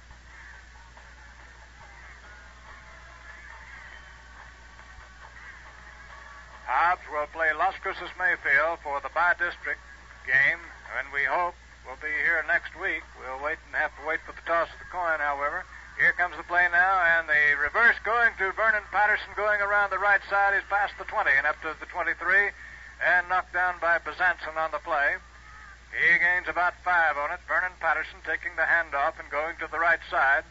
Hobbs will play Las Cruces Mayfield for the by-district game, and we hope will be here next week. We'll wait and have to wait for the toss of the coin, however. Here comes the play now, and the reverse going to Vernon Patterson going around the right side. He's past the 20 and up to the 23, and knocked down by Bezanson on the play. He gains about 5 on it. Vernon Patterson taking the handoff and going to the right side.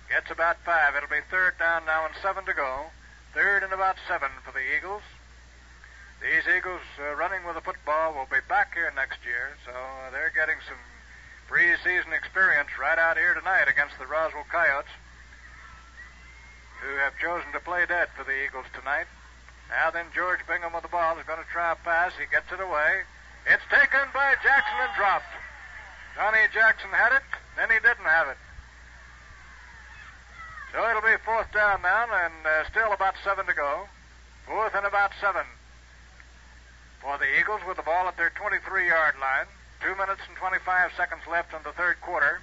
Gets about 5. It'll be third down now and 7 to go. Third and about 7 for the Eagles. These Eagles running with the football will be back here next year, so they're getting some preseason experience right out here tonight against the Roswell Coyotes, who have chosen to play dead for the Eagles tonight. Now then, George Bingham with the ball is going to try a pass. He gets it away. It's taken by Jackson and dropped. Johnny Jackson had it, then he didn't have it. So it'll be fourth down now, and still about 7 to go. Fourth and about 7. For the Eagles with the ball at their 23-yard line. 2 minutes and 25 seconds left in the third quarter.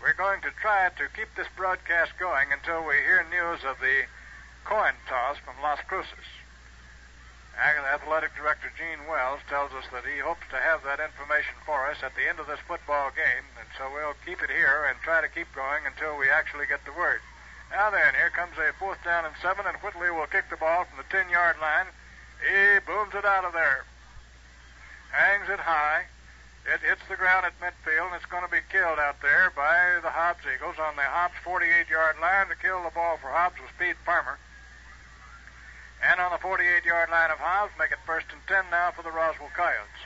We're going to try to keep this broadcast going until we hear news of the coin toss from Las Cruces. Athletic Director Gene Wells tells us that he hopes to have that information for us at the end of this football game, and so we'll keep it here and try to keep going until we actually get the word. Now then, here comes a fourth down and 7, and Whitley will kick the ball from the 10-yard line. He booms it out of there. Hangs it high. It hits the ground at midfield, and it's going to be killed out there by the Hobbs Eagles on the Hobbs 48-yard line. To kill the ball for Hobbs was Pete Farmer. And on the 48-yard line of Hobbs, make it first and 10 now for the Roswell Coyotes.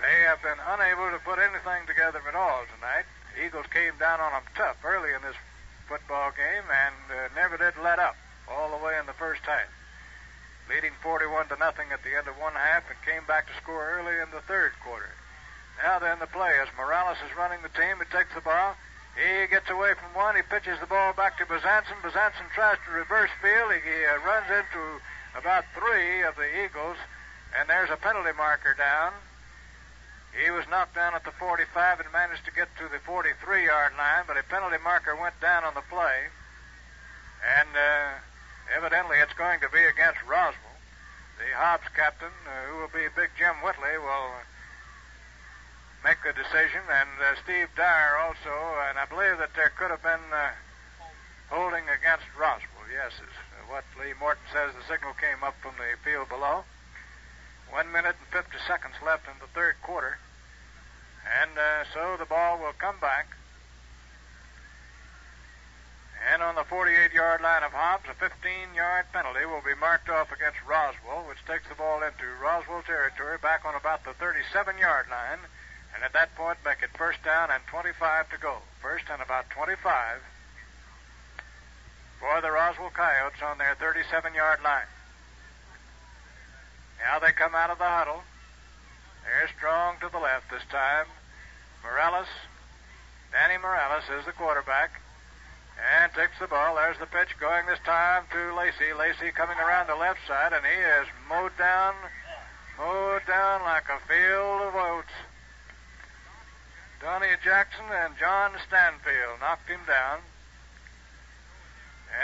They have been unable to put anything together at all tonight. The Eagles came down on them tough early in this football game and never did let up all the way in the first half. Leading 41-0 at the end of one half, and came back to score early in the third quarter. Now then, the play as Morales is running the team. He takes the ball. He gets away from one. He pitches the ball back to Bezanson. Bezanson tries to reverse field. He runs into about 3 of the Eagles, and there's a penalty marker down. He was knocked down at the 45 and managed to get to the 43-yard line, but a penalty marker went down on the play. And evidently, it's going to be against Roswell. The Hobbs captain, who will be Big Jim Whitley, will make the decision, and Steve Dyer also. And I believe that there could have been holding against Roswell. Yes, is what Lee Morton says. The signal came up from the field below. 1 minute and 50 seconds left in the third quarter, and so the ball will come back. And on the 48-yard line of Hobbs, a 15-yard penalty will be marked off against Roswell, which takes the ball into Roswell territory back on about the 37-yard line. And at that point, make it first down and 25 to go. First and about 25 for the Roswell Coyotes on their 37-yard line. Now they come out of the huddle. They're strong to the left this time. Danny Morales is the quarterback. And takes the ball. There's the pitch going this time to Lacey. Lacey coming around the left side, and he is mowed down like a field of oats. Donnie Jackson and John Stanfield knocked him down.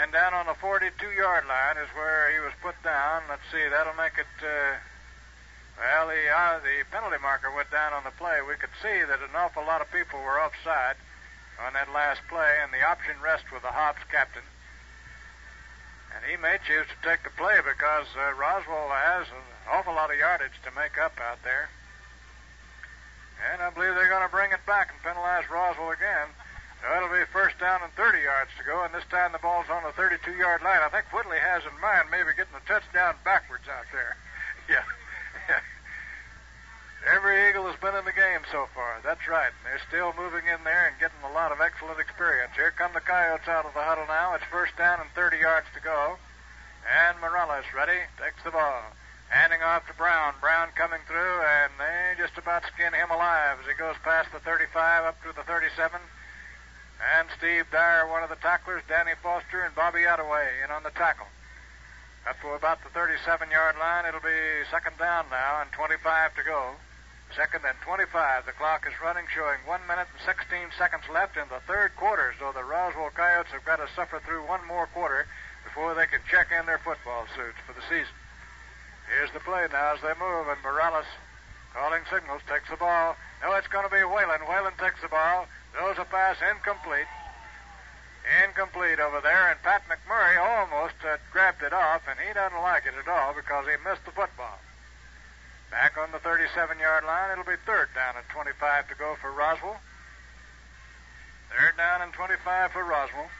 And down on the 42-yard line is where he was put down. Let's see, that'll make it, the penalty marker went down on the play. We could see that an awful lot of people were offside on that last play, and the option rests with the Hobbs captain. And he may choose to take the play because Roswell has an awful lot of yardage to make up out there. And I believe they're going to bring it back and penalize Roswell again. So it'll be first down and 30 yards to go, and this time the ball's on the 32-yard line. I think Whitley has in mind maybe getting the touchdown backwards out there. Yeah. Every Eagle has been in the game so far. That's right. And they're still moving in there and getting a lot of excellent experience. Here come the Coyotes out of the huddle now. It's first down and 30 yards to go. And Morales ready, takes the ball. Handing off to Brown. Brown coming through, and they just about skin him alive as he goes past the 35 up to the 37. And Steve Dyer, one of the tacklers, Danny Foster, and Bobby Attaway in on the tackle. Up to about the 37-yard line. It'll be second down now and 25 to go. Second and 25. The clock is running, showing 1 minute and 16 seconds left in the third quarter. So the Roswell Coyotes have got to suffer through one more quarter before they can check in their football suits for the season. Here's the play now as they move, and Morales, calling signals, takes the ball. No, it's going to be Whalen. Whalen takes the ball. Throws a pass incomplete. Incomplete over there, and Pat McMurray almost grabbed it off, and he doesn't like it at all because he missed the football. Back on the 37-yard line, it'll be third down and 25 to go for Roswell. Third down and 25 for Roswell.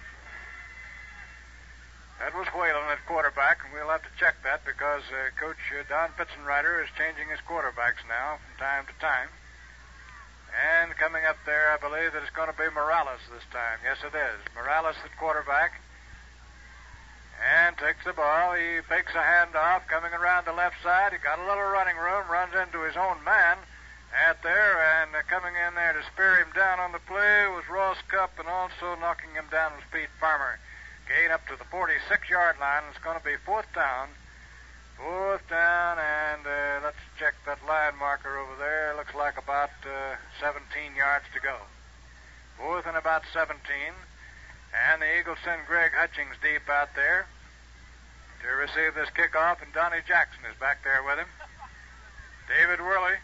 That was Whalen at quarterback, and we'll have to check that because Coach Don Pitzenreiter is changing his quarterbacks now from time to time. And coming up there, I believe that it's going to be Morales this time. Yes, it is. Morales at quarterback. And takes the ball. He fakes a handoff coming around the left side. He got a little running room, runs into his own man out there, and coming in there to spear him down on the play was Ross Cupp, and also knocking him down was Pete Farmer. Gain up to the 46-yard line. It's going to be fourth down. Fourth down, and let's check that line marker over there. Looks like about 17 yards to go. Fourth and about 17. And the Eagles send Greg Hutchings deep out there to receive this kickoff, and Donnie Jackson is back there with him. David Worley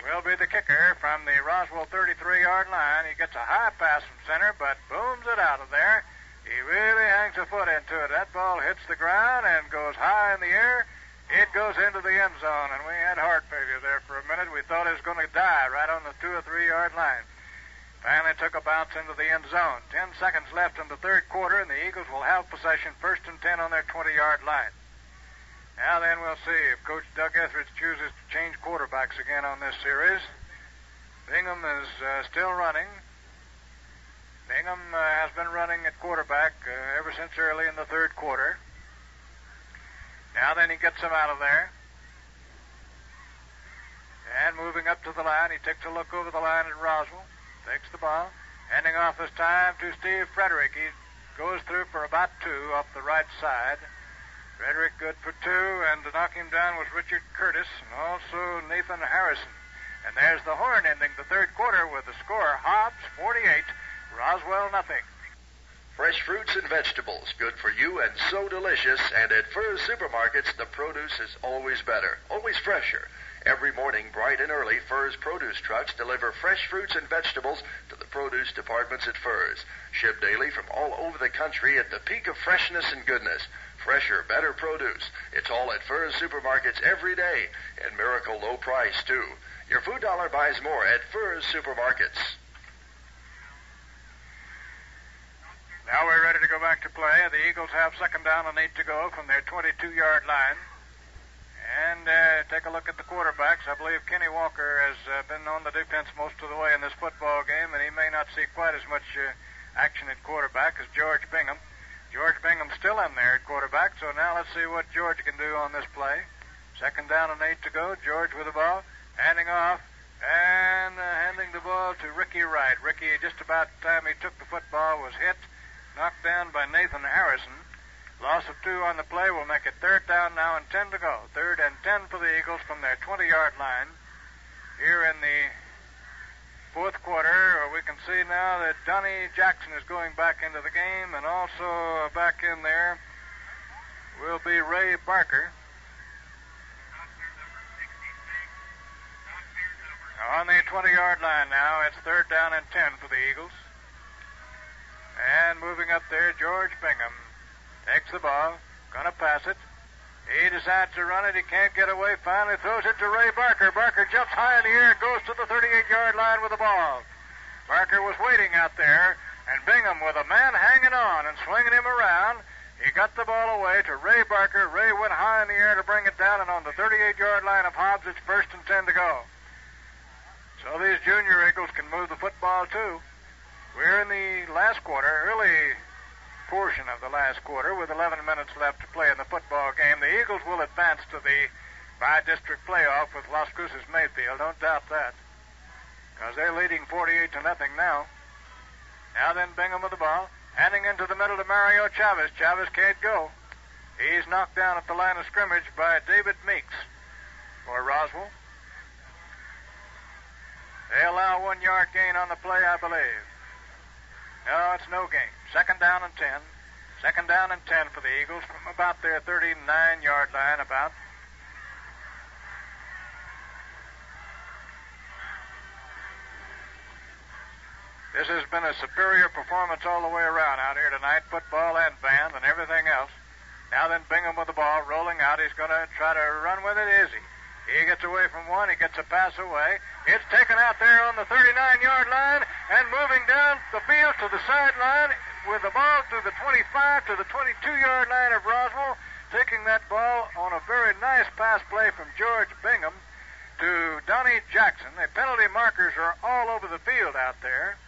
will be the kicker from the Roswell 33-yard line. He gets a high pass from center, but booms it out of there. He really hangs a foot into it. That ball hits the ground and goes high in the air. It goes into the end zone, and we had heart failure there for a minute. We thought it was going to die right on the 2 or 3 yard line. Finally took a bounce into the end zone. 10 seconds left in the third quarter, and the Eagles will have possession first and 10 on their 20-yard line. Now then, we'll see if Coach Doug Etheridge chooses to change quarterbacks again on this series. Bingham is still running. Bingham has been running at quarterback ever since early in the third quarter. Now then, he gets him out of there. And moving up to the line, he takes a look over the line at Roswell. Takes the ball. Handing off this time to Steve Frederick. He goes through for about 2 off the right side. Frederick good for 2, and to knock him down was Richard Curtis and also Nathan Harrison. And there's the horn ending the third quarter with the score Hobbs 48, Roswell nothing. Fresh fruits and vegetables, good for you and so delicious. And at Furr's Supermarkets, the produce is always better, always fresher. Every morning, bright and early, Furr's produce trucks deliver fresh fruits and vegetables to the produce departments at Furr's. Shipped daily from all over the country at the peak of freshness and goodness. Fresher, better produce. It's all at Furr's Supermarkets every day. And miracle low price, too. Your food dollar buys more at Furr's Supermarkets. Now we're ready to go back to play. The Eagles have second down and 8 to go from their 22-yard line. And take a look at the quarterbacks. I believe Kenny Walker has been on the defense most of the way in this football game, and he may not see quite as much action at quarterback as George Bingham. George Bingham's still in there at quarterback, so now let's see what George can do on this play. Second down and 8 to go. George with the ball, handing off, and handing the ball to Ricky Wright. Ricky, just about the time he took the football, was hit, knocked down by Nathan Harrison. Loss of 2 on the play will make it third down now and 10 to go. Third and 10 for the Eagles from their 20-yard line. Here in the fourth quarter, we can see now that Donnie Jackson is going back into the game, and also back in there will be Ray Barker. On the 20-yard line now, it's third down and 10 for the Eagles. And moving up there, George Bingham takes the ball, gonna pass it. He decides to run it. He can't get away. Finally throws it to Ray Barker. Barker jumps high in the air, goes to the 38-yard line with the ball. Barker was waiting out there, and Bingham with a man hanging on and swinging him around. He got the ball away to Ray Barker. Ray went high in the air to bring it down, and on the 38-yard line of Hobbs, it's first and 10 to go. So these junior Eagles can move the football, too. We're in the last quarter, early portion of the last quarter, with 11 minutes left to play in the football game. The Eagles will advance to the by-district playoff with Las Cruces Mayfield. Don't doubt that, because they're leading 48-0 now. Now then, Bingham with the ball, handing into the middle to Mario Chavez. Chavez can't go. He's knocked down at the line of scrimmage by David Meeks for Roswell. They allow 1 yard gain on the play, I believe. No, it's no gain. Second down and 10. Second down and 10 for the Eagles from about their 39-yard line about. This has been a superior performance all the way around out here tonight, football and band and everything else. Now then, Bingham with the ball, rolling out. He's going to try to run with it, is he? He gets away from one. He gets a pass away. It's taken out there on the 39-yard line and moving down the field to the sideline with the ball to the 25 to the 22-yard line of Roswell, taking that ball on a very nice pass play from George Bingham to Donnie Jackson. The penalty markers are all over the field out there.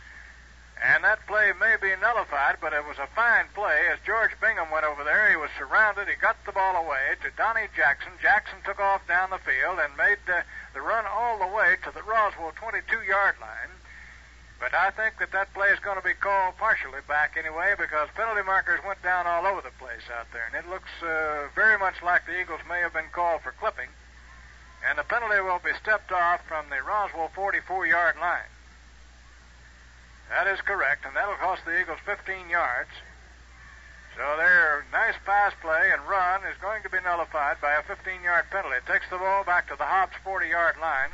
And that play may be nullified, but it was a fine play. As George Bingham went over there, he was surrounded. He got the ball away to Donnie Jackson. Jackson took off down the field and made the run all the way to the Roswell 22-yard line. But I think that play is going to be called partially back anyway, because penalty markers went down all over the place out there. And it looks very much like the Eagles may have been called for clipping. And the penalty will be stepped off from the Roswell 44-yard line. That is correct, and that'll cost the Eagles 15 yards. So their nice pass play and run is going to be nullified by a 15-yard penalty. It takes the ball back to the Hobbs 40-yard line,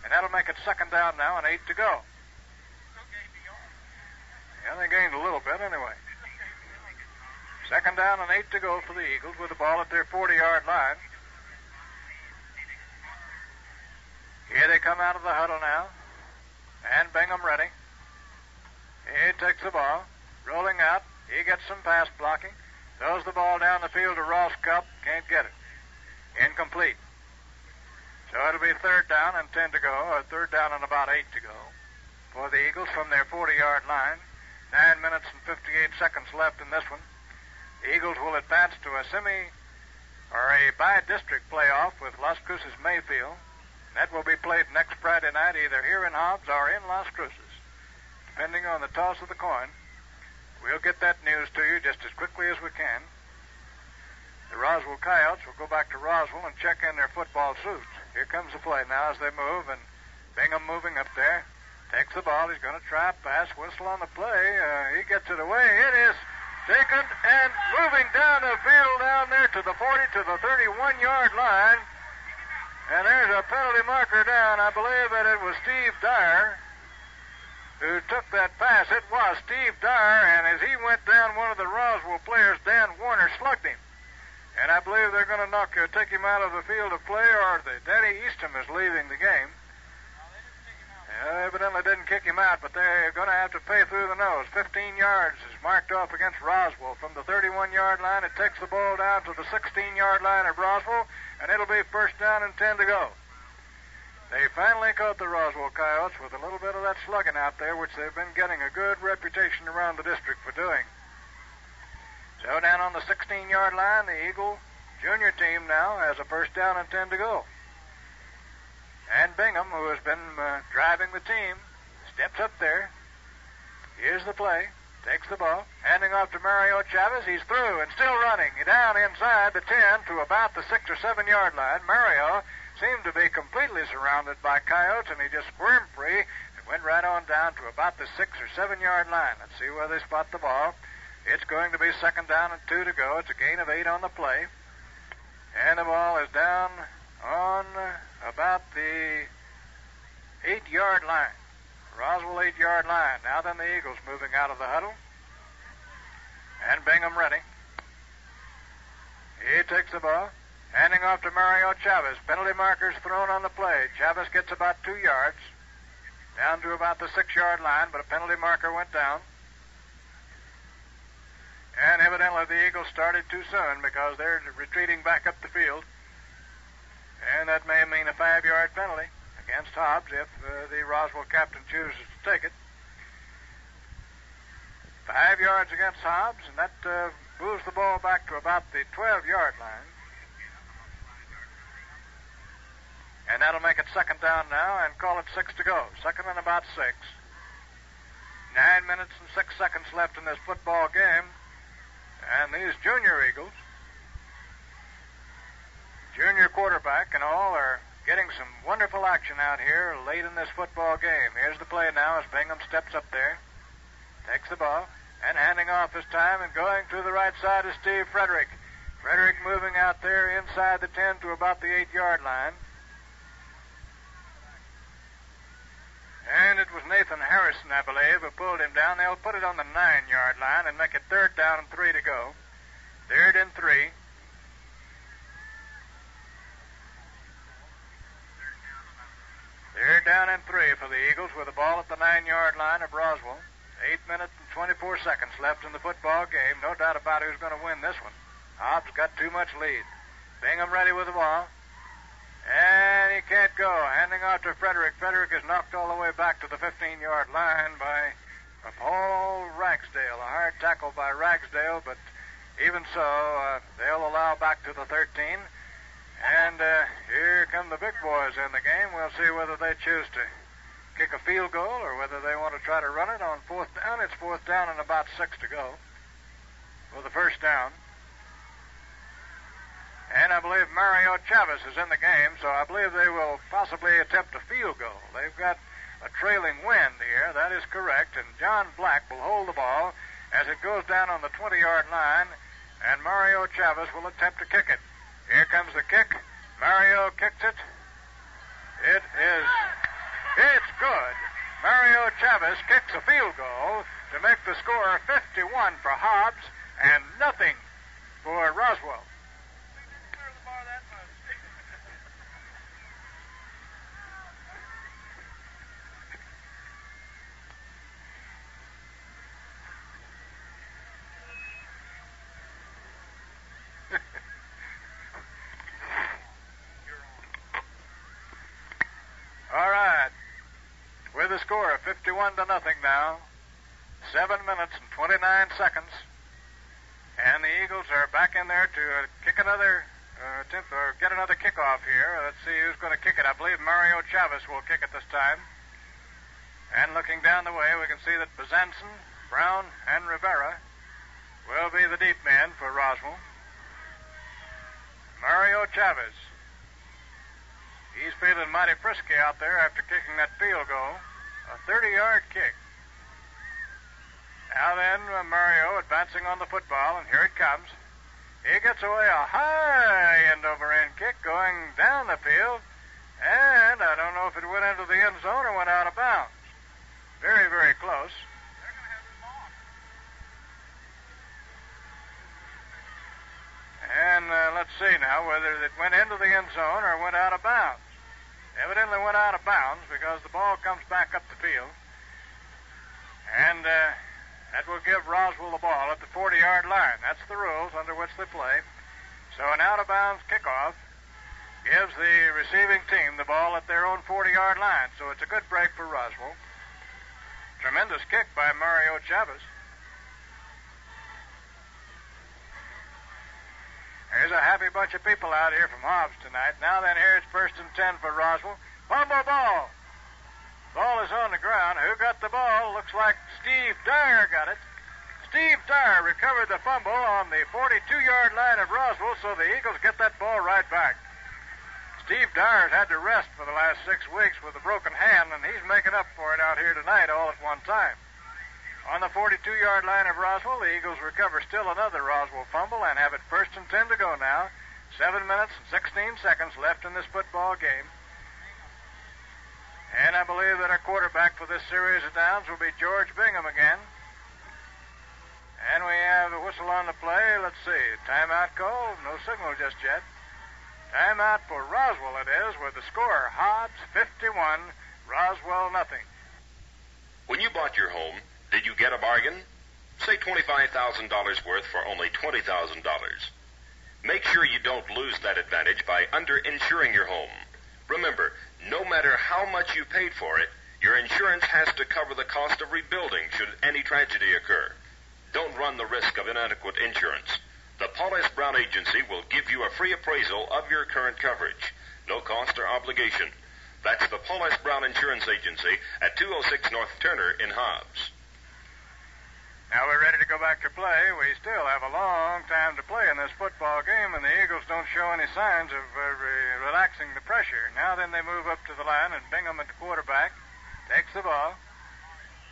and that'll make it second down now and 8 to go. Yeah, they gained a little bit anyway. Second down and 8 to go for the Eagles with the ball at their 40-yard line. Here they come out of the huddle now, and Bingham ready. He takes the ball, rolling out. He gets some pass blocking. Throws the ball down the field to Ross Cup. Can't get it. Incomplete. So it'll be third down and 10 to go, or third down and about 8 to go for the Eagles from their 40-yard line. 9 minutes and 58 seconds left in this one. The Eagles will advance to a by-district playoff with Las Cruces Mayfield. That will be played next Friday night, either here in Hobbs or in Las Cruces, depending on the toss of the coin. We'll get that news to you just as quickly as we can. The Roswell Coyotes will go back to Roswell and check in their football suits. Here comes the play now as they move, and Bingham moving up there. Takes the ball. He's going to try a pass. Whistle on the play. He gets it away. It is taken and moving down the field down there to the 40 to the 31-yard line. And there's a penalty marker down. I believe that it was Steve Dyer who took that pass. It was Steve Dyer, and as he went down, one of the Roswell players, Dan Warner, slugged him. And I believe they're going to take him out of the field of play, or Danny Eastham is leaving the game. Evidently didn't kick him out, but they're going to have to pay through the nose. 15 yards is marked off against Roswell. From the 31-yard line, it takes the ball down to the 16-yard line of Roswell, and it'll be first down and 10 to go. They finally caught the Roswell Coyotes with a little bit of that slugging out there, which they've been getting a good reputation around the district for doing. So down on the 16-yard line, the Eagle junior team now has a first down and 10 to go. And Bingham, who has been driving the team, steps up there. Here's the play. Takes the ball. Handing off to Mario Chavez. He's through and still running. Down inside the 10 to about the 6 or 7 yard line. Mario seemed to be completely surrounded by Coyotes, and he just squirmed free and went right on down to about the 6 or 7 yard line. Let's see where they spot the ball. It's going to be second down and 2 to go. It's a gain of 8 on the play. And the ball is down on about the 8-yard line. Roswell 8-yard line. Now then the Eagles moving out of the huddle. And Bingham ready. He takes the ball. Handing off to Mario Chavez. Penalty markers thrown on the play. Chavez gets about 2 yards. Down to about the 6-yard line, but a penalty marker went down. And evidently the Eagles started too soon because they're retreating back up the field. And that may mean a 5-yard penalty against Hobbs if the Roswell captain chooses to take it. 5 yards against Hobbs, and that moves the ball back to about the 12-yard line. And that'll make it second down now and call it 6 to go. Second and about 6. 9 minutes and 6 seconds left in this football game. And these junior Eagles, junior quarterback and all, are getting some wonderful action out here late in this football game. Here's the play now as Bingham steps up there, takes the ball, and handing off this time and going to the right side is Steve Frederick. Frederick moving out there inside the 10 to about the 8-yard line. And it was Nathan Harrison, I believe, who pulled him down. They'll put it on the 9-yard line and make it 3rd down and 3 to go. 3rd and 3. Third down and 3 for the Eagles with the ball at the 9-yard line of Roswell. 8 minutes and 24 seconds left in the football game. No doubt about who's going to win this one. Hobbs got too much lead. Bingham ready with the ball. And he can't go. Handing off to Frederick. Frederick is knocked all the way back to the 15-yard line by Paul Ragsdale. A hard tackle by Ragsdale, but even so, they'll allow back to the 13. And here come the big boys in the game. We'll see whether they choose to kick a field goal or whether they want to try to run it on 4th down. It's 4th down and about 6 to go for the first down. And I believe Mario Chavez is in the game, so I believe they will possibly attempt a field goal. They've got a trailing wind here, that is correct, and John Black will hold the ball as it goes down on the 20-yard line, and Mario Chavez will attempt to kick it. Here comes the kick. Mario kicks it. It's good. Mario Chavez kicks a field goal to make the score 51 for Hobbs and nothing for Roswell. All right. With a score of 51 to nothing now, 7 minutes and 29 seconds, and the Eagles are back in there to kick another attempt or get another kickoff here. Let's see who's going to kick it. I believe Mario Chavez will kick it this time. And looking down the way, we can see that Bazanson, Brown, and Rivera will be the deep men for Roswell. Mario Chavez. He's feeling mighty frisky out there after kicking that field goal. A 30-yard kick. Now then, Mario advancing on the football, and here it comes. He gets away a high end-over-end kick going down the field, and I don't know if it went into the end zone or went out of bounds. Very, very close. And let's see now whether it went into the end zone or went out of bounds. Evidently went out of bounds because the ball comes back up the field. And that will give Roswell the ball at the 40-yard line. That's the rules under which they play. So an out-of-bounds kickoff gives the receiving team the ball at their own 40-yard line. So it's a good break for Roswell. Tremendous kick by Mario Chavez. There's a happy bunch of people out here from Hobbs tonight. Now then, here it's 1st and 10 for Roswell. Fumble ball. Ball is on the ground. Who got the ball? Looks like Steve Dyer got it. Steve Dyer recovered the fumble on the 42-yard line of Roswell, so the Eagles get that ball right back. Steve Dyer's had to rest for the last 6 weeks with a broken hand, and he's making up for it out here tonight all at one time. On the 42-yard line of Roswell, the Eagles recover still another Roswell fumble and have it 1st and 10 to go now. 7 minutes and 16 seconds left in this football game. And I believe that our quarterback for this series of downs will be George Bingham again. And we have a whistle on the play. Let's see. Timeout call. No signal just yet. Timeout for Roswell it is with the score Hobbs 51, Roswell nothing. When you bought your home, did you get a bargain? Say $25,000 worth for only $20,000. Make sure you don't lose that advantage by under-insuring your home. Remember, no matter how how much you paid for it, your insurance has to cover the cost of rebuilding should any tragedy occur. Don't run the risk of inadequate insurance. The Paul S. Brown Agency will give you a free appraisal of your current coverage. No cost or obligation. That's the Paul S. Brown Insurance Agency at 206 North Turner in Hobbs. Now we're ready to go back to play. We still have a long time to play in this football game, and the Eagles don't show any signs of relaxing the pressure. Now then they move up to the line, and Bingham at the quarterback takes the ball.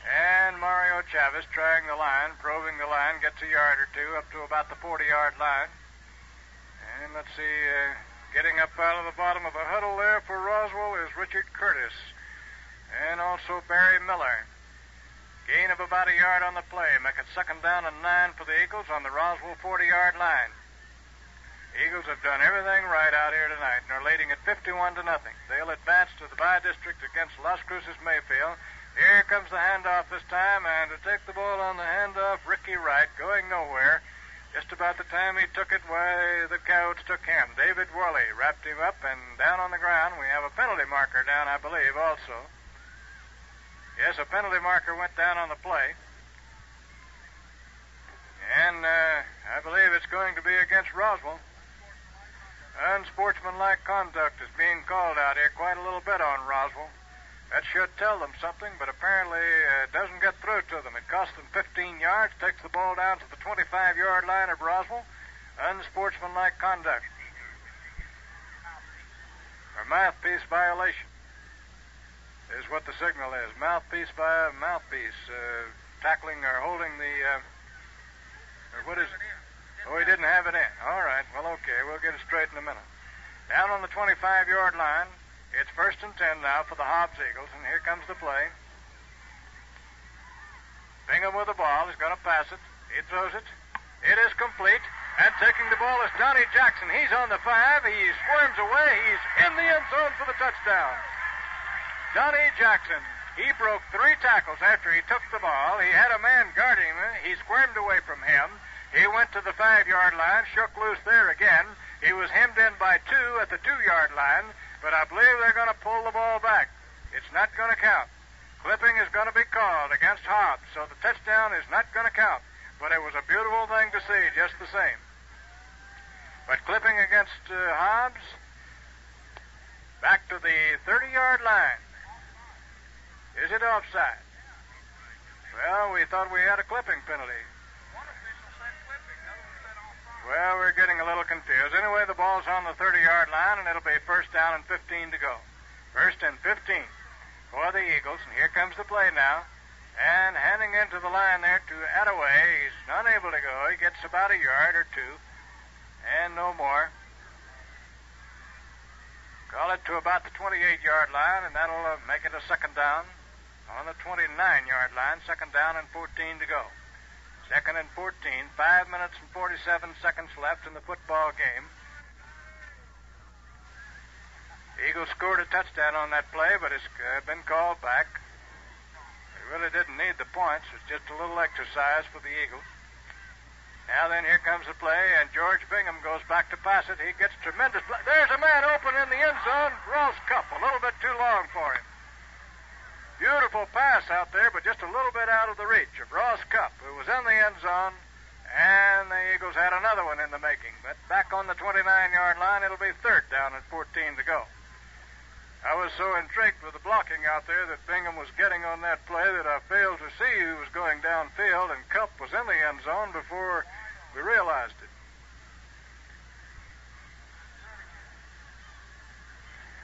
And Mario Chavez trying the line, probing the line, gets a yard or two up to about the 40-yard line. And let's see, getting up out of the bottom of the huddle there for Roswell is Richard Curtis. And also Barry Miller. Gain of about a yard on the play. Make it 2nd down and 9 for the Eagles on the Roswell 40-yard line. Eagles have done everything right out here tonight and are leading at 51-0. They'll advance to the bye district against Las Cruces Mayfield. Here comes the handoff this time, and to take the ball on the handoff, Ricky Wright going nowhere. Just about the time he took it, why, the Coyotes took him. David Worley wrapped him up, and down on the ground, we have a penalty marker down, I believe, also. Yes, a penalty marker went down on the play. And I believe it's going to be against Roswell. Unsportsmanlike conduct is being called out here quite a little bit on Roswell. That should tell them something, but apparently it doesn't get through to them. It costs them 15 yards, takes the ball down to the 25-yard line of Roswell. Unsportsmanlike conduct. Or mouthpiece violation is what the signal is. Mouthpiece by mouthpiece. Tackling or holding the... or what is it? Oh, he didn't have it in. All right. Well, okay. We'll get it straight in a minute. Down on the 25-yard line, it's 1st and 10 now for the Hobbs Eagles, and here comes the play. Bingham with the ball. He's going to pass it. He throws it. It is complete. And taking the ball is Donnie Jackson. He's on the 5. He squirms away. He's in the end zone for the touchdown. Donnie Jackson. He broke 3 tackles after he took the ball. He had a man guarding him. He squirmed away from him. He went to the 5-yard line, shook loose there again. He was hemmed in by 2 at the 2-yard line, but I believe they're going to pull the ball back. It's not going to count. Clipping is going to be called against Hobbs, so the touchdown is not going to count. But it was a beautiful thing to see, just the same. But clipping against Hobbs, back to the 30-yard line. Is it offside? Well, we thought we had a clipping penalty. Well, we're getting a little confused. Anyway, the ball's on the 30-yard line, and it'll be 1st down and 15 to go. 1st and 15 for the Eagles, and here comes the play now. And handing into the line there to Attaway. He's unable to go. He gets about a yard or 2, and no more. Call it to about the 28-yard line, and that'll make it a 2nd down. On the 29-yard line, 2nd down and 14 to go. 2nd and 14, 5 minutes and 47 seconds left in the football game. The Eagles scored a touchdown on that play, but it's been called back. They really didn't need the points. It's just a little exercise for the Eagles. Now then, here comes the play, and George Bingham goes back to pass it. He gets tremendous play. There's a man open in the end zone. Ross Cup, a little bit too long for him. Beautiful pass out there, but just a little bit out of the reach of Ross Cup, who was in the end zone, and the Eagles had another one in the making. But back on the 29-yard line, it'll be 3rd down and 14 to go. I was so intrigued with the blocking out there that Bingham was getting on that play that I failed to see who was going downfield, and Cup was in the end zone before we realized it.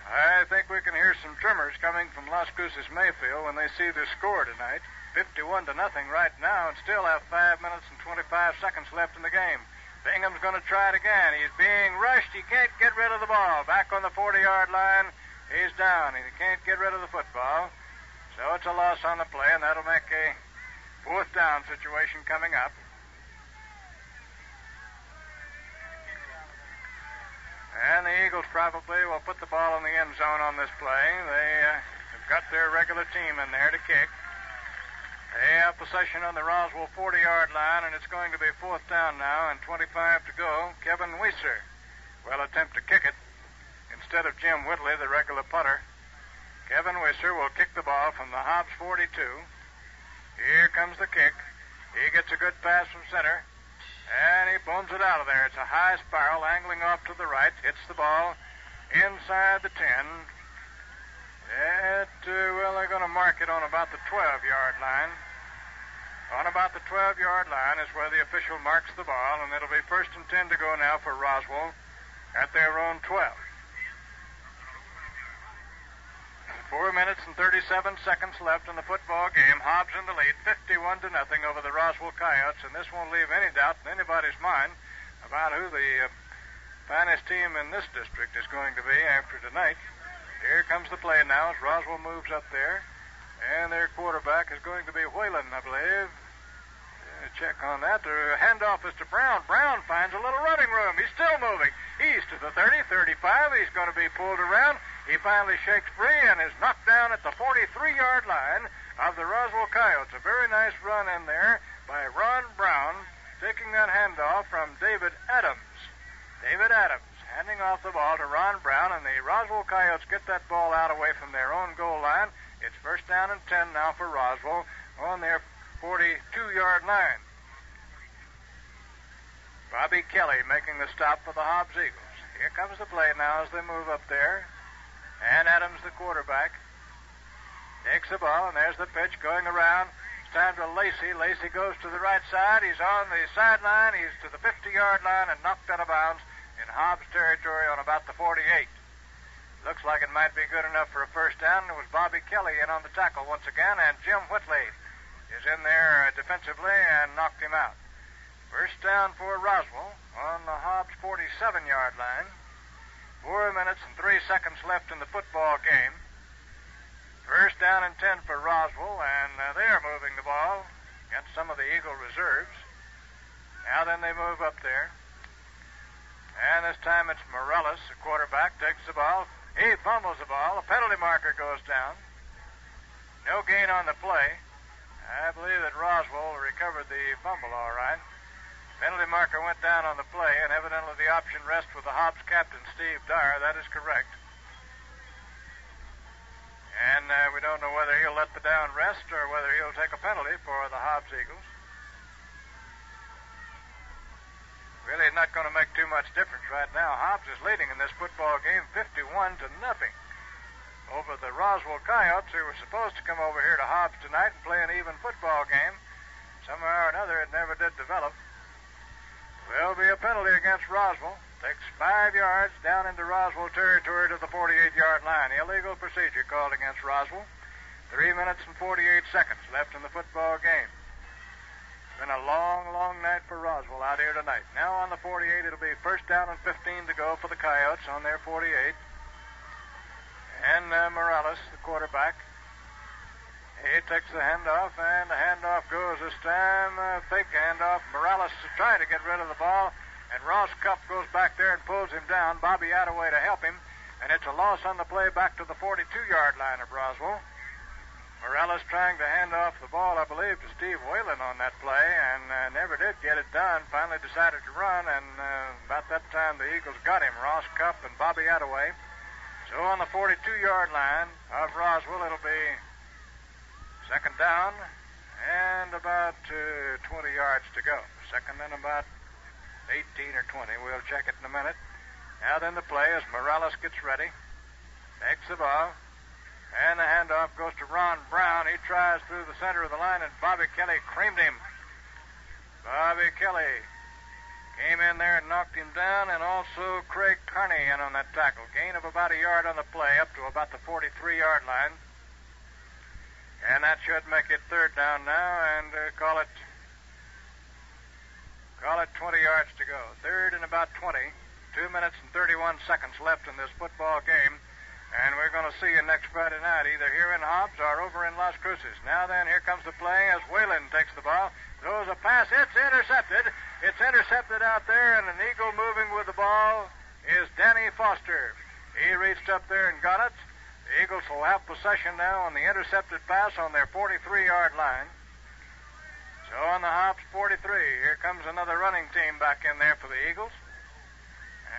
I think we can hear some tremors coming from Las Cruces Mayfield when they see the score tonight. 51-0 right now, and still have 5 minutes and 25 seconds left in the game. Bingham's going to try it again. He's being rushed. He can't get rid of the ball. Back on the 40-yard line, he's down. He can't get rid of the football. So it's a loss on the play, and that'll make a 4th down situation coming up. And the Eagles probably will put the ball in the end zone on this play. They have got their regular team in there to kick. They have possession on the Roswell 40-yard line, and it's going to be 4th down now and 25 to go. Kevin Weiser will attempt to kick it instead of Jim Whitley, the regular punter. Kevin Wisser will kick the ball from the Hobbs 42. Here comes the kick. He gets a good pass from center, and he booms it out of there. It's a high spiral angling off to the right. Hits the ball inside the 10. They're going to mark it on about the 12-yard line. On about the 12-yard line is where the official marks the ball, and it'll be 1st and 10 to go now for Roswell at their own 12. 4 minutes and 37 seconds left in the football game. Hobbs in the lead, 51-0 over the Roswell Coyotes, and this won't leave any doubt in anybody's mind about who the finest team in this district is going to be after tonight. Here comes the play now as Roswell moves up there, and their quarterback is going to be Whalen, I believe. Check on that. The handoff is to Brown. Brown finds a little running room. He's still moving. He's to the 30, 35. He's going to be pulled around. He finally shakes free and is knocked down at the 43-yard line of the Roswell Coyotes. A very nice run in there by Ron Brown, taking that handoff from David Adams. David Adams handing off the ball to Ron Brown, and the Roswell Coyotes get that ball out away from their own goal line. It's 1st down and 10 now for Roswell on their 42-yard line. Bobby Kelly making the stop for the Hobbs Eagles. Here comes the play now as they move up there. And Adams, the quarterback, takes the ball, and there's the pitch going around. It's time to Lacey. Lacey goes to the right side. He's on the sideline. He's to the 50-yard line and knocked out of bounds in Hobbs territory on about the 48. Looks like it might be good enough for a 1st down. It was Bobby Kelly in on the tackle once again, and Jim Whitley is in there defensively and knocked him out. 1st down for Roswell on the Hobbs 47-yard line. 4 minutes and 3 seconds left in the football game. 1st down and 10 for Roswell, and they're moving the ball against some of the Eagle reserves. Now then they move up there. And this time it's Morales, the quarterback, takes the ball. He fumbles the ball. A penalty marker goes down. No gain on the play. I believe that Roswell recovered the fumble all right. Penalty marker went down on the play, and evidently the option rests with the Hobbs captain, Steve Dyer. That is correct. And we don't know whether he'll let the down rest or whether he'll take a penalty for the Hobbs Eagles. Really not going to make too much difference right now. Hobbs is leading in this football game 51-0 over the Roswell Coyotes, who were supposed to come over here to Hobbs tonight and play an even football game. Somehow or another, it never did develop. There'll be a penalty against Roswell. Takes 5 yards down into Roswell territory to the 48-yard line. Illegal procedure called against Roswell. 3 minutes and 48 seconds left in the football game. It's been a long, long night for Roswell out here tonight. Now on the 48, it'll be 1st down and 15 to go for the Coyotes on their 48. And Morales, the quarterback, he takes the handoff, and the handoff goes this time. Fake handoff. Morales is trying to get rid of the ball, and Ross Cupp goes back there and pulls him down. Bobby Attaway to help him, and it's a loss on the play back to the 42-yard line of Roswell. Morales trying to hand off the ball, I believe, to Steve Whalen on that play, and never did get it done. Finally decided to run, and about that time the Eagles got him, Ross Cupp and Bobby Attaway. So on the 42-yard line of Roswell, it'll be 2nd down and about 20 yards to go. 2nd and about 18 or 20. We'll check it in a minute. Now then the play as Morales gets ready. Takes the ball. And the handoff goes to Ron Brown. He tries through the center of the line, and Bobby Kelly creamed him. Bobby Kelly came in there and knocked him down, and also Craig Carney in on that tackle. Gain of about a yard on the play, up to about the 43-yard line. And that should make it 3rd down now, and call it 20 yards to go. 3rd and about 20. 2 minutes and 31 seconds left in this football game. And we're going to see you next Friday night, either here in Hobbs or over in Las Cruces. Now then, here comes the play as Whalen takes the ball. Throws a pass. It's intercepted. It's intercepted out there, and an Eagle moving with the ball is Danny Foster. He reached up there and got it. The Eagles will have possession now on the intercepted pass on their 43-yard line. So on the Hobbs 43, here comes another running team back in there for the Eagles.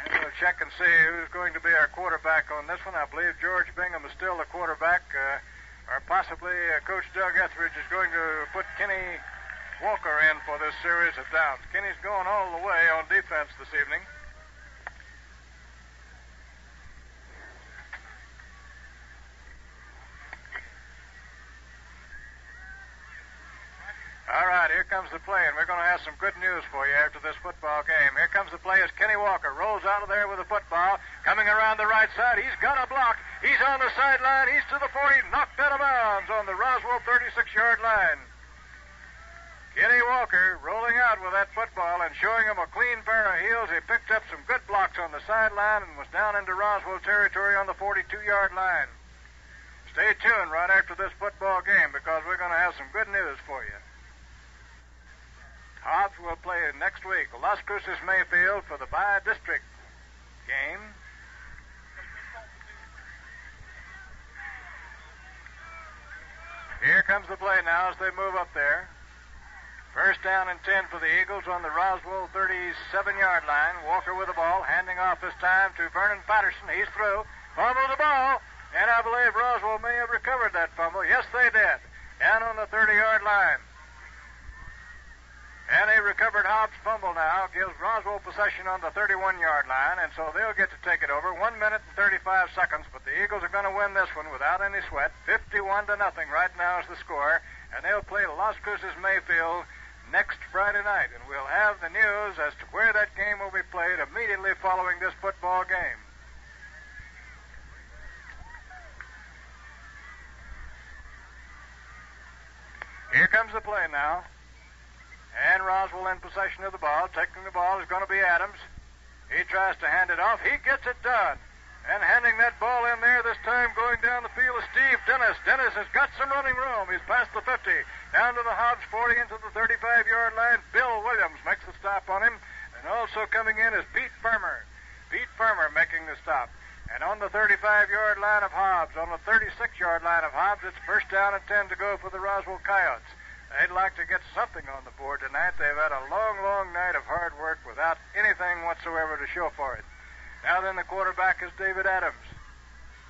And We'll check and see who's going to be our quarterback on this one. I believe George Bingham is still the quarterback, or possibly Coach Doug Etheridge is going to put Kenny Walker in for this series of downs. Kenny's going all the way on defense this evening. All right, here comes the play, and we're going to have some good news for you after this football game. Here comes the play as Kenny Walker rolls out of there with the football, coming around the right side. He's got a block. He's on the sideline. He's to the 40, knocked out of bounds on the Roswell 36-yard line. Kenny Walker rolling out with that football and showing him a clean pair of heels. He picked up some good blocks on the sideline and was down into Roswell territory on the 42-yard line. Stay tuned right after this football game because we're going to have some good news for you. Hobbs will play next week Las Cruces Mayfield for the bi-district game. Here comes the play now as they move up there. First down and 10 for the Eagles on the Roswell 37-yard line. Walker with the ball, handing off this time to Vernon Patterson. He's through. Fumbled the ball, and I believe Roswell may have recovered that fumble. Yes, they did. Down on the 30-yard line. And a recovered Hobbs fumble now gives Roswell possession on the 31-yard line, and so they'll get to take it over. 1 minute and 35 seconds, but the Eagles are going to win this one without any sweat. 51-0 right now is the score, and they'll play Las Cruces Mayfield next Friday night, and we'll have the news as to where that game will be played immediately following this football game. Here comes the play now. And Roswell in possession of the ball. Taking the ball is going to be Adams. He tries to hand it off. He gets it done. And handing that ball in there, this time going down the field is Steve Dennis. Dennis has got some running room. He's past the 50. Down to the Hobbs 40 into the 35-yard line. Bill Williams makes the stop on him. And also coming in is Pete Farmer. Pete Farmer making the stop. And on the 35-yard line of Hobbs, on the 36-yard line of Hobbs, it's first down and 10 to go for the Roswell Coyotes. They'd like to get something on the board tonight. They've had a long, long night of hard work without anything whatsoever to show for it. Now then, the quarterback is David Adams.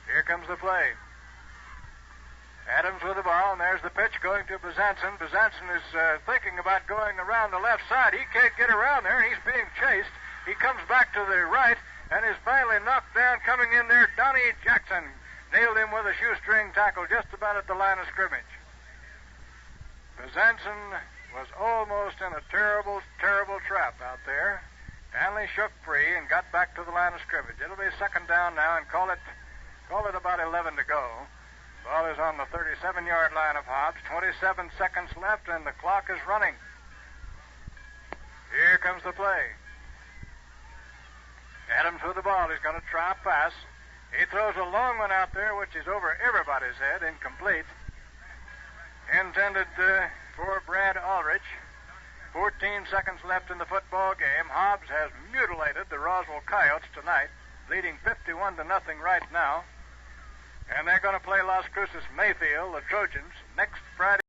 Here comes the play. Adams with the ball, and there's the pitch going to Bezanson. Bezanson is thinking about going around the left side. He can't get around there, and he's being chased. He comes back to the right and is finally knocked down. Coming in there, Donnie Jackson nailed him with a shoestring tackle just about at the line of scrimmage. Bezanson was almost in a terrible, terrible trap out there. Finally shook free and got back to the line of scrimmage. It'll be second down now, and call it about 11 to go. Ball is on the 37-yard line of Hobbs. 27 seconds left, and the clock is running. Here comes the play. Adams with the ball. He's going to try a pass. He throws a long one out there, which is over everybody's head, incomplete. Intended for Brad Ulrich. 14 seconds left in the football game. Hobbs has mutilated the Roswell Coyotes tonight, leading 51-0 right now. And they're going to play Las Cruces Mayfield, the Trojans, next Friday